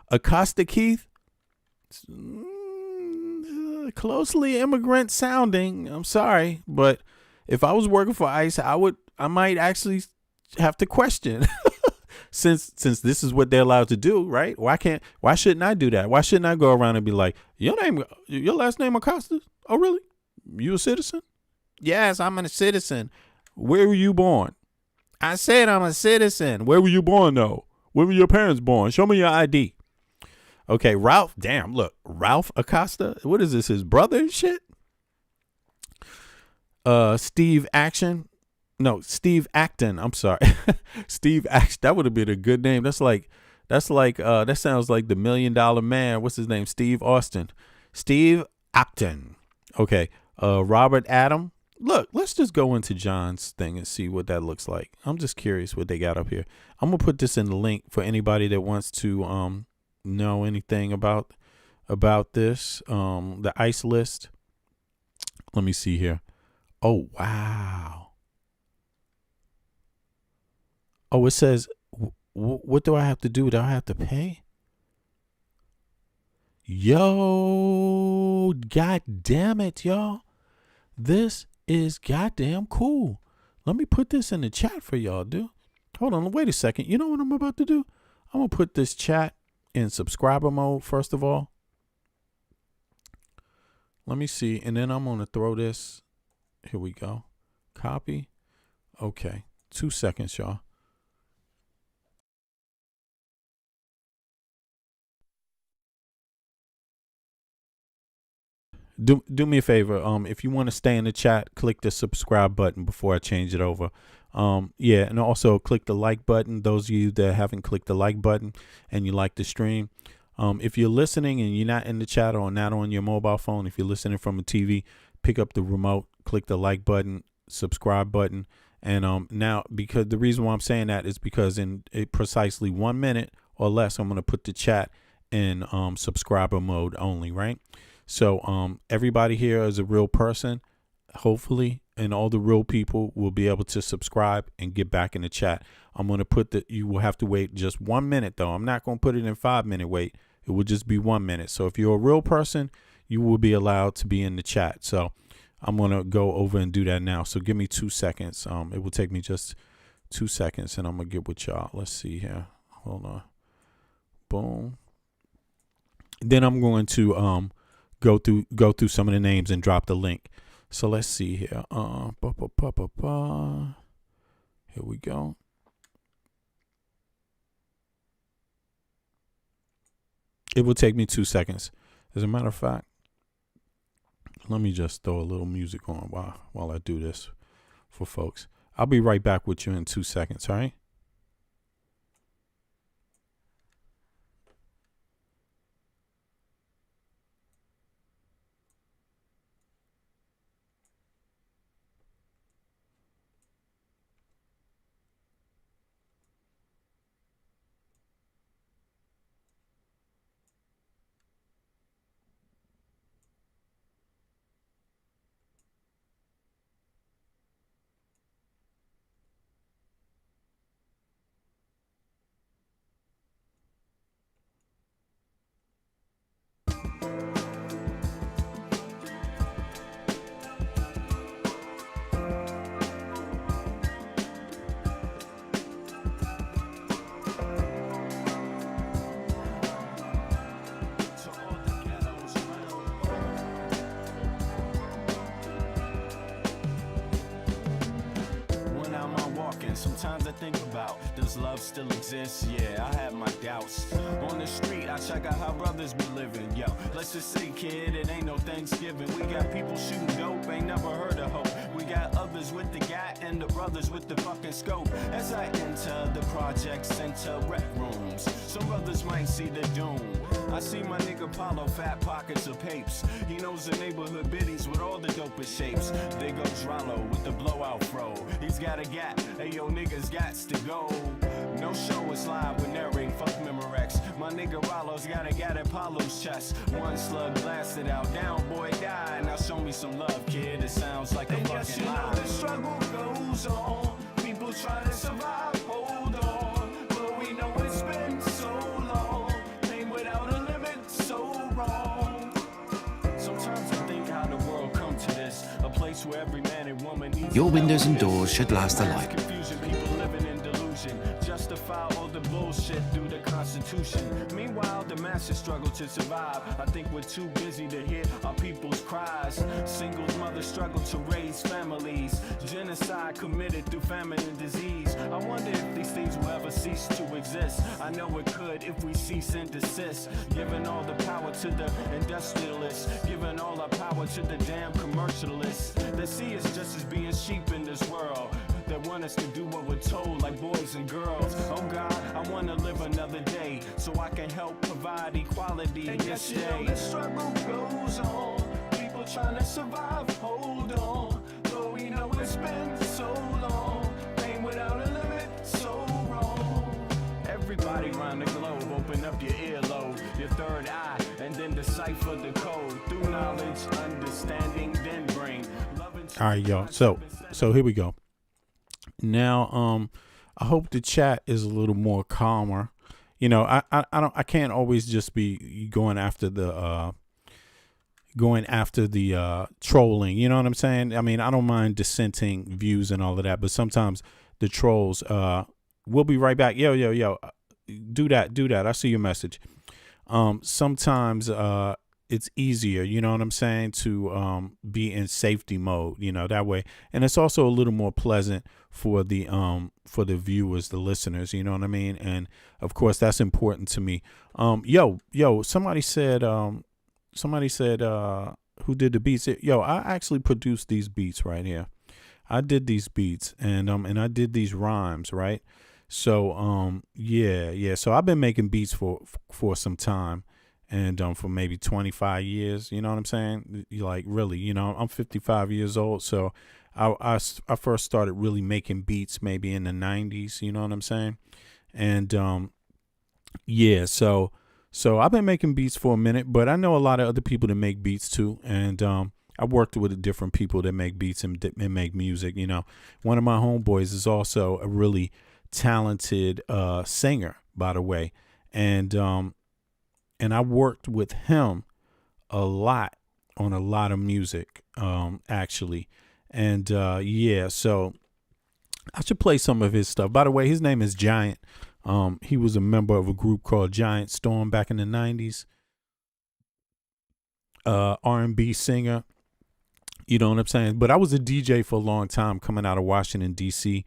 Acosta Keith, closely immigrant sounding. I'm sorry, but if I was working for ICE, I might actually have to question. Since this is what they're allowed to do, right? Why shouldn't I do that? Why shouldn't I go around and be like, your last name Acosta? Oh, really? You a citizen? Yes, I'm a citizen. Where were you born? I said I'm a citizen. Where were you born, though? Where were your parents born? Show me your ID. Okay, Ralph. Damn, look. Ralph Acosta. What is this, his brother and shit? Steve Acton. I'm sorry. Steve Acton. That would have been a good name. That sounds like the $1 Million Man. What's his name? Steve Austin. Steve Acton. Okay. Robert Adam. Look, let's just go into John's thing and see what that looks like. I'm just curious what they got up here. I'm gonna put this in the link for anybody that wants to know anything about this. The ICE list. Let me see here. Oh wow. Oh, it says, what do I have to do? Do I have to pay? Yo, god damn it, y'all. This is goddamn cool. Let me put this in the chat for y'all, dude. Hold on, wait a second. You know what I'm about to do? I'm going to put this chat in subscriber mode, first of all. Let me see, and then I'm going to throw this. Here we go. Copy. Okay, 2 seconds, y'all. Do me a favor. If you want to stay in the chat, click the subscribe button before I change it over. Yeah, and also click the like button. Those of you that haven't clicked the like button and you like the stream, if you're listening and you're not in the chat or not on your mobile phone, if you're listening from a TV, pick up the remote, click the like button, subscribe button, and now, because the reason why I'm saying that is because in precisely 1 minute or less, I'm going to put the chat in subscriber mode only, right? So everybody here is a real person, hopefully, and all the real people will be able to subscribe and get back in the chat. I'm going to put you will have to wait just 1 minute, though. I'm not going to put it in 5 minute wait. It will just be 1 minute. So if you're a real person, you will be allowed to be in the chat. So I'm going to go over and do that now. So give me 2 seconds. It will take me just 2 seconds, and I'm going to get with y'all. Let's see here. Hold on. Boom. Then I'm going to go through some of the names and drop the link. So let's see here. Here we go. It will take me 2 seconds. As a matter of fact, let me just throw a little music on while I do this for folks. I'll be right back with you in 2 seconds, all right? does love still exist? Yeah, I have my doubts. On the street, I check out how brothers be living. Yo, let's just say, kid, it ain't no Thanksgiving. We got people shooting dope, ain't never heard of hope. We got others with the gat and the brothers with the fucking scope. As I enter the project center rec rooms, some brothers might see the doom. I see my nigga Paulo, fat pockets of papes. He knows the neighborhood biddies with all the dopest shapes. There goes Rollo with the blowout fro. He's got a gap, hey yo niggas gots to go. No show is live with narrating, fuck Memorex. My nigga Rollo's got a gat at Paulo's chest. One slug blasted out, down boy died. Now show me some love, kid, it sounds like a fucking yes, you lie. know the struggle goes on. People try to survive, hold on. But we know it's been so long. Pain without a limit, so wrong. Sometimes I think how the world come to this. A place where every man and woman needs Your windows and doors should last a life. confusion, people living in delusion. Justify all the bullshit through the Constitution. Meanwhile, the masses struggle to survive. I think we're too busy to hear our people's cries. Singles mothers struggle to raise families. Genocide committed through famine and disease. I wonder if these things will ever cease to exist. I know it could if we cease and desist. Giving all the power to the industrialists. Giving all our power to the damn commercialists. They see us just as being sheep in this world. They want us to do what we're told like boys and girls. Oh God, I want to live another day so I can help provide equality And this yes, you know day. the struggle goes on. People trying to survive, hold on. But we know it's been so long. Pain without a limit, so wrong. Everybody around the globe, open up your earlobe, your third eye, and then decipher the code. Through knowledge, understanding, then bring love and All right, y'all. So here we go. Now, I hope the chat is a little more calmer. You know, I can't always just be going after the trolling. You know what I'm saying? I mean, I don't mind dissenting views and all of that, but sometimes the trolls. We'll be right back. Yo. Do that. I see your message. Sometimes it's easier, you know what I'm saying, to be in safety mode, you know, that way. And it's also a little more pleasant for the viewers, the listeners, you know what I mean? And of course that's important to me. Somebody said who did the beats? I actually produced these beats right here. I did these beats and I did these rhymes, right? So so I've been making beats for some time. And for maybe 25 years, you know what I'm saying? Like, really, you know, I'm 55 years old. So I first started really making beats maybe in the 90s, you know what I'm saying? And so I've been making beats for a minute, but I know a lot of other people that make beats too. And I worked with different people that make beats and make music, you know. One of my homeboys is also a really talented singer, by the way. And I worked with him a lot on a lot of music, actually. And so I should play some of his stuff. By the way, his name is Giant. He was a member of a group called Giant Storm back in the 90s. R&B singer. You know what I'm saying? But I was a DJ for a long time coming out of Washington, D.C.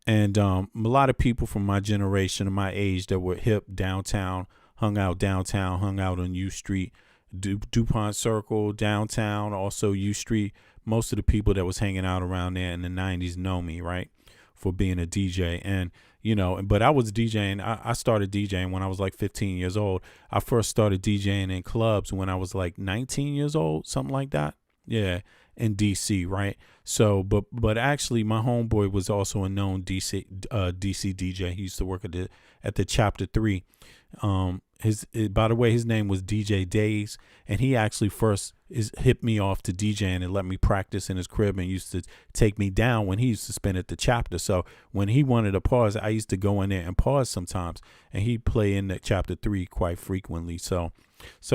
And a lot of people from my generation and my age that were hip downtown, hung out on U Street, DuPont Circle, downtown, also U Street. Most of the people that was hanging out around there in the 90s know me, right, for being a DJ. And, you know, but I was DJing. I started DJing when I was like 15 years old. I first started DJing in clubs when I was like 19 years old, something like that. Yeah, in DC, right? So, but actually, my homeboy was also a known DC DJ. He used to work at the Chapter 3. By the way, his name was DJ Days, and he actually first hit me off to DJing and let me practice in his crib and used to take me down when he used to spin at the Chapter. So when he wanted to pause, I used to go in there and pause sometimes, and he'd play in the Chapter 3 quite frequently. So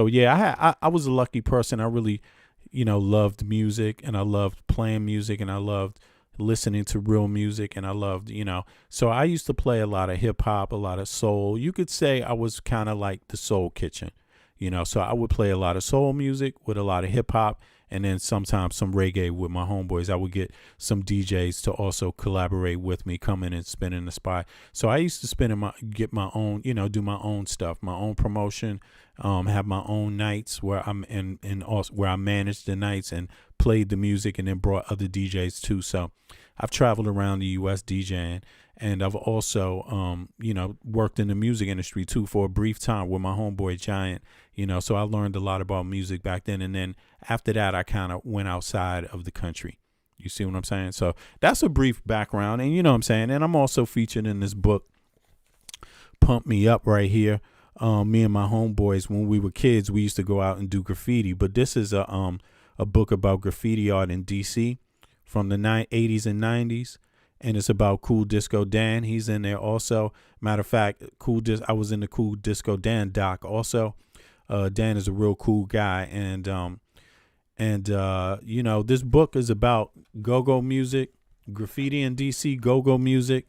yeah, I was a lucky person. I really, you know, loved music, and I loved playing music, and I loved listening to real music, and I loved, you know, so I used to play a lot of hip hop, a lot of soul. You could say I was kind of like the soul kitchen, you know, so I would play a lot of soul music with a lot of hip hop, and then sometimes some reggae with my homeboys. I would get some DJs to also collaborate with me, come in and spin in the spot. So I used to get my own, do my own stuff, my own promotion, have my own nights where I'm and also where I managed the nights and played the music and then brought other DJs too. So I've traveled around the U.S. DJing, and I've also, worked in the music industry too for a brief time with my homeboy Giant, so I learned a lot about music back then. And then after that, I kind of went outside of the country. You see what I'm saying? So that's a brief background, and you know what I'm saying? And I'm also featured in this book, Pump Me Up, right here. Me and my homeboys, when we were kids, we used to go out and do graffiti, but this is a book about graffiti art in DC from the 80s and 90s. And it's about Cool Disco Dan. He's in there also. Matter of fact, I was in the Cool Disco Dan doc also. Dan is a real cool guy. And this book is about go-go music, graffiti in DC, go-go music,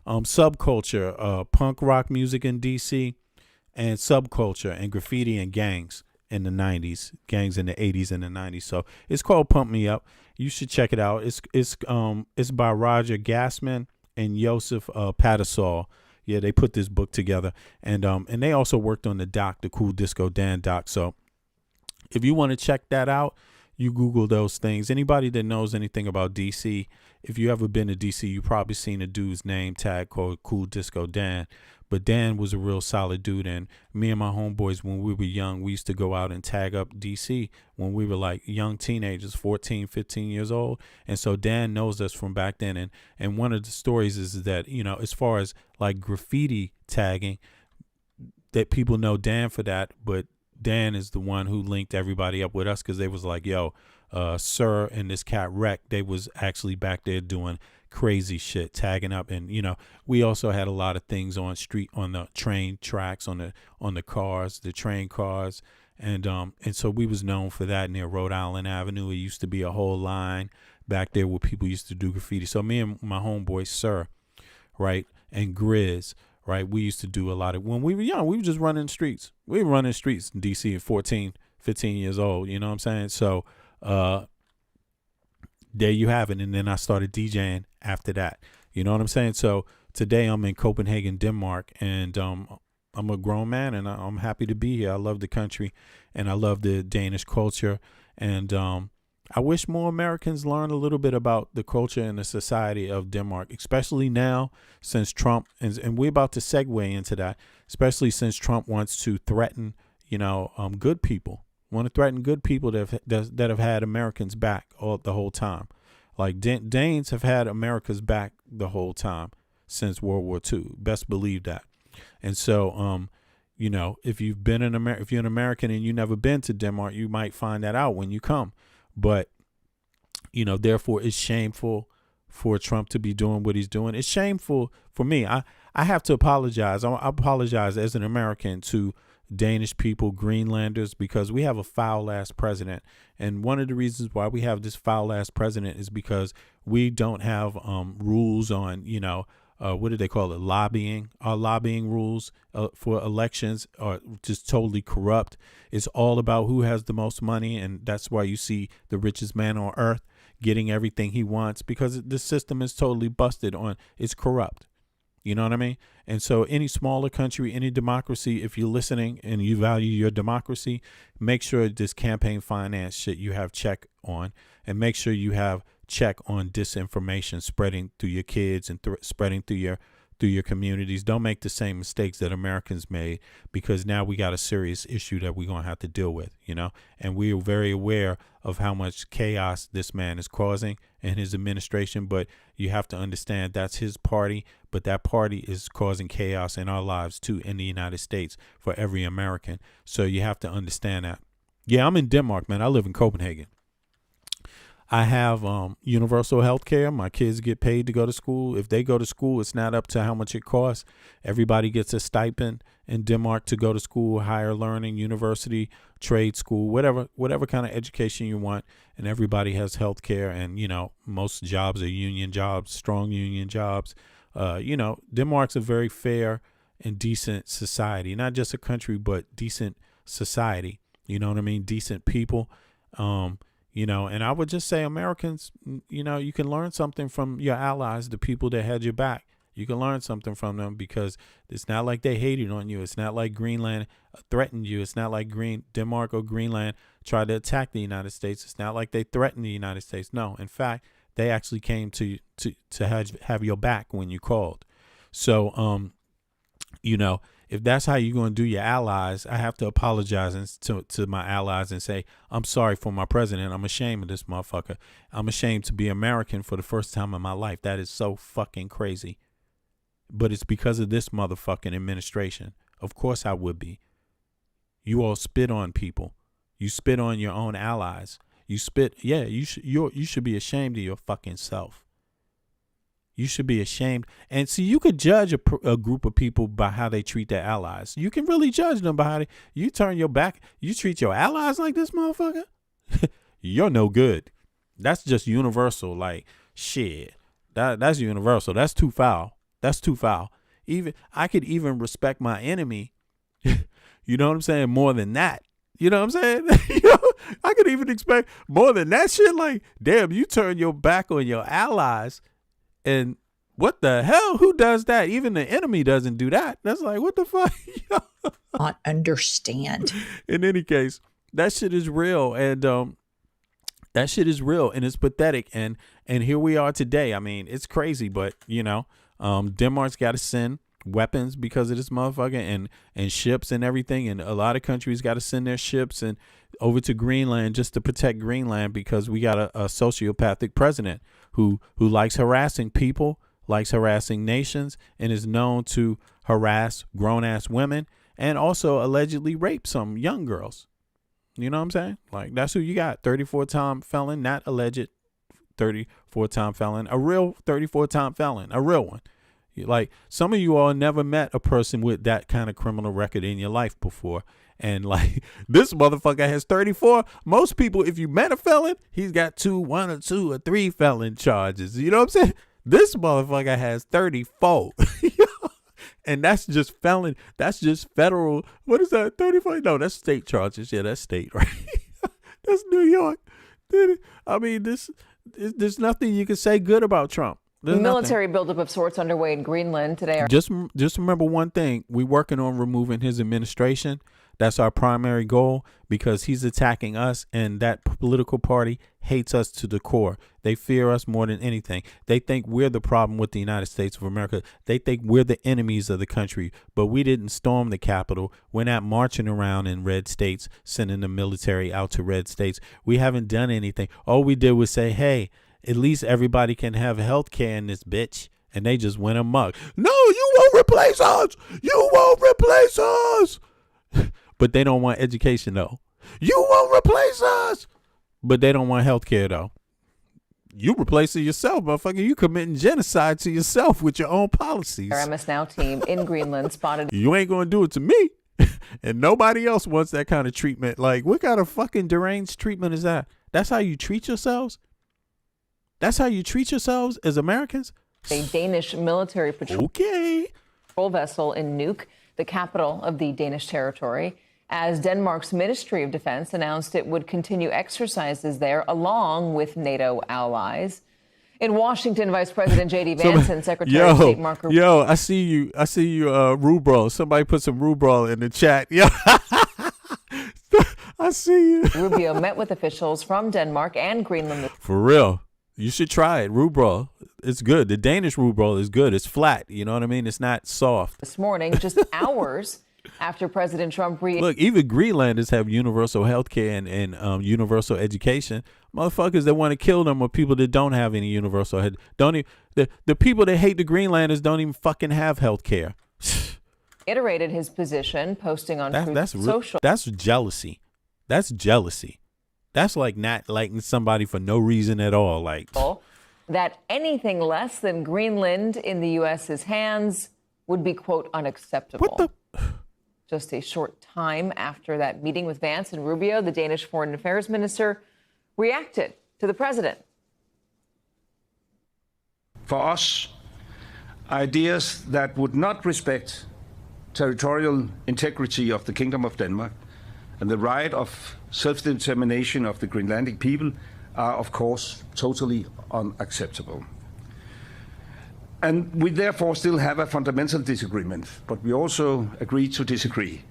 subculture, punk rock music in DC, and subculture and graffiti and gangs in the 90s, gangs in the 80s and the 90s. So it's called Pump Me Up. You should check it out. It's by Roger Gassman and Yosef Patasol. Yeah, they put this book together, and they also worked on the doc, the Cool Disco Dan doc. So if you want to check that out, you Google those things. Anybody that knows anything about DC, if you ever been to DC, you probably seen a dude's name tag called Cool Disco Dan. But Dan was a real solid dude, and me and my homeboys, when we were young, we used to go out and tag up DC when we were like young teenagers, 14, 15 years old. And so Dan knows us from back then. And one of the stories is that, as far as like graffiti tagging, that people know Dan for that, but Dan is the one who linked everybody up with us, because they was like, yo, Sir and this cat Wreck, they was actually back there doing crazy shit, tagging up. And we also had a lot of things on the train tracks, on the cars, the train cars, and so we was known for that near Rhode Island Avenue. It used to be a whole line back there where people used to do graffiti. So me and my homeboy Sir, right, and Grizz, right, we used to do a lot of, when we were young, we were just running the streets. We were running the streets in DC at 14, 15 years old, you know what I'm saying? So there you have it. And then I started DJing after that. You know what I'm saying? So today I'm in Copenhagen, Denmark, and I'm a grown man, and I'm happy to be here. I love the country, and I love the Danish culture. And I wish more Americans learn a little bit about the culture and the society of Denmark, especially now since Trump, and we're about to segue into that, especially since Trump wants to threaten, good people. Want to threaten good people that have had Americans back the whole time. Like Danes have had America's back the whole time since World War II. Best believe that. And so, if you've been if you're an American and you've never been to Denmark, you might find that out when you come. But, therefore, it's shameful for Trump to be doing what he's doing. It's shameful for me. I have to apologize. I apologize as an American to Danish people, Greenlanders, because we have a foul-ass president. And one of the reasons why we have this foul-ass president is because we don't have rules on, what do they call it, lobbying. Our lobbying rules for elections are just totally corrupt. It's all about who has the most money, and that's why you see the richest man on earth getting everything he wants, because the system is totally busted on. It's corrupt. You know what I mean? And so any smaller country, any democracy, if you're listening and you value your democracy, make sure this campaign finance shit you have check on, and make sure you have check on disinformation spreading through your kids and spreading through your communities. Don't make the same mistakes that Americans made, because now we got a serious issue that we're going to have to deal with, and we are very aware of how much chaos this man is causing and his administration. But you have to understand that's his party, but that party is causing chaos in our lives too, in the United States, for every American. So you have to understand that. Yeah, I'm in Denmark, man. I live in Copenhagen. I have universal health care. My kids get paid to go to school. If they go to school, it's not up to how much it costs. Everybody gets a stipend in Denmark to go to school, higher learning, university, trade school, whatever kind of education you want. And everybody has health care. And, most jobs are union jobs, strong union jobs. Denmark's a very fair and decent society, not just a country, but decent society. You know what I mean? Decent people. You know, and I would just say Americans, you know, you can learn something from your allies, the people that had your back. You can learn something from them because it's not like they hated on you. It's not like Greenland threatened you. It's not like Denmark or Greenland tried to attack the United States. It's not like they threatened the United States. No, in fact, they actually came to have your back when you called. So, you know, if that's how you're going to do your allies, I have to apologize to my allies and say, I'm sorry for my president. I'm ashamed of this motherfucker. I'm ashamed to be American for the first time in my life. That is so fucking crazy. But it's because of this motherfucking administration. Of course I would be. You all spit on people. You spit on your own allies. You spit. Yeah, you should be ashamed of your fucking self. You should be ashamed. And see, you could judge a group of people by how they treat their allies. You can really judge them by how you turn your back. You treat your allies like this motherfucker. You're no good. That's just universal. Like, shit. That's universal. That's too foul. That's too foul. Even I could even respect my enemy. You know what I'm saying? More than that. You know what I'm saying? You know, I could even expect more than that shit. Like, damn, you turn your back on your allies. And what the hell? Who does that? Even the enemy doesn't do that. That's like, what the fuck? Not understand. In any case, that shit is real. And that shit is real. And it's pathetic. And here we are today. I mean, it's crazy. But, you know, Denmark's got to send weapons because of this motherfucker and ships and everything. And a lot of countries got to send their ships and over to Greenland just to protect Greenland because we got a sociopathic president who likes harassing people, likes harassing nations, and is known to harass grown-ass women and also allegedly rape some young girls. You know what I'm saying? Like, that's who you got. 34-time felon, not alleged 34-time felon, a real 34-time felon, a real one. Like, some of you all never met a person with that kind of criminal record in your life before. And like, this motherfucker has 34. Most people, if you met a felon, he's got 1 or 2 or 3 felon charges. You know what I'm saying? This motherfucker has 34. And that's just felon. That's just federal. What is that? 34? No, that's state charges. Yeah, that's state, right? That's New York. I mean, there's nothing you can say good about Trump. There's military buildup of sorts underway in Greenland today. Just remember one thing. We're working on removing his administration. That's our primary goal because he's attacking us, and that political party hates us to the core. They fear us more than anything. They think we're the problem with the United States of America. They think we're the enemies of the country, but we didn't storm the Capitol. We're not marching around in red states, sending the military out to red states. We haven't done anything. All we did was say, hey, at least everybody can have health care in this bitch. And they just went amok. No, you won't replace us. You won't replace us. But they don't want education, though. You won't replace us. But they don't want health care, though. You replacing yourself, motherfucker. You committing genocide to yourself with your own policies. Our MS Now team in Greenland spotted. You ain't going to do it to me. And nobody else wants that kind of treatment. Like, what kind of fucking deranged treatment is that? That's how you treat yourselves? That's how you treat yourselves as Americans? A Danish military patrol vessel in Nuuk, the capital of the Danish territory, as Denmark's Ministry of Defense announced it would continue exercises there along with NATO allies. In Washington, Vice President J.D. Vance and Secretary of State Mark Rubio. Yo, I see you, Rubro. Somebody put some Rubro in the chat. Yeah. I see you. Rubio met with officials from Denmark and Greenland. For real. You should try it. Rubro. It's good. The Danish Rubro is good. It's flat. You know what I mean? It's not soft. This morning, just hours after President Trump Look, even Greenlanders have universal health care and universal education. Motherfuckers that want to kill them are people that don't have any universal health. The people that hate the Greenlanders don't even fucking have health care. Iterated his position, posting on social. That's jealousy. That's jealousy. That's like not liking somebody for no reason at all. Like that anything less than Greenland in the U.S.'s hands would be, quote, unacceptable. What the? Just a short time after that meeting with Vance and Rubio, the Danish Foreign Affairs Minister reacted to the president. For us, ideas that would not respect territorial integrity of the Kingdom of Denmark and the right of self-determination of the Greenlandic people are, of course, totally unacceptable. And we therefore still have a fundamental disagreement, but we also agree to disagree.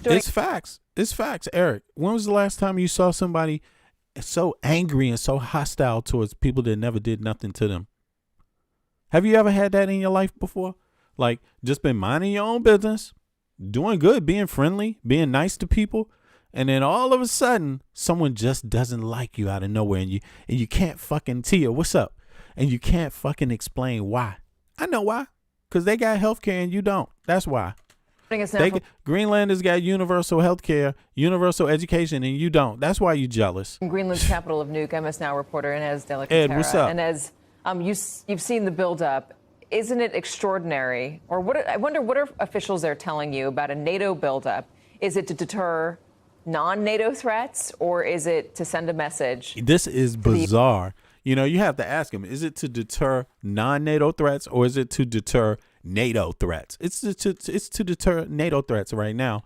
It's facts. It's facts, Eric. When was the last time you saw somebody so angry and so hostile towards people that never did nothing to them? Have you ever had that in your life before? Like, just been minding your own business, doing good, being friendly, being nice to people, and then all of a sudden, someone just doesn't like you out of nowhere, and you can't fucking Tia, what's up? And you can't fucking explain why. I know why. Because they got healthcare and you don't. That's why. Greenlanders got universal health care, universal education, and you don't. That's why you jealous. Greenland's capital of Nuuk, MS Now reporter Inez Delicatera. Ed, what's up? And as you've seen the buildup, isn't it extraordinary? Or what? I wonder what are officials there telling you about a NATO buildup? Is it to deter non-NATO threats, or is it to send a message? This is bizarre. You know, you have to ask him, is it to deter non-NATO threats, or is it to deter NATO threats? It's to deter NATO threats right now.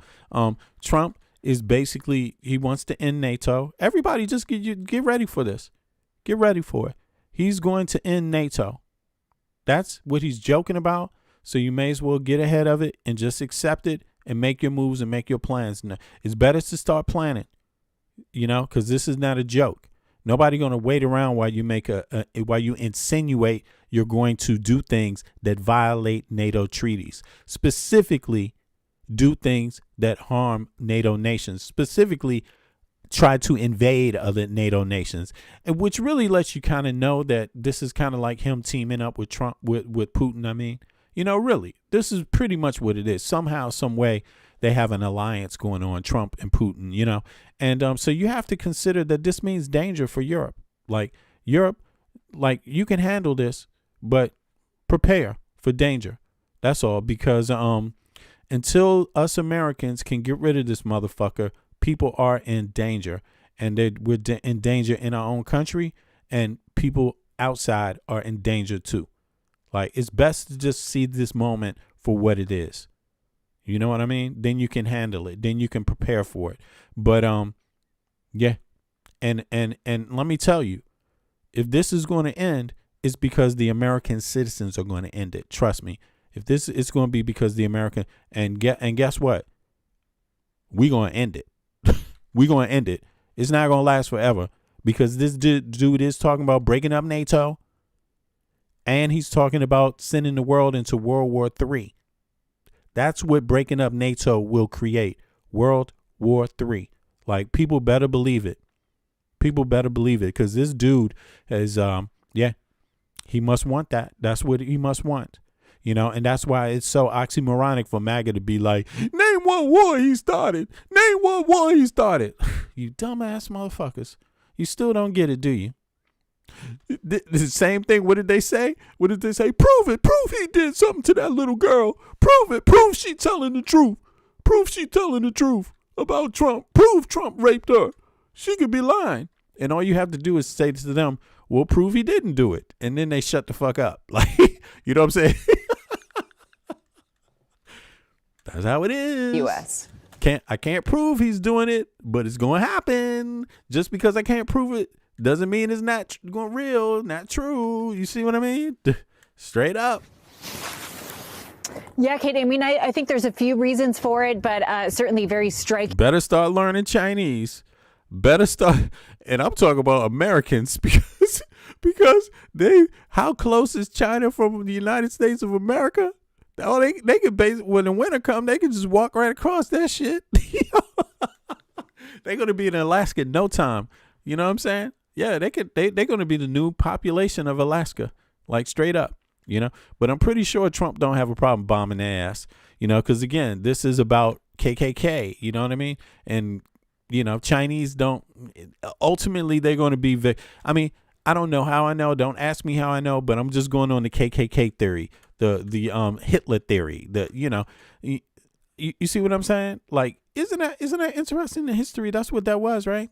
Trump is basically, he wants to end NATO. Everybody just get ready for this. Get ready for it. He's going to end NATO. That's what he's joking about. So you may as well get ahead of it and just accept it and make your moves and make your plans. It's better to start planning, you know, because this is not a joke. Nobody going to wait around while you make while you insinuate you're going to do things that violate NATO treaties, specifically do things that harm NATO nations, specifically try to invade other NATO nations, and which really lets you kind of know that this is kind of like him teaming up with Trump, with Putin. I mean, you know, really, this is pretty much what it is. Somehow, some way, they have an alliance going on, Trump and Putin, you know. And so you have to consider that this means danger for Europe. Like, Europe, like, you can handle this, but prepare for danger. That's all, because until us Americans can get rid of this motherfucker, people are in danger, and we're in danger in our own country, and people outside are in danger too. Like, it's best to just see this moment for what it is. You know what I mean? Then you can handle it. Then you can prepare for it. But yeah. And let me tell you, if this is going to end, it's because the American citizens are going to end it. Trust me. If this is going to be because the American and guess what? We're going to end it. We're going to end it. It's not going to last forever, because this dude is talking about breaking up NATO, and he's talking about sending the world into World War III. That's what breaking up NATO will create. World War III. Like, people better believe it. People better believe it, because this dude is, he must want that. That's what he must want. You know, and that's why it's so oxymoronic for MAGA to be like, name one war he started. Name one war he started. You dumbass motherfuckers. You still don't get it, do you? The same thing. What did they say? What did they say? Prove it. Prove he did something to that little girl. Prove it. Prove she telling the truth. Prove she telling the truth about Trump. Prove Trump raped her. She could be lying. And all you have to do is say to them, well, prove he didn't do it. And then they shut the fuck up. Like, you know what I'm saying? That's how it is. U.S. I can't prove he's doing it, but it's going to happen. Just because I can't prove it doesn't mean it's not going real, not true. You see what I mean? Straight up. Yeah, Kate, I mean, I think there's a few reasons for it, but certainly very striking. Better start learning Chinese. Better start, and I'm talking about Americans, because how close is China from the United States of America? Oh, they can when the winter come, they can just walk right across that shit. They're gonna be in Alaska in no time. You know what I'm saying? Yeah, they're gonna be the new population of Alaska, like straight up. You know, but I'm pretty sure Trump don't have a problem bombing their ass. You know, because again, this is about KKK. You know what I mean? And you know, Chinese don't. Ultimately, they're going to be. I mean, I don't know how I know. Don't ask me how I know. But I'm just going on the KKK theory, the Hitler theory. You see what I'm saying? Like, isn't that interesting in history? That's what that was, right?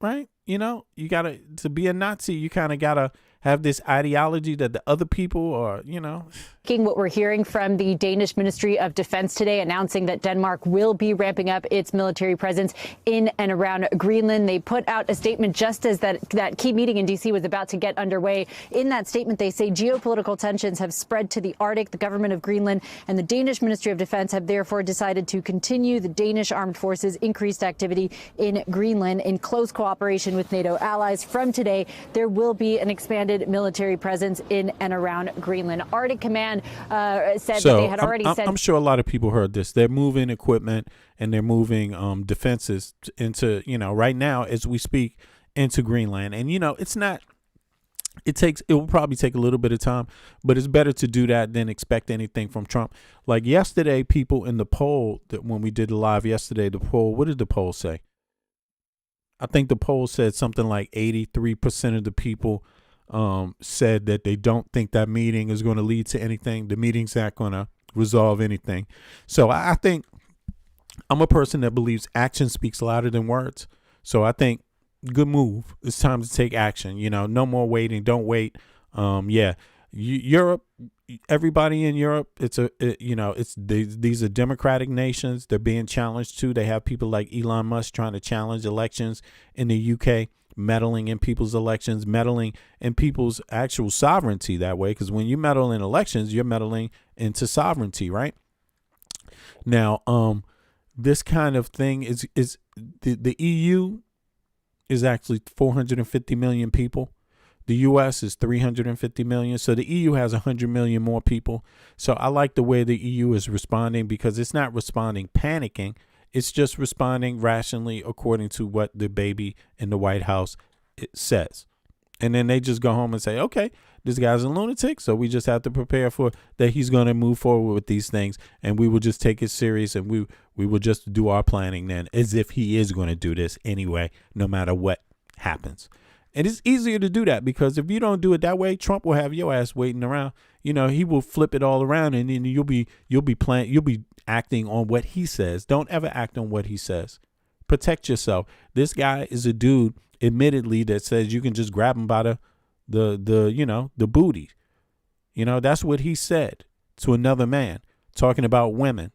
Right? You know, you gotta to be a Nazi. You kind of gotta have this ideology that the other people are. You know, What we're hearing from the Danish Ministry of Defense today, announcing that Denmark will be ramping up its military presence in and around Greenland. They put out a statement just as that key meeting in D.C. was about to get underway. In that statement, they say geopolitical tensions have spread to the Arctic. The government of Greenland and the Danish Ministry of Defense have therefore decided to continue the Danish armed forces' increased activity in Greenland in close cooperation with NATO allies. From today, there will be an expanded military presence in and around Greenland. Arctic Command said that they had already sent. I'm sure a lot of people heard this. They're moving equipment and they're moving defenses into, right now as we speak, into Greenland. And, it's not. It will probably take a little bit of time, but it's better to do that than expect anything from Trump. Like yesterday, people in the poll that when we did the live yesterday, what did the poll say? I think the poll said something like 83% of the people said that they don't think that meeting is going to lead to anything. The meeting's not going to resolve anything. So I think I'm a person that believes action speaks louder than words. So I think good move. It's time to take action. No more waiting. Don't wait. Europe, everybody in Europe, these are democratic nations. They're being challenged too. They have people like Elon Musk trying to challenge elections in the UK, meddling in people's elections, meddling in people's actual sovereignty that way. Because when you meddle in elections, you're meddling into sovereignty, right? Now, this kind of thing is the EU is actually 450 million people. The U.S. is 350 million. So the EU has 100 million more people. So I like the way the EU is responding because it's not responding panicking. It's just responding rationally according to what the baby in the White House says. And then they just go home and say, okay, this guy's a lunatic. So we just have to prepare for that. He's going to move forward with these things and we will just take it serious and we will just do our planning then as if he is going to do this anyway, no matter what happens. And it's easier to do that because if you don't do it that way, Trump will have your ass waiting around. He will flip it all around and then you'll be acting on what he says. Don't ever act on what he says. Protect yourself. This guy is a dude, admittedly, that says you can just grab him by the booty. That's what he said to another man talking about women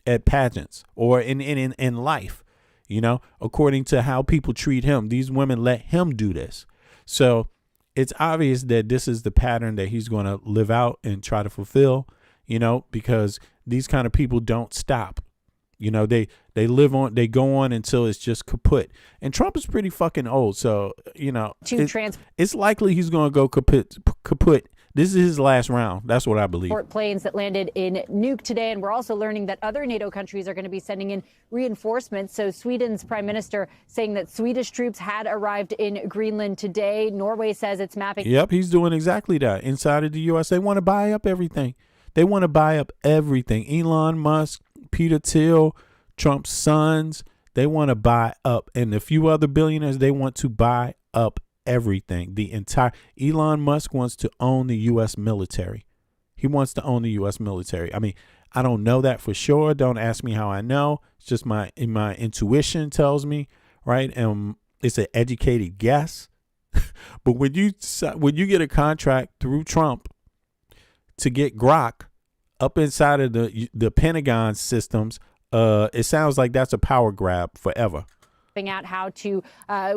at pageants or in life. According to how people treat him, these women let him do this. So it's obvious that this is the pattern that he's going to live out and try to fulfill, because these kind of people don't stop. They live on, they go on until it's just kaput. And Trump is pretty fucking old. So, it's likely he's going to go kaput. This is his last round. That's what I believe. Planes that landed in Nuuk today. And we're also learning that other NATO countries are going to be sending in reinforcements. So Sweden's prime minister saying that Swedish troops had arrived in Greenland today. Norway says it's mapping. Yep, he's doing exactly that. Inside of the U.S., they want to buy up everything. Elon Musk, Peter Thiel, Trump's sons, they want to buy up. And a few other billionaires, they want to buy up everything. The entire Elon Musk wants to own the U.S. military. He wants to own the U.S. military. I mean, I don't know that for sure. Don't ask me how I know. It's just my intuition tells me, right? It's an educated guess. But when you get a contract through Trump to get Grok up inside of the Pentagon systems, it sounds like that's a power grab forever. Out how to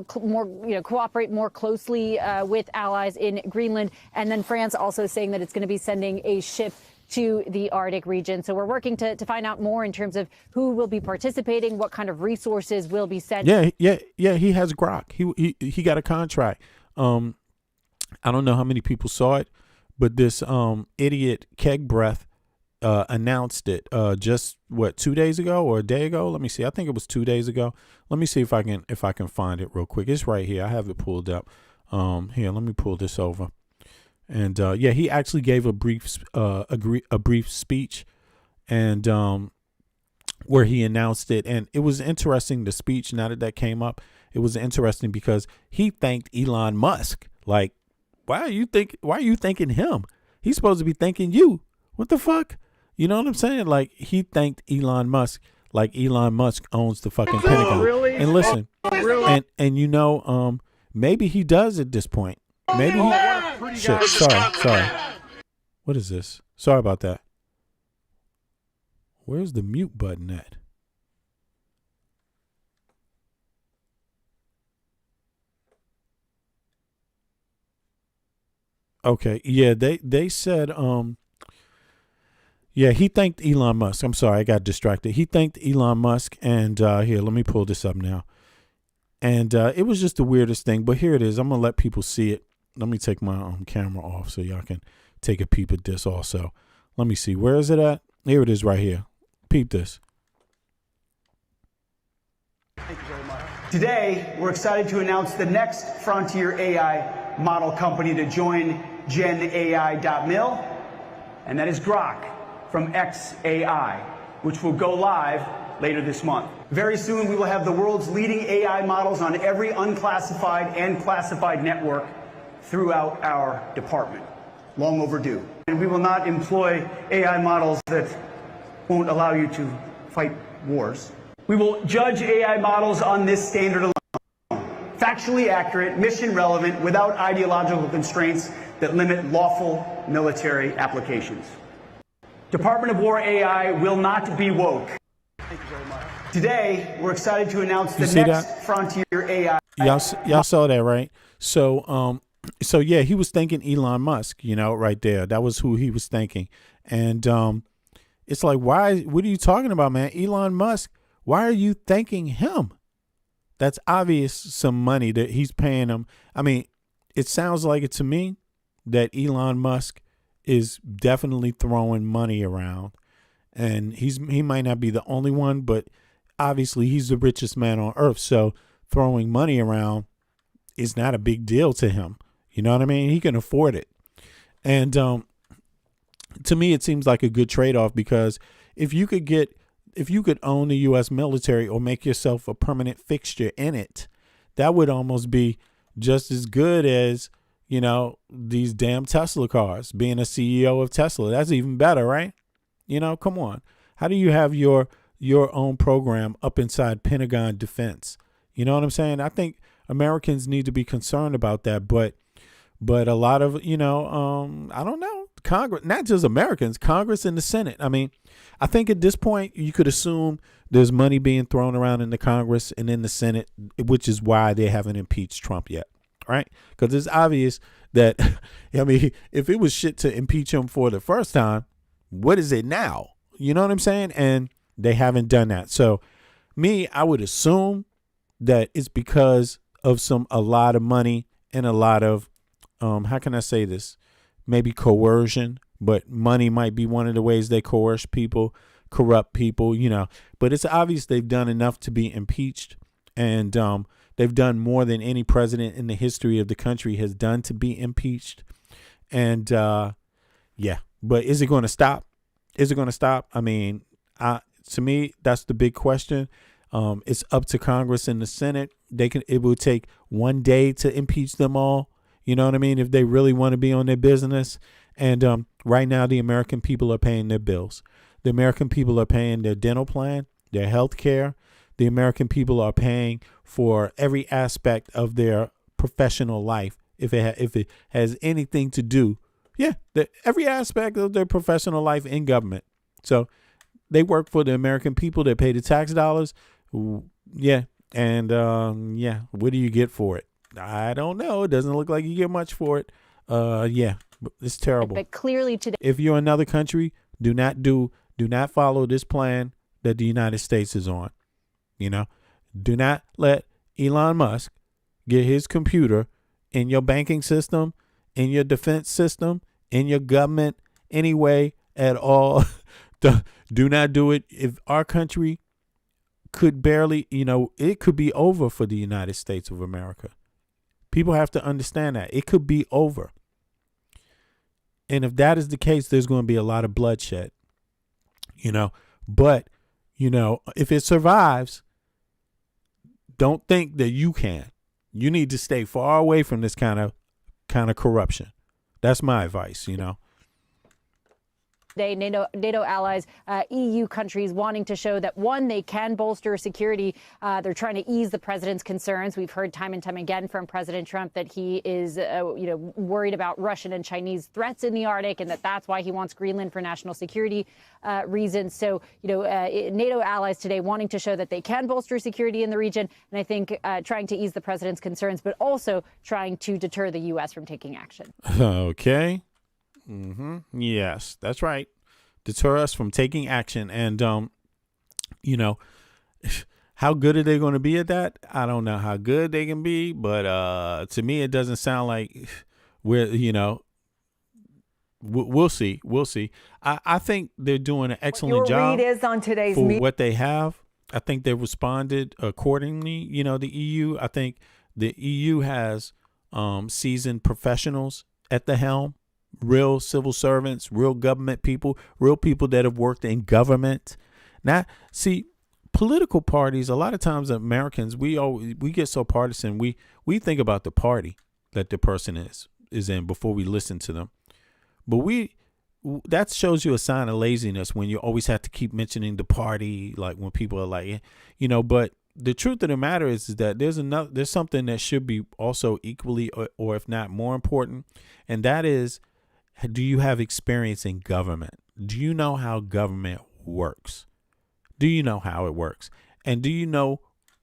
cooperate more closely with allies in Greenland. And then France also saying that it's going to be sending a ship to the Arctic region. So we're working to find out more in terms of who will be participating, what kind of resources will be sent. Yeah. He has Grok. He got a contract. I don't know how many people saw it, but this idiot Keg Breath announced it just 2 days ago or a day ago. Let me see. I think it was 2 days ago. Let me see if I can find it real quick. It's right here. I have it pulled up. Here, let me pull this over. And he actually gave a brief speech, and where he announced it, and it was interesting. The speech. Now that came up, it was interesting because he thanked Elon Musk. Like, why are you thanking him? He's supposed to be thanking you. What the fuck? You know what I'm saying? Like, he thanked Elon Musk like Elon Musk owns the fucking Pentagon. Really? And listen, and maybe he does at this point. Maybe he... Shit, sorry. What is this? Sorry about that. Where's the mute button at? Okay, yeah, they said yeah, he thanked Elon Musk. I'm sorry, I got distracted. He thanked Elon Musk, and here, let me pull this up now. And it was just the weirdest thing, but here it is. I'm gonna let people see it. Let me take my camera off so y'all can take a peep at this also. Let me see, where is it at? Here it is right here. Peep this. Today, we're excited to announce the next frontier AI model company to join GenAI.mil, and that is Grok from xAI, which will go live later this month. Very soon, we will have the world's leading AI models on every unclassified and classified network throughout our department. Long overdue. And we will not employ AI models that won't allow you to fight wars. We will judge AI models on this standard alone. Factually accurate, mission relevant, without ideological constraints that limit lawful military applications. Department of War AI will not be woke. Today, we're excited to announce the next frontier AI. Y'all saw that, right? So yeah, he was thanking Elon Musk, right there. That was who he was thanking. And it's like, what are you talking about, man? Elon Musk, why are you thanking him? That's obvious some money that he's paying him. I mean, it sounds like it to me that Elon Musk is definitely throwing money around. And he might not be the only one, but obviously he's the richest man on earth. So throwing money around is not a big deal to him. You know what I mean? He can afford it. And to me, it seems like a good trade-off, because if you could own the U.S. military or make yourself a permanent fixture in it, that would almost be just as good as, these damn Tesla cars, being a CEO of Tesla. That's even better, right? Come on. How do you have your own program up inside Pentagon Defense? You know what I'm saying? I think Americans need to be concerned about that, but a lot of, I don't know, Congress, not just Americans, Congress and the Senate. I mean, I think at this point you could assume there's money being thrown around in the Congress and in the Senate, which is why they haven't impeached Trump yet, right? Because it's obvious that, I mean, if it was shit to impeach him for the first time, what is it now? You know what I'm saying? And they haven't done that. So I would assume that it's because of a lot of money and a lot of, how can I say this? Maybe coercion, but money might be one of the ways they coerce people, corrupt people, but it's obvious they've done enough to be impeached, and they've done more than any president in the history of the country has done to be impeached. And yeah, but is it going to stop? Is it going to stop? I mean, to me, that's the big question. It's up to Congress and the Senate. It will take one day to impeach them all. You know what I mean? If they really want to be on their business. And right now, the American people are paying their bills. The American people are paying their dental plan, their health care. The American people are paying for every aspect of their professional life. If it has anything to do, every aspect of their professional life in government. So they work for the American people. They pay the tax dollars. Yeah. And what do you get for it? I don't know. It doesn't look like you get much for it. Yeah, it's terrible. But clearly today, if you're another country, do not follow this plan that the United States is on. Do not let Elon Musk get his computer in your banking system, in your defense system, in your government, any way at all. Do not do it. If our country could barely, it could be over for the United States of America. People have to understand that it could be over. And if that is the case, there's going to be a lot of bloodshed, but, if it survives, don't think that you can. You need to stay far away from this kind of corruption. That's my advice, Today, NATO allies, EU countries wanting to show that, one, they can bolster security. They're trying to ease the president's concerns. We've heard time and time again from President Trump that he is, worried about Russian and Chinese threats in the Arctic, and that's why he wants Greenland for national security reasons. So, NATO allies today wanting to show that they can bolster security in the region, and I think trying to ease the president's concerns, but also trying to deter the U.S. from taking action. Okay. Yes, that's right. Deter us from taking action. And, how good are they going to be at that? I don't know how good they can be, but to me, it doesn't sound like we'll see. We'll see. I think they're doing an excellent job read is on today's for what they have. I think they responded accordingly. The EU, I think the EU has seasoned professionals at the helm. Real civil servants, real government people, real people that have worked in government. Now, see, political parties, a lot of times Americans, we get so partisan. We think about the party that the person is in before we listen to them. But that shows you a sign of laziness when you always have to keep mentioning the party, like when people are like, but the truth of the matter is that there's something that should be also equally or if not more important, and that is, do you have experience in government? Do you know how government works? Do you know how it works? And do you know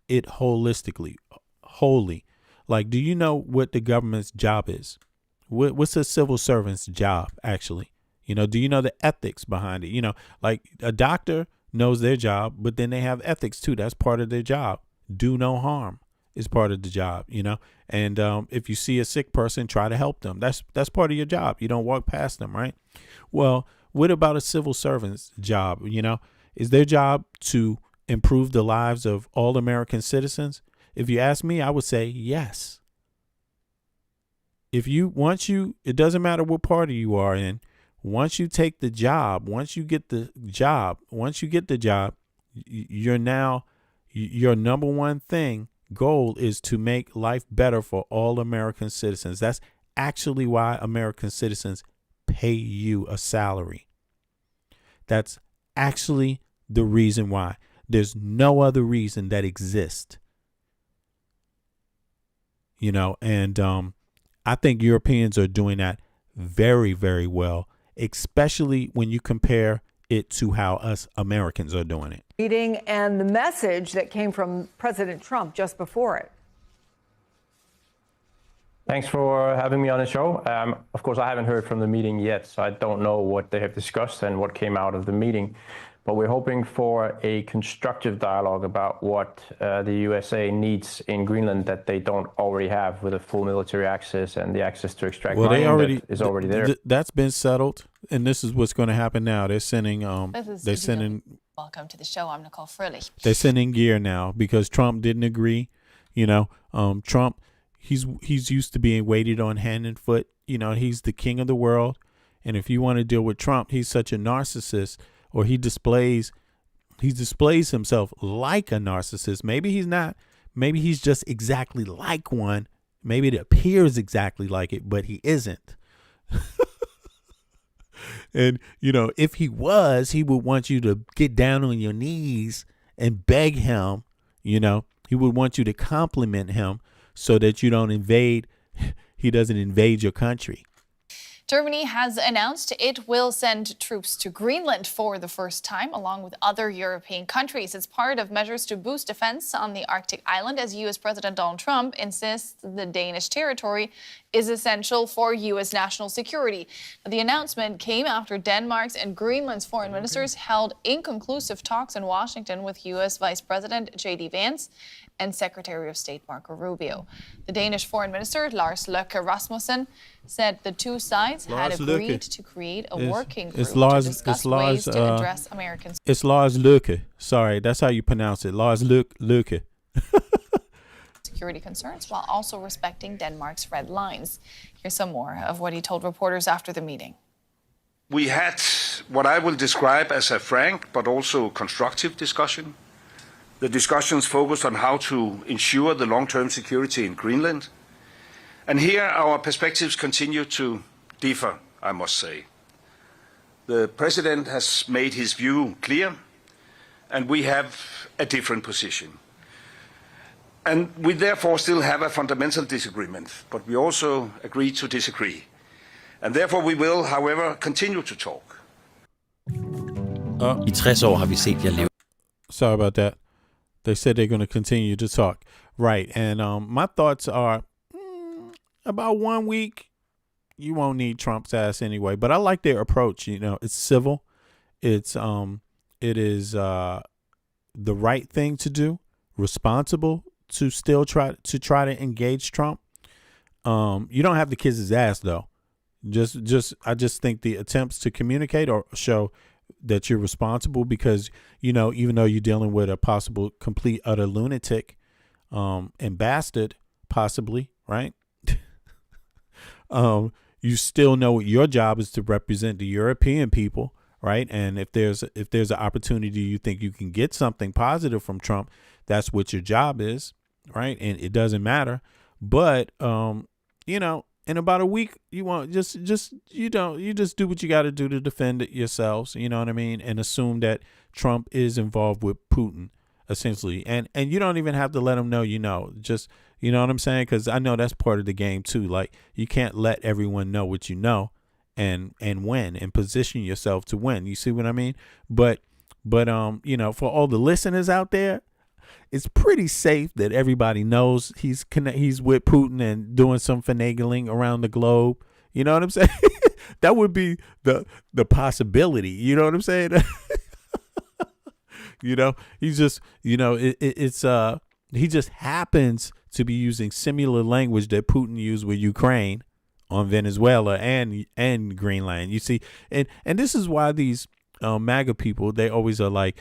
it holistically, wholly? Like, do you know what the government's job is? What's a civil servant's job, actually? Do you know the ethics behind it? Like a doctor knows their job, but then they have ethics too. That's part of their job. Do no harm is part of the job, and if you see a sick person, try to help them. That's part of your job. You don't walk past them, right? Well, what about a civil servant's job? Is their job to improve the lives of all American citizens? If you ask me, I would say yes. It doesn't matter what party you are in. Once you take the job, once you get the job, your number one goal is to make life better for all American citizens. That's actually why American citizens pay you a salary. That's actually the reason why. There's no other reason that exists. And I think Europeans are doing that very, very well, especially when you compare it to how us Americans are doing it. Meeting and the message that came from President Trump just before it. Thanks for having me on the show. Of course, I haven't heard from the meeting yet, so I don't know what they have discussed and what came out of the meeting. But we're hoping for a constructive dialogue about what the USA needs in Greenland that they don't already have, with a full military access and the access to extract mining that is already there. That's been settled, and this is what's going to happen now. They're sending Welcome to the show. I'm Nicole Fröhlich. They're sending gear now because Trump didn't agree. Trump, he's used to being waited on hand and foot. He's the king of the world, and if you want to deal with Trump, he's such a narcissist. Or he displays himself like a narcissist. Maybe he's not. Maybe he's just exactly like one. Maybe it appears exactly like it, but he isn't. And, if he was, he would want you to get down on your knees and beg him. He would want you to compliment him so that he doesn't invade your country. Germany has announced it will send troops to Greenland for the first time, along with other European countries. It's part of measures to boost defense on the Arctic island, as U.S. President Donald Trump insists the Danish territory is essential for U.S. national security. The announcement came after Denmark's and Greenland's foreign ministers held inconclusive talks in Washington with U.S. Vice President J.D. Vance and Secretary of State Marco Rubio. The Danish Foreign Minister, Lars Løkke Rasmussen, said the two sides had agreed to create a working group to discuss ways to address Americans. It's Lars Løkke. Sorry, that's how you pronounce it. Lars Løkke. Security concerns while also respecting Denmark's red lines. Here's some more of what he told reporters after the meeting. We had what I will describe as a frank but also constructive discussion. The discussions focused on how to ensure the long-term security in Greenland. And here our perspectives continue to differ, I must say. The president has made his view clear, and we have a different position. And we therefore still have a fundamental disagreement, but we also agree to disagree. And therefore we will, however, continue to talk. I 60 år har vi set jer leve. Sorry about that. They said they're going to continue to talk. Right. And my thoughts are about 1 week, you won't need Trump's ass anyway. But I like their approach. You know, it's civil. It is the right thing to do, responsible to still try to engage Trump. You don't have to kiss his ass though. I just think the attempts to communicate or show that you're responsible, because, you know, even though you're dealing with a possible complete utter lunatic and bastard, possibly, right? You still know your job is to represent the European people, right? And if there's an opportunity you think you can get something positive from Trump, that's what your job is, right? And it doesn't matter. But you know, in about a week, you won't you just do what you got to do to defend it yourselves, you know what I mean, and assume that Trump is involved with Putin, essentially, and you don't even have to let him know, you know, just, you know what I'm saying, because I know that's part of the game too. Like, you can't let everyone know what you know, and win and position yourself to win. You see what I mean? But you know, for all the listeners out there, it's pretty safe that everybody knows he's with Putin and doing some finagling around the globe. You know what I'm saying? That would be the possibility. You know what I'm saying? You know, he's just, you know, he just happens to be using similar language that Putin used with Ukraine on Venezuela and Greenland. You see, and this is why these MAGA people, they always are like,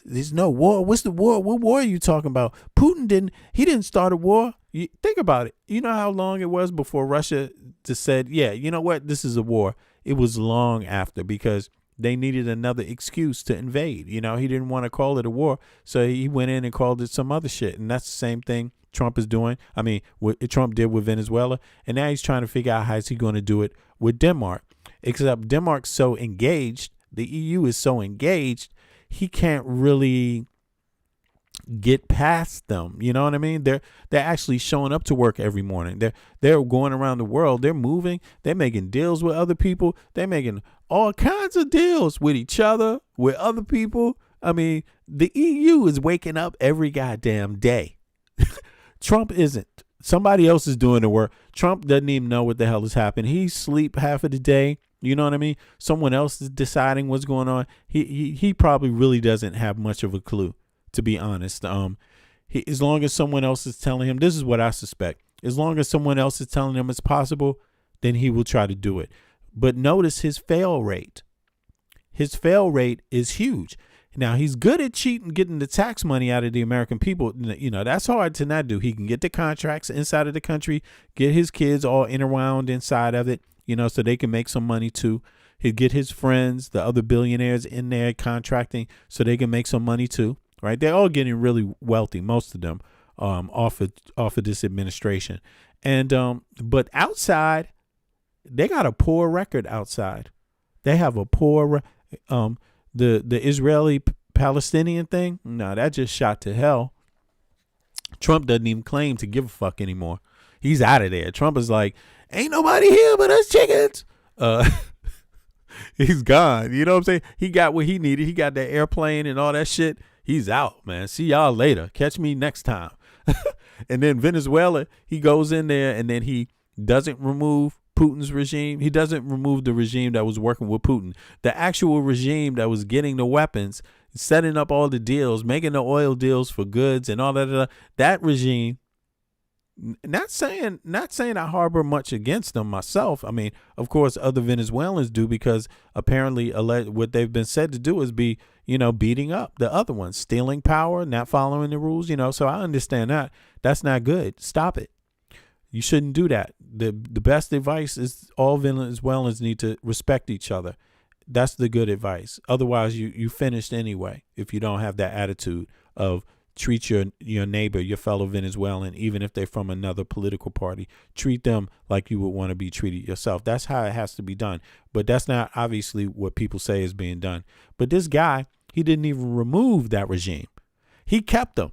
there's no war. What's the war? What war are you talking about? Putin didn't start a war. You think about it. You know how long it was before Russia just said, yeah, you know what, this is a war. It was long after, because they needed another excuse to invade. You know, he didn't want to call it a war, so he went in and called it some other shit. And that's the same thing Trump is doing. I mean, what Trump did with Venezuela, and now he's trying to figure out how is he going to do it with Denmark. Except Denmark's so engaged, the EU is so engaged, he can't really get past them. You know what I mean? They're actually showing up to work every morning. They're going around the world. They're moving. They're making deals with other people. They're making all kinds of deals with each other, with other people. I mean, the EU is waking up every goddamn day. Trump isn't. Somebody else is doing the work. Trump doesn't even know what the hell is happening. He sleep half of the day. You know what I mean? Someone else is deciding what's going on. He probably really doesn't have much of a clue, to be honest. As long as someone else is telling him, this is what I suspect. As long as someone else is telling him it's possible, then he will try to do it. But notice his fail rate. His fail rate is huge. Now, he's good at cheating, getting the tax money out of the American people. You know, that's hard to not do. He can get the contracts inside of the country, get his kids all interwound inside of it, you know, so they can make some money too. He'd get his friends, the other billionaires, in there contracting so they can make some money too, right? They're all getting really wealthy, most of them, off of this administration. And but outside, they got a poor record outside. They have a poor the Israeli Palestinian thing. No, that just shot to hell. Trump doesn't even claim to give a fuck anymore. He's out of there. Trump is like, ain't nobody here but us chickens. He's gone. You know what I'm saying? He got what he needed. He got that airplane and all that shit. He's out, man. See y'all later. Catch me next time. And then Venezuela, he goes in there and then he doesn't remove Putin's regime. He doesn't remove the regime that was working with Putin. The actual regime that was getting the weapons, setting up all the deals, making the oil deals for goods and all that. That regime. Not saying I harbor much against them myself. I mean, of course, other Venezuelans do, because apparently what they've been said to do is be, you know, beating up the other ones, stealing power, not following the rules, you know. So I understand that. That's not good. Stop it. You shouldn't do that. The best advice is all Venezuelans need to respect each other. That's the good advice. Otherwise, you finished anyway if you don't have that attitude of treat your neighbor, your fellow Venezuelan, even if they're from another political party, treat them like you would want to be treated yourself. That's how it has to be done. But that's not obviously what people say is being done. But this guy, he didn't even remove that regime. He kept them.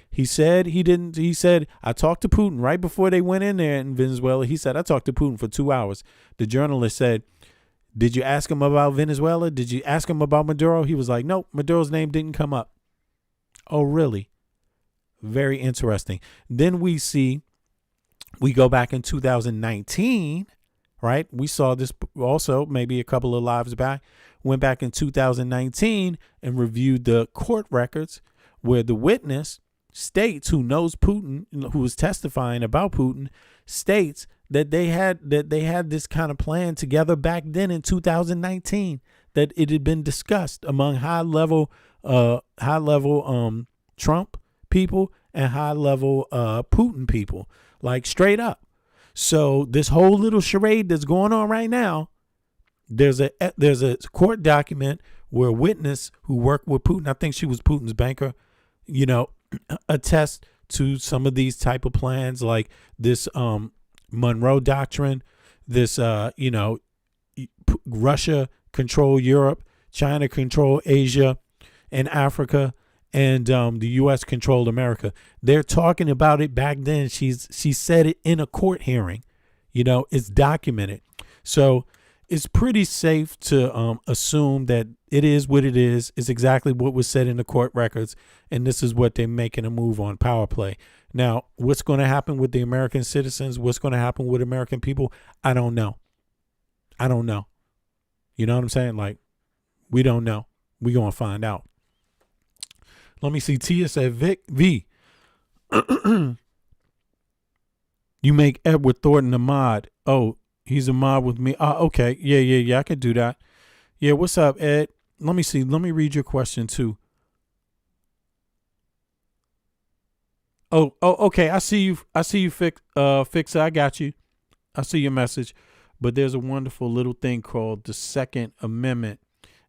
He said he didn't. He said, I talked to Putin right before they went in there in Venezuela. He said, I talked to Putin for 2 hours. The journalist said, did you ask him about Venezuela? Did you ask him about Maduro? He was like, nope, Maduro's name didn't come up. Oh, really? Very interesting. Then we go back in 2019, right? We saw this also maybe a couple of lives back. Went back in 2019 and reviewed the court records where the witness states, who knows Putin, who was testifying about Putin, states that they had this kind of plan together back then in 2019, that it had been discussed among high level Trump people and high level Putin people, like straight up. So this whole little charade that's going on right now, there's a court document where a witness who worked with Putin, I think she was Putin's banker, attest to some of these type of plans, like this Monroe Doctrine, this Russia control Europe, China control Asia and Africa, and the U.S. controlled America. They're talking about it back then. She said it in a court hearing. It's documented. So it's pretty safe to assume that it is what it is. It's exactly what was said in the court records, and this is what they're making a move on, power play. Now, what's going to happen with the American citizens? What's going to happen with American people? I don't know. You know what I'm saying? Like, we don't know. We're going to find out. Let me see. Tia said, V, you make Edward Thornton a mod. Oh, he's a mod with me. Okay. Yeah. I could do that. Yeah. What's up, Ed? Let me see. Let me read your question too. Oh, okay. I see you, Fixer. I got you. I see your message. But there's a wonderful little thing called the Second Amendment,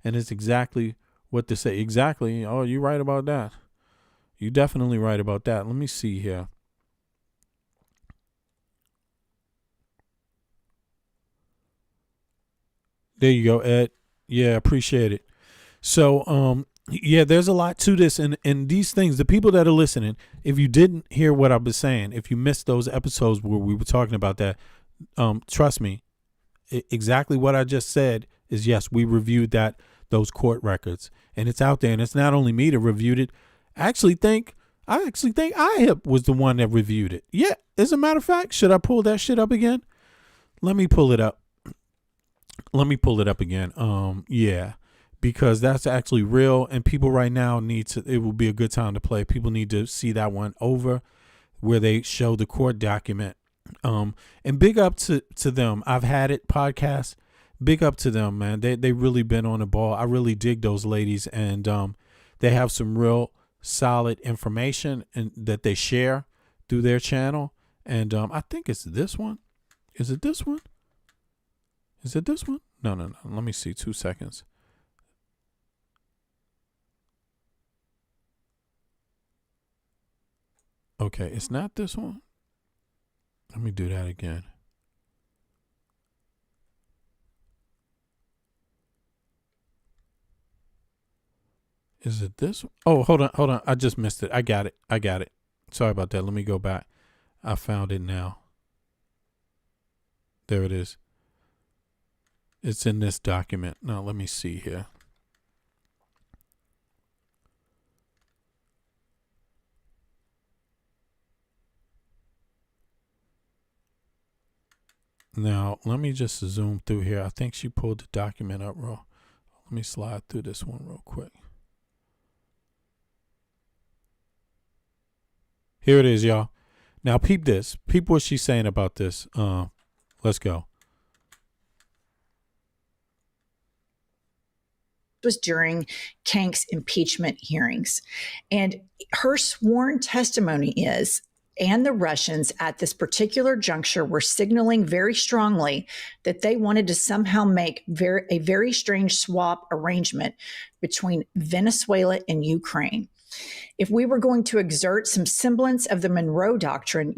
and it's exactly what to say. Exactly. Oh, you're right about that. You're definitely right about that. Let me see here. There you go, Ed. Yeah, appreciate it. So, yeah, there's a lot to this, and these things, the people that are listening, if you didn't hear what I've been saying, if you missed those episodes where we were talking about that, trust me, exactly what I just said is, yes, we reviewed those court records, and it's out there, and it's not only me that reviewed it. I actually think IHIP was the one that reviewed it. Yeah, as a matter of fact, should I pull that shit up again? Let me pull it up. Again. Yeah, because that's actually real, and people right now it will be a good time to play. People need to see that one over where they show the court document. And big up to them. I've had it podcast. Big up to them, man. They really been on the ball. I really dig those ladies, and they have some real solid information and that they share through their channel. And I think it's this one. Is it this one? Is it this one? No. Let me see. 2 seconds. Okay, it's not this one. Let me do that again. Is it this one? Oh, hold on. I just missed it. I got it. Sorry about that. Let me go back. I found it now. There it is. It's in this document. Now, let me see here. Now, let me just zoom through here. I think she pulled the document up, bro. Let me slide through this one real quick. Here it is, y'all. Now, peep this. Peep what she's saying about this. Let's go. Was during Kank's impeachment hearings. And her sworn testimony is, and the Russians at this particular juncture were signaling very strongly that they wanted to somehow make a very strange swap arrangement between Venezuela and Ukraine. If we were going to exert some semblance of the Monroe Doctrine,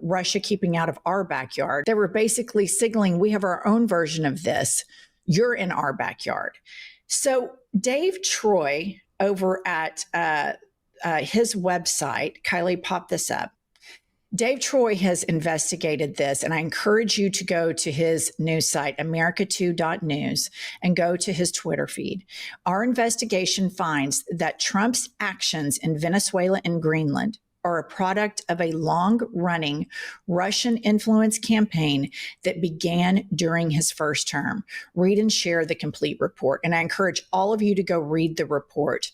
Russia keeping out of our backyard, they were basically signaling we have our own version of this. You're in our backyard. So Dave Troy over at his website, Kylie popped this up. Dave Troy has investigated this, and I encourage you to go to his news site, America2.news, and go to his Twitter feed. Our investigation finds that Trump's actions in Venezuela and Greenland are a product of a long-running Russian influence campaign that began during his first term. Read and share the complete report. And I encourage all of you to go read the report,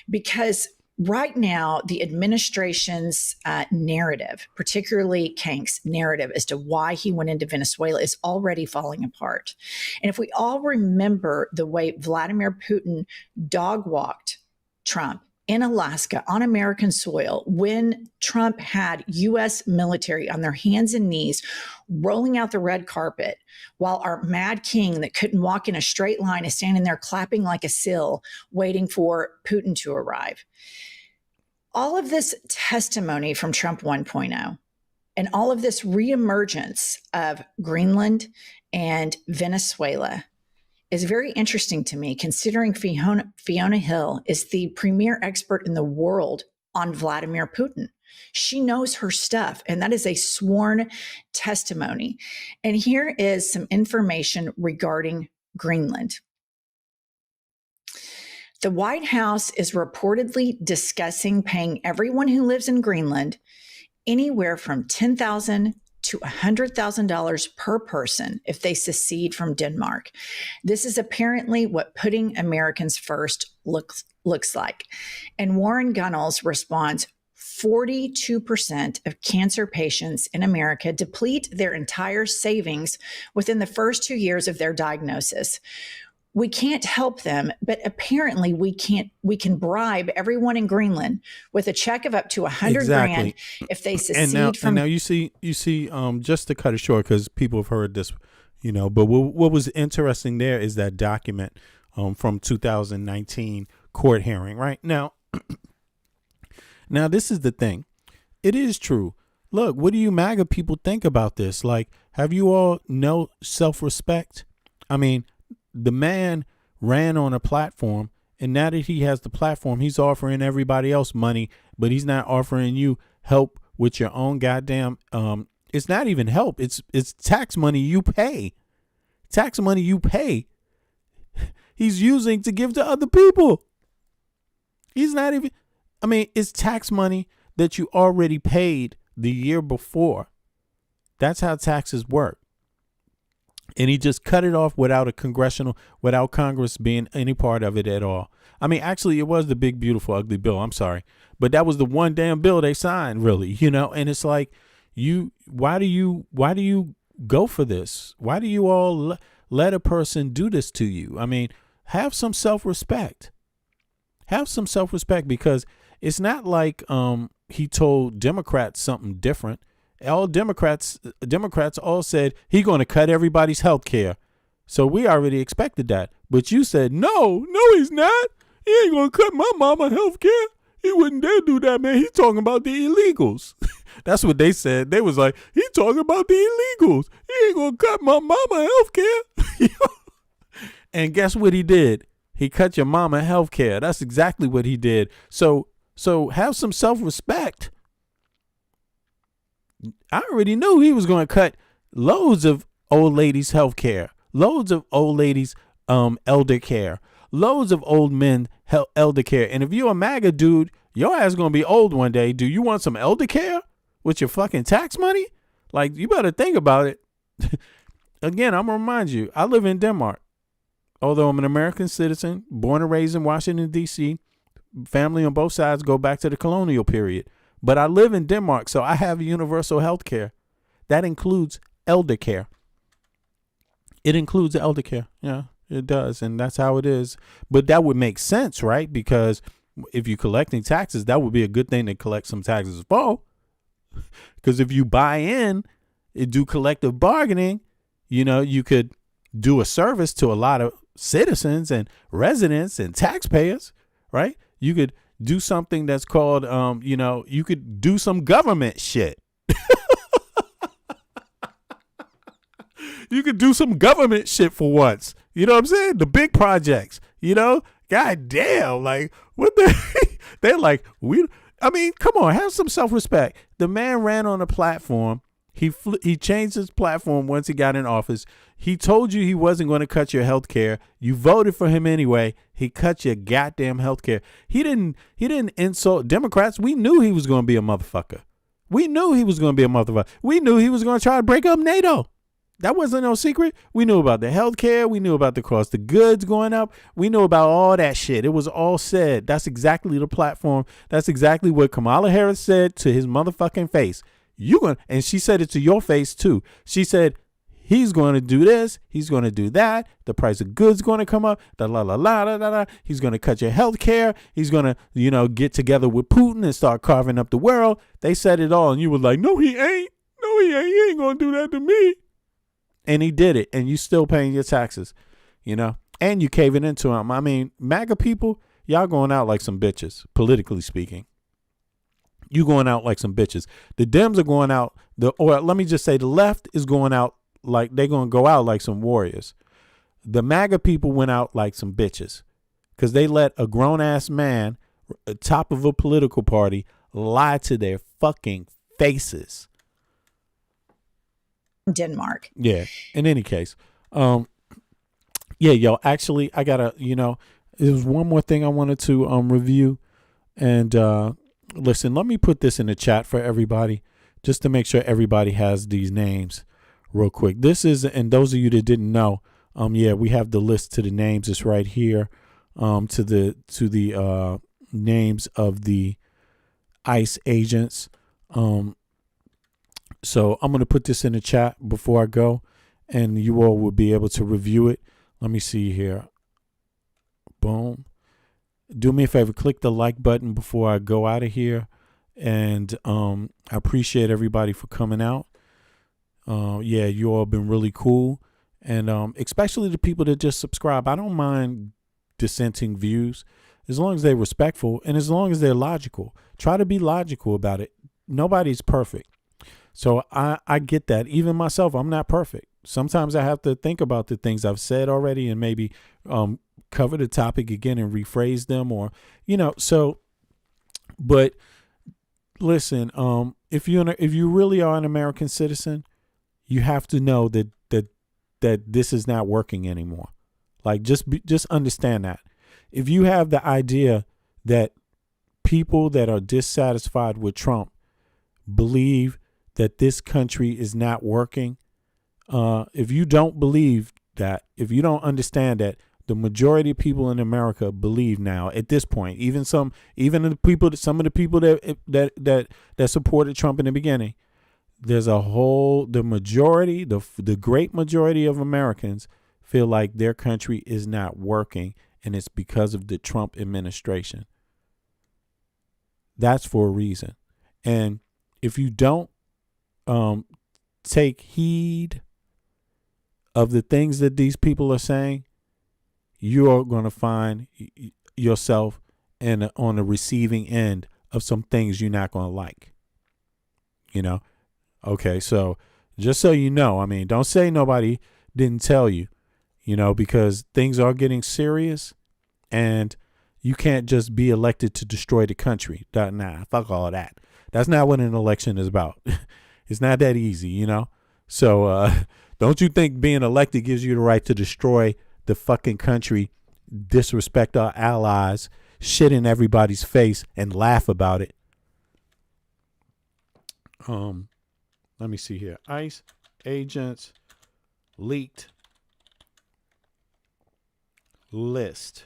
because right now, the administration's narrative, particularly Kank's narrative as to why he went into Venezuela, is already falling apart. And if we all remember the way Vladimir Putin dog-walked Trump in Alaska on American soil, when Trump had U.S. military on their hands and knees rolling out the red carpet, while our mad king that couldn't walk in a straight line is standing there clapping like a seal, waiting for Putin to arrive. All of this testimony from Trump 1.0 and all of this reemergence of Greenland and Venezuela is very interesting to me, considering Fiona Hill is the premier expert in the world on Vladimir Putin. She knows her stuff, and that is a sworn testimony. And here is some information regarding Greenland. The White House is reportedly discussing paying everyone who lives in Greenland anywhere from $10,000 to $100,000 per person if they secede from Denmark. This is apparently what putting Americans first looks like. And Warren Gunnels responds, 42% of cancer patients in America deplete their entire savings within the first 2 years of their diagnosis. We can't help them, but apparently we can bribe everyone in Greenland with a check of up to $100 grand if they secede from. And now you see, just to cut it short, because people have heard this, but what was interesting there is that document from 2019 court hearing, right? Now, this is the thing. It is true. Look, what do you MAGA people think about this? Like, have you all no self-respect? I mean, the man ran on a platform, and now that he has the platform, he's offering everybody else money, but he's not offering you help with your own goddamn. It's not even help. It's tax money you pay. Tax money you pay. He's using to give to other people. He's not even. I mean, it's tax money that you already paid the year before. That's how taxes work. And he just cut it off without Congress being any part of it at all. I mean, actually, it was the big, beautiful, ugly bill. I'm sorry. But that was the one damn bill they signed, really, and it's like, why do you go for this? Why do you all let a person do this to you? I mean, have some self-respect. Have some self-respect, because it's not like he told Democrats something different. All Democrats all said he's going to cut everybody's health care. So we already expected that. But you said, no, he's not. He ain't going to cut my mama health care. He wouldn't dare do that, man. He's talking about the illegals. That's what they said. They was like, he's talking about the illegals. He ain't going to cut my mama health care. And guess what he did? He cut your mama health care. That's exactly what he did. So have some self-respect. I already knew he was going to cut loads of old ladies' health care, loads of old ladies' elder care, loads of old men elder care. And if you're a MAGA dude, your ass going to be old one day. Do you want some elder care with your fucking tax money? Like, you better think about it. Again, I'm going to remind you, I live in Denmark. Although I'm an American citizen, born and raised in Washington, D.C., family on both sides go back to the colonial period. But I live in Denmark, so I have universal health care. That includes elder care. It includes elder care. Yeah, it does. And that's how it is. But that would make sense, right? Because if you're collecting taxes, that would be a good thing to collect some taxes for. Because if you buy in and do collective bargaining, you could do a service to a lot of citizens and residents and taxpayers, right? You do something that's called, you could do some government shit. You could do some government shit for once. You know what I'm saying? The big projects, God damn. Like, what the? They're like, come on, have some self-respect. The man ran on a platform. He changed his platform once he got in office. He told you he wasn't going to cut your health care. You voted for him anyway. He cut your goddamn health care. He didn't insult Democrats. We knew he was going to be a motherfucker. We knew he was going to be a motherfucker. We knew he was going to try to break up NATO. That wasn't no secret. We knew about the health care. We knew about the cost of goods going up. We knew about all that shit. It was all said. That's exactly the platform. That's exactly what Kamala Harris said to his motherfucking face. And she said it to your face too. She said, he's going to do this. He's going to do that. The price of goods going to come up. He's going to cut your health care. He's going to, get together with Putin and start carving up the world. They said it all. And you were like, no, he ain't. No, he ain't. He ain't going to do that to me. And he did it, and you still paying your taxes, and you caving into him. I mean, MAGA people, y'all going out like some bitches, politically speaking. You going out like some bitches. The Dems are going out, or let me just say the left is going out like they're going to go out like some warriors. The MAGA people went out like some bitches because they let a grown-ass man, top of a political party, lie to their fucking faces. Denmark. Yeah. In any case, actually, I gotta, there's one more thing I wanted to review, and listen, let me put this in the chat for everybody, just to make sure everybody has these names, real quick. This is, and those of you that didn't know, we have the list to the names. It's right here, to the names of the ICE agents. So I'm going to put this in the chat before I go, and you all will be able to review it. Let me see here. Boom. Do me a favor, click the like button before I go out of here. And I appreciate everybody for coming out. You all have been really cool. And especially the people that just subscribe. I don't mind dissenting views as long as they're respectful and as long as they're logical. Try to be logical about it. Nobody's perfect. So I get that. Even myself, I'm not perfect. Sometimes I have to think about the things I've said already and maybe cover the topic again and rephrase them, or, but listen, if you really are an American citizen, you have to know that this is not working anymore. Like, just understand that. If you have the idea that people that are dissatisfied with Trump believe that this country is not working, if you don't believe that, if you don't understand that, the majority of people in America believe now at this point, some of the people that supported Trump in the beginning, the great majority of Americans feel like their country is not working, and it's because of the Trump administration. That's for a reason. And if you don't take heed of the things that these people are saying, you are going to find yourself on the receiving end of some things you're not going to like. Okay, so just so you know, I mean, don't say nobody didn't tell you, because things are getting serious, and you can't just be elected to destroy the country. Nah, fuck all of that. That's not what an election is about. It's not that easy, So don't you think being elected gives you the right to destroy the fucking country, disrespect our allies, shit in everybody's face, and laugh about it? Let me see here. ICE agents leaked list.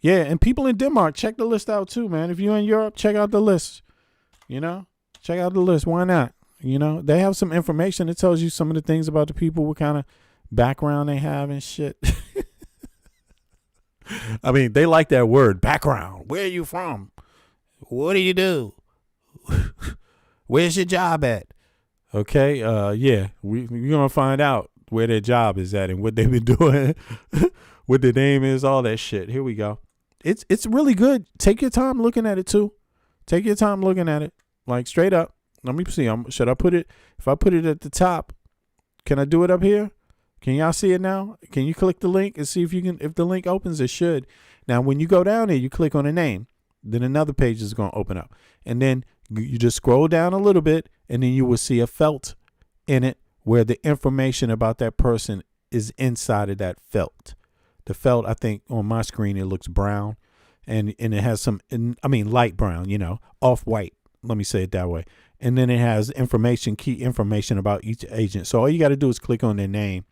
Yeah, and people in Denmark, check the list out too, man. If you're in Europe, check out the list. Check out the list. Why not? They have some information that tells you some of the things about the people, what kind of background they have and shit. I mean, they like that word, background. Where are you from? What do you do? Where's your job at? Okay, we're going to find out where their job is at and what they've been doing, what their name is, all that shit. Here we go. it's really good. Take your time looking at it too. Take your time looking at it, like straight up. Let me see. Should I put it? If I put it at the top, can I do it up here? Can y'all see it now? Can you click the link and see if you can? If the link opens, it should. Now, when you go down there, you click on a name. Then another page is going to open up, and then you just scroll down a little bit, and then you will see a felt in it where the information about that person is inside of that felt. The felt, I think, on my screen it looks brown, and it has some. I mean, light brown. Off white. Let me say it that way. And then it has key information about each agent. So all you got to do is click on their name.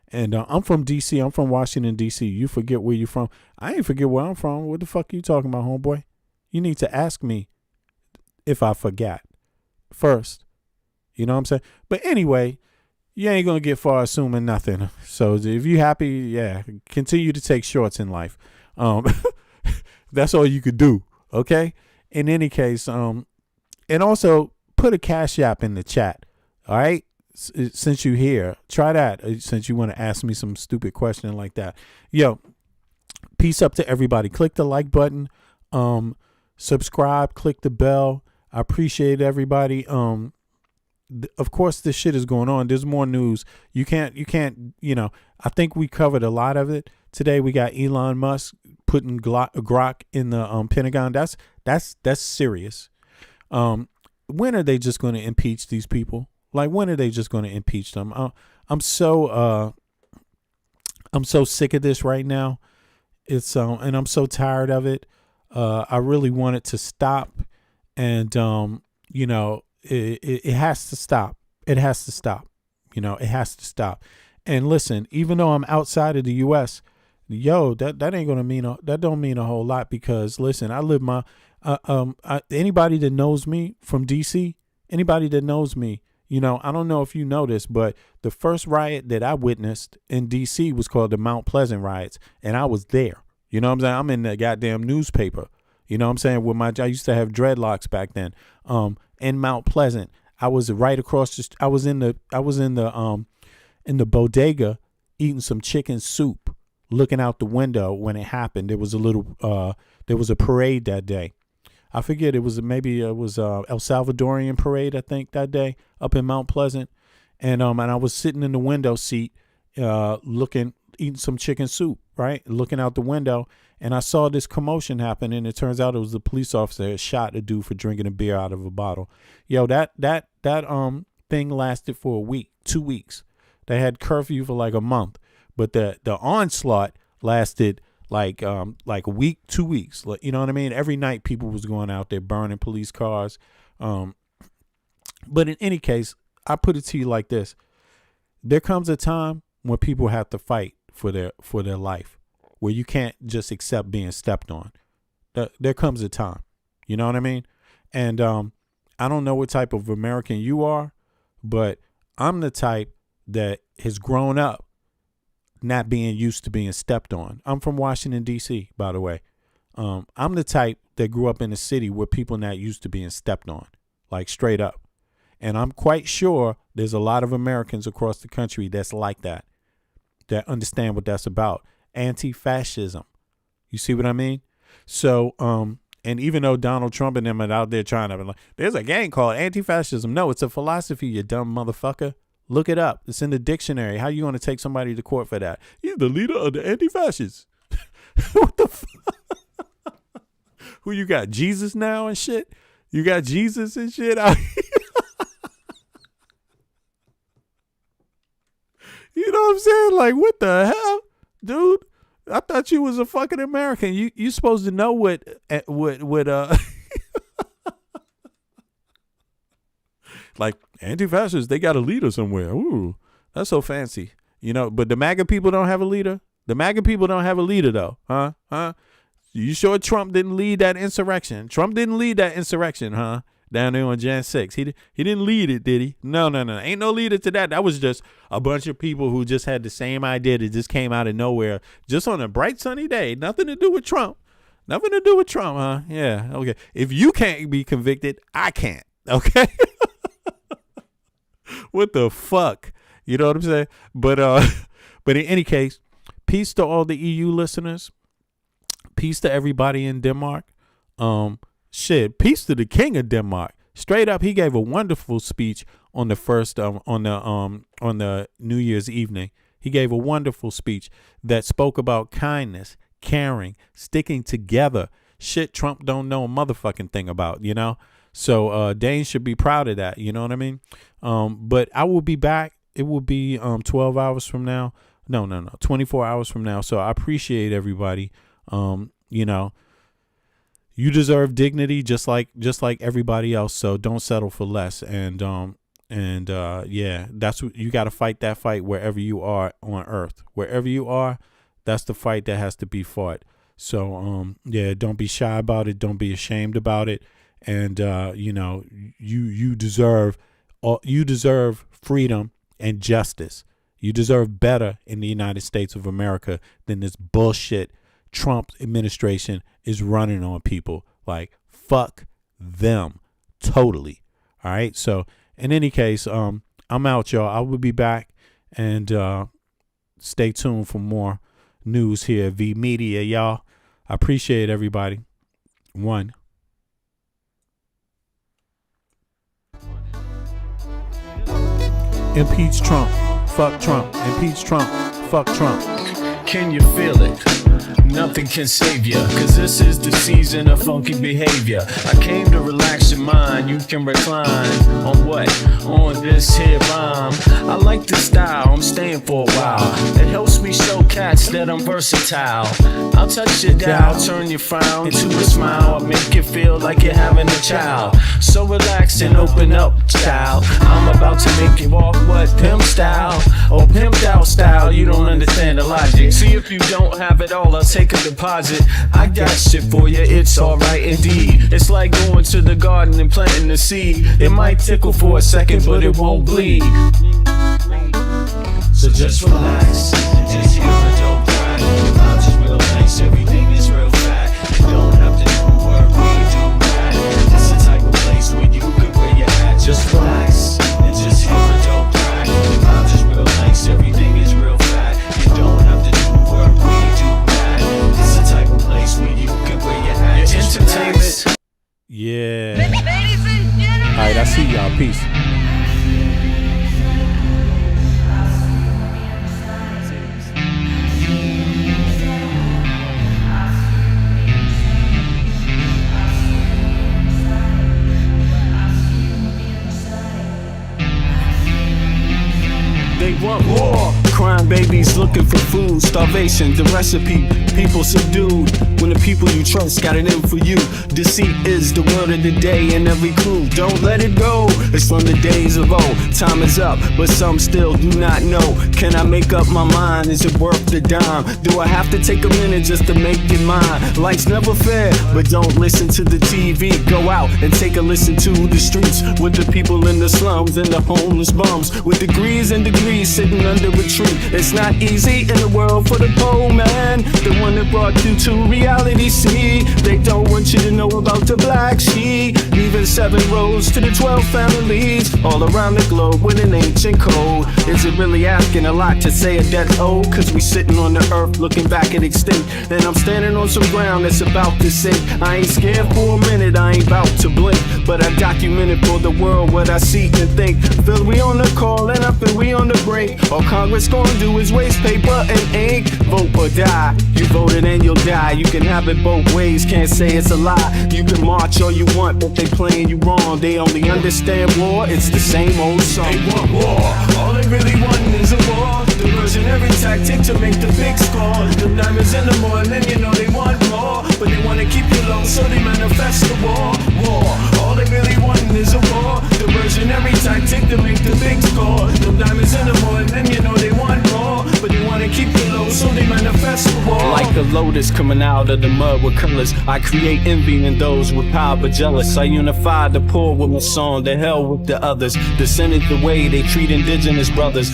And I'm from D.C. I'm from Washington, D.C. You forget where you're from. I ain't forget where I'm from. What the fuck are you talking about, homeboy? You need to ask me if I forgot first. You know what I'm saying? But anyway, you ain't going to get far assuming nothing. So if you happy, yeah, continue to take shorts in life. That's all you could do, okay? In any case, and also put a Cash App in the chat, all right? Since you're here, try that since you want to ask me some stupid question like that. Yo, peace up to everybody. Click the like button, subscribe, click the bell. I appreciate everybody. Of course, this shit is going on. There's more news. You can't, I think we covered a lot of it. Today we got Elon Musk putting Grok in the Pentagon. That's serious. When are they just going to impeach these people? Like, when are they just going to impeach them? I'm so sick of this right now. It's and I'm so tired of it. I really want it to stop, and it has to stop. It has to stop. It has to stop. And listen, even though I'm outside of the U.S., that ain't gonna mean that don't mean a whole lot, because listen, I live my anybody that knows me from D.C., anybody that knows me, I don't know if you know this, but the first riot that I witnessed in D.C. was called the Mount Pleasant riots, and I was there. You know what I'm saying? I'm in the goddamn newspaper. You know what I'm saying? I used to have dreadlocks back then. In Mount Pleasant, I was right across I was in the bodega eating some chicken soup, looking out the window when it happened. There was a parade that day. I forget, it was El Salvadorian parade, I think, that day up in Mount Pleasant. And I was sitting in the window seat, eating some chicken soup, right? Looking out the window, and I saw this commotion happen, and it turns out it was the police officer that shot a dude for drinking a beer out of a bottle. Yo, that thing lasted for a week, 2 weeks. They had curfew for like a month, but the onslaught lasted like a week, 2 weeks. You know what I mean? Every night people was going out there burning police cars. But in any case, I put it to you like this. There comes a time when people have to fight for their life, where you can't just accept being stepped on. There comes a time. You know what I mean? And I don't know what type of American you are, but I'm the type that has grown up not being used to being stepped on. I'm from Washington, D.C., by the way. I'm the type that grew up in a city where people not used to being stepped on, like straight up. And I'm quite sure there's a lot of Americans across the country that's like that understand what that's about. Anti-fascism. You see what I mean? So, and even though Donald Trump and them are out there trying to, there's a gang called anti-fascism. No, it's a philosophy, you dumb motherfucker. Look it up. It's in the dictionary. How you going to take somebody to court for that? He's the leader of the anti-fascists. What the fuck? Who you got? Jesus now and shit? You got Jesus and shit out here? You know what I'm saying? Like, what the hell, dude? I thought you was a fucking American. You supposed to know what like anti-fascists, they got a leader somewhere. Ooh, that's so fancy. But the MAGA people don't have a leader. The MAGA people don't have a leader though. Huh? You sure Trump didn't lead that insurrection? Trump didn't lead that insurrection, huh? Down there on Jan 6. He didn't lead it, did he? No. Ain't no leader to that. That was just a bunch of people who just had the same idea that just came out of nowhere, just on a bright sunny day. Nothing to do with Trump. Nothing to do with Trump, huh? Yeah, okay. If you can't be convicted, I can't, okay? What the fuck? You know what I'm saying? But in any case, peace to all the EU listeners. Peace to everybody in Denmark. Peace to the king of Denmark. Straight up, he gave a wonderful speech on the first on the New Year's evening. He gave a wonderful speech that spoke about kindness, caring, sticking together. Shit Trump don't know a motherfucking thing about, you know? So Danes should be proud of that, you know what I mean? But I will be back. It will be 12 hours from now. No, 24 hours from now. So I appreciate everybody. You know, you deserve dignity just like everybody else. So don't settle for less. And yeah, that's what you got to fight that fight wherever you are on earth. Wherever you are, that's the fight that has to be fought. So yeah, don't be shy about it. Don't be ashamed about it. And you know, you deserve freedom and justice. You deserve better in the United States of America than this bullshit Trump administration is running on people. Like, fuck them totally. All right. So in any case, I'm out, y'all. I will be back, and stay tuned for more news here. V Media, y'all. I appreciate everybody. One. Impeach Trump. Fuck Trump. Impeach Trump. Fuck Trump. Can you feel it? Nothing can save ya, cause this is the season of funky behavior. I came to relax your mind, you can recline. On what? On this here rhyme. I like the style, I'm staying for a while. It helps me show cats that I'm versatile. I'll touch your dial, turn your frown into a smile. I'll make you feel like you're having a child. So relax and open up, child. I'm about to make you walk what? Pimp style. Or pimped out style, you don't understand the logic. See, if you don't have it all, I'll take a deposit. I got shit for you, it's alright indeed. It's like going to the garden and planting the seed. It might tickle for a second, but it won't bleed. So just relax, just hear my dope cry. Your vibes is real nice, everything is real fat. You don't have to do work, we do that. It's the type of place where you can wear your hat. Just relax, and just hear my dope cry. Your vibes is real nice, everything is real fat. You don't have to do work, we do that. It's the type of place where you can wear your hat. Your entertainment. Yeah. Alright, I see y'all. Peace. They want war. Crime babies looking for food. Starvation, the recipe. People subdued. When the people you trust got it in for you. Deceit is the word of the day and every clue. Don't let it go. It's from the days of old. Time is up, but some still do not know. Can I make up my mind? Is it worth the dime? Do I have to take a minute just to make it mine? Life's never fair, but don't listen to the TV. Go out and take a listen to the streets with the people in the slums and the homeless bums with degrees and degrees sitting under a tree. It's not easy in the world for the poor man, the one that brought you to reality. See, they don't want you to know about the black sheep. Leaving 7 roads to the 12 families all around the globe with an ancient code. Is it really asking a lot to say a death old? Cause we sitting on the earth looking back at extinct. And I'm standing on some ground that's about to sink. I ain't scared for a minute, I ain't about to blink. But I documented for the world what I see and think. Feel we on the call and I feel we on the break. All Congress gonna do is waste paper and ink. Vote or die. You voted and you'll die. You can have it both ways, can't say it's a lie. You can march all you want, but they playing you wrong. They only understand war, it's the same old song. They want war, all they really want is a war. Diversionary tactic to make the big score. The diamonds in the morning, you know they want more. But they wanna keep you low, so they manifest the war. War, all they really want is a war. Diversionary tactic to make the big score. The diamonds in the morning, you know they want more. But they wanna keep you low, so they manifest the war. Like a lotus coming out of the mud with colors, I create envy in those with power but jealous. I unify the poor with my song, the hell with the others. Descended the way they treat indigenous brothers.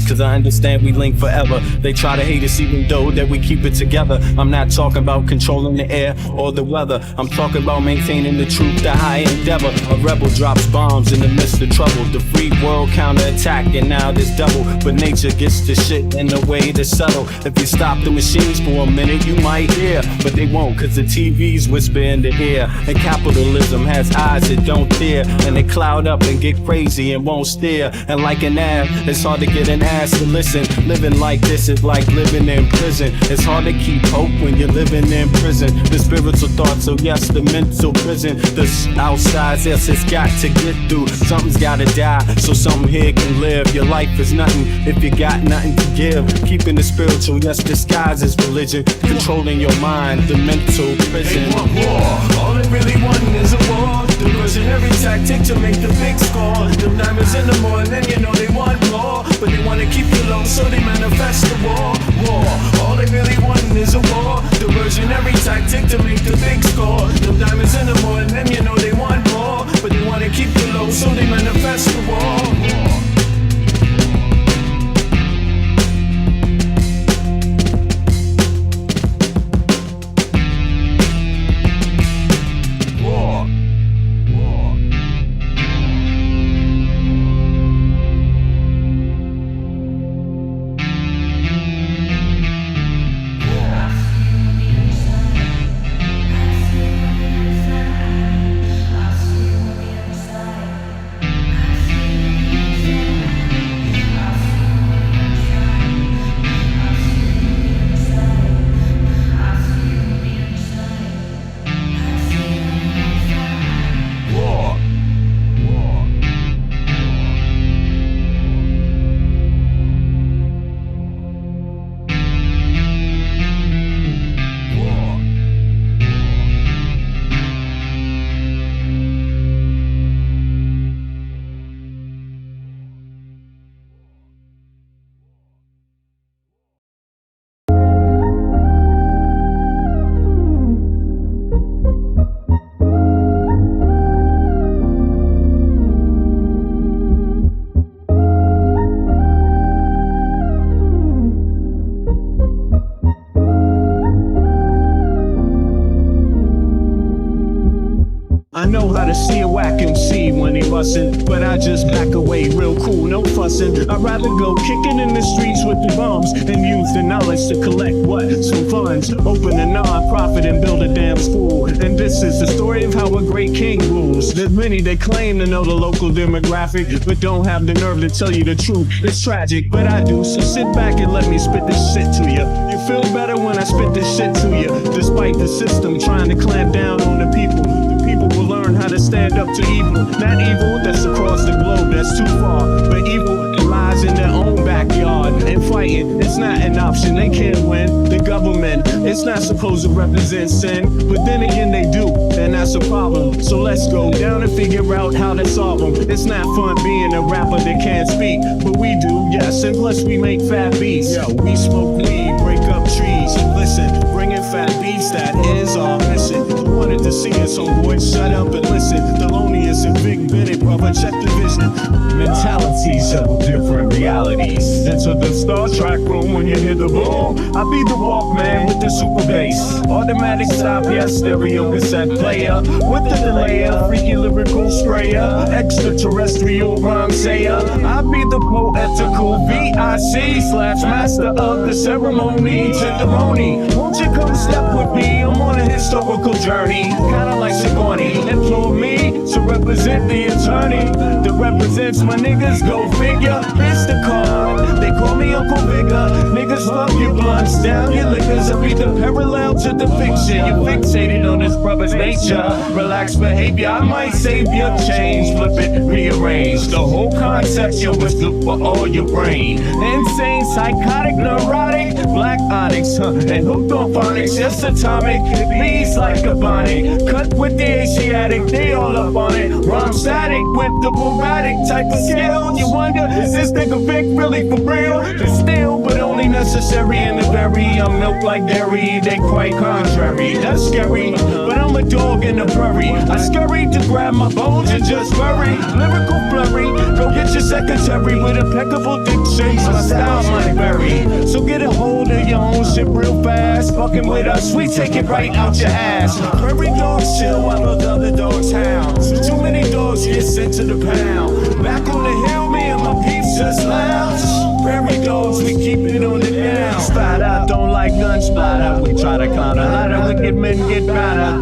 Cause I understand we link forever. They try to hate us even though that we keep it together. I'm not talking about controlling the air or the weather. I'm talking about maintaining the truth, the high endeavor. A rebel drops bombs in the midst of trouble. The free world counterattack and now there's double. But nature gets the shit in the way to settle. If you stop the machines for a minute, you might hear, but they won't, cause the TV's whisper in the ear. And capitalism has eyes that don't tear, and they cloud up and get crazy and won't steer. And like an ad, it's hard to get an ass to listen. Living like this is like living in prison. It's hard to keep hope when you're living in prison. The spiritual thoughts, so yes, the mental prison. The outside, yes, it's got to get through. Something's gotta die, so something here can live. Your life is nothing if you got nothing to give. Keeping the spiritual, yes, disguised as religion. Controlling your mind, the mental prison. They want war, all they really want is a war. Diversionary tactic to make the big score. The diamonds in the morning, you know they want more, but they wanna keep you low, so they manifest the war. War, all they really want is a war. Diversionary tactic to make the big score. The diamonds in the morning, you know they want more, but they wanna keep you low, so they manifest the war. I know how to see a whack MC when he bustin', but I just back away real cool, no fussin'. I'd rather go kicking in the streets with the bums and use the knowledge to collect what? Some funds. Open a non-profit and build a damn school. And this is the story of how a great king rules. There's many that claim to know the local demographic, but don't have the nerve to tell you the truth. It's tragic, but I do, so sit back and let me spit this shit to you. You feel better when I spit this shit to you, despite the system trying to clamp down on the people. People will learn how to stand up to evil. Not evil that's across the globe, that's too far, but evil that lies in their own backyard. And fighting, it's not an option, they can't win. The government, it's not supposed to represent sin, but then again they do, and that's a problem. So let's go down and figure out how to solve them. It's not fun being a rapper that can't speak, but we do, yes, and plus we make fat beats. Yo, we smoke weed, break up trees, and listen, bringing fat beats, that is our mission. You wanted to see us, so boys, shut up and listen. Thelonious and Big Bennett, brother, check the vision. Mentalities of different realities. Enter the Star Trek room when you hear the boom. I be the Walkman with the super bass. Automatic stop, yes, stereo cassette player. With the delayer, freaky lyrical sprayer. Extraterrestrial rhyme sayer. I be the poetical VIC/master of the ceremony. Tenderoni, won't you come step with me? I'm on a historical journey, kinda like Sigourney. Implore me to represent the attorney that represents my niggas, go figure. It's the card, they call me Uncle Bigger. Niggas love your blunts, down your liquors. I read the parallel to the fiction. You're fixated on this brother's nature. Relax behavior, I might save your change. Flip it, rearrange the whole concept. You was good for all your brain. Insane, psychotic, neurotic, black onyx, and hooked on phonics. Just atomic, bees like a bonnet. Cut with the Asiatic, they all up on it. Rhyme static with the Boomatic type of skill. You wonder, is this nigga Vic really for real? It's still, but only necessary in the berry. I'm milk like dairy, they quite contrary. That's scary, but I'm a dog in the prairie. I scurry to grab my bones and just worry. Lyrical flurry, go get your secretary with impeccable diction. My style might vary, so get a hold of your own shit real fast. Fucking with us, we take it right out your ass. Prairie dogs chill while the other dogs howl. Too many dogs get sent to the pound. Back on the hill, me and my peeps just lounge. Prairie dogs, we keep it on the down. Spot out, don't like guns, spot out. We try to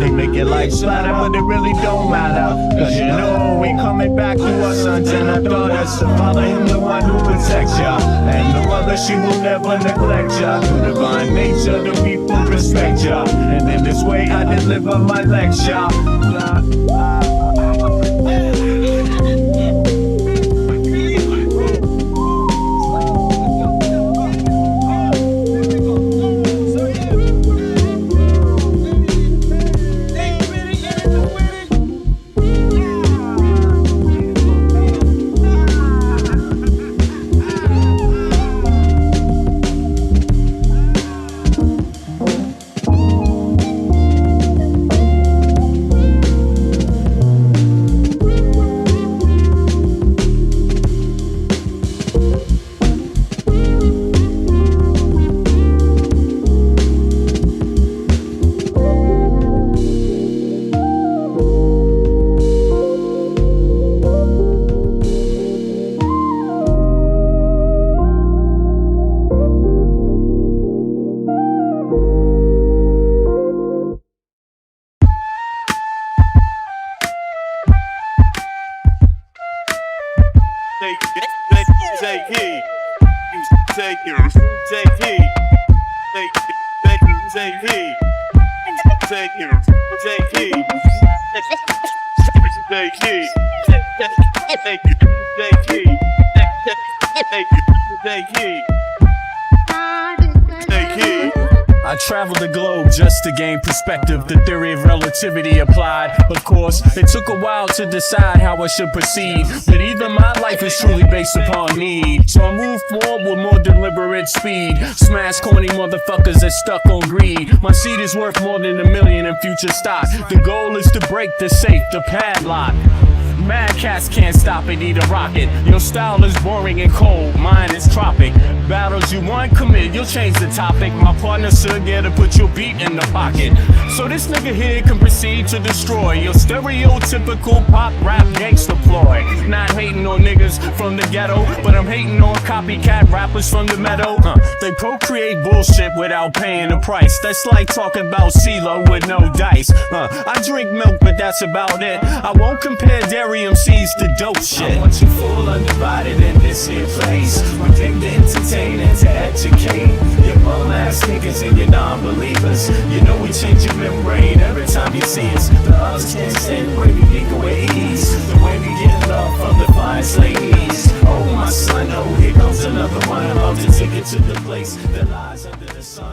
They make your life splatter, but it really don't matter. Cause you know we coming back to our sons and our daughters. So follow him, the one who protects ya. And the mother, she will never neglect ya. Through divine nature, the people respect ya. And in this way I deliver my lecture. I traveled the globe just to gain perspective. The theory of relativity applied. Of course, it took a while to decide how I should proceed. But even my life is truly based upon need. So I move forward with more deliberate speed. Smash corny motherfuckers that stuck on greed. My seed is worth more than $1 million in future stock. The goal is to break the safe, the padlock. Mad cats can't stop it, need a rocket. Your style is boring and cold, mine is tropic. Battles you want, commit, you'll change the topic. My partner should get to put your beat in the pocket. So this nigga here can proceed to destroy your stereotypical pop rap gangsta ploy. Not hating on niggas from the ghetto, but I'm hating on copycat rappers from the meadow. They procreate bullshit without paying the price. That's like talking about CeeLo with no dice. I drink milk, but that's about it. I won't compare dairy MCs to dope shit. I want you full undivided in this here place. We think to entertain and to educate your bum ass niggas and your non-believers. You know we change your membrane every time you see us. The odds can't stand the way we make away ease. The way we get love from the finest ladies. Oh my son, oh here comes another one. About to take it to the place that lies under.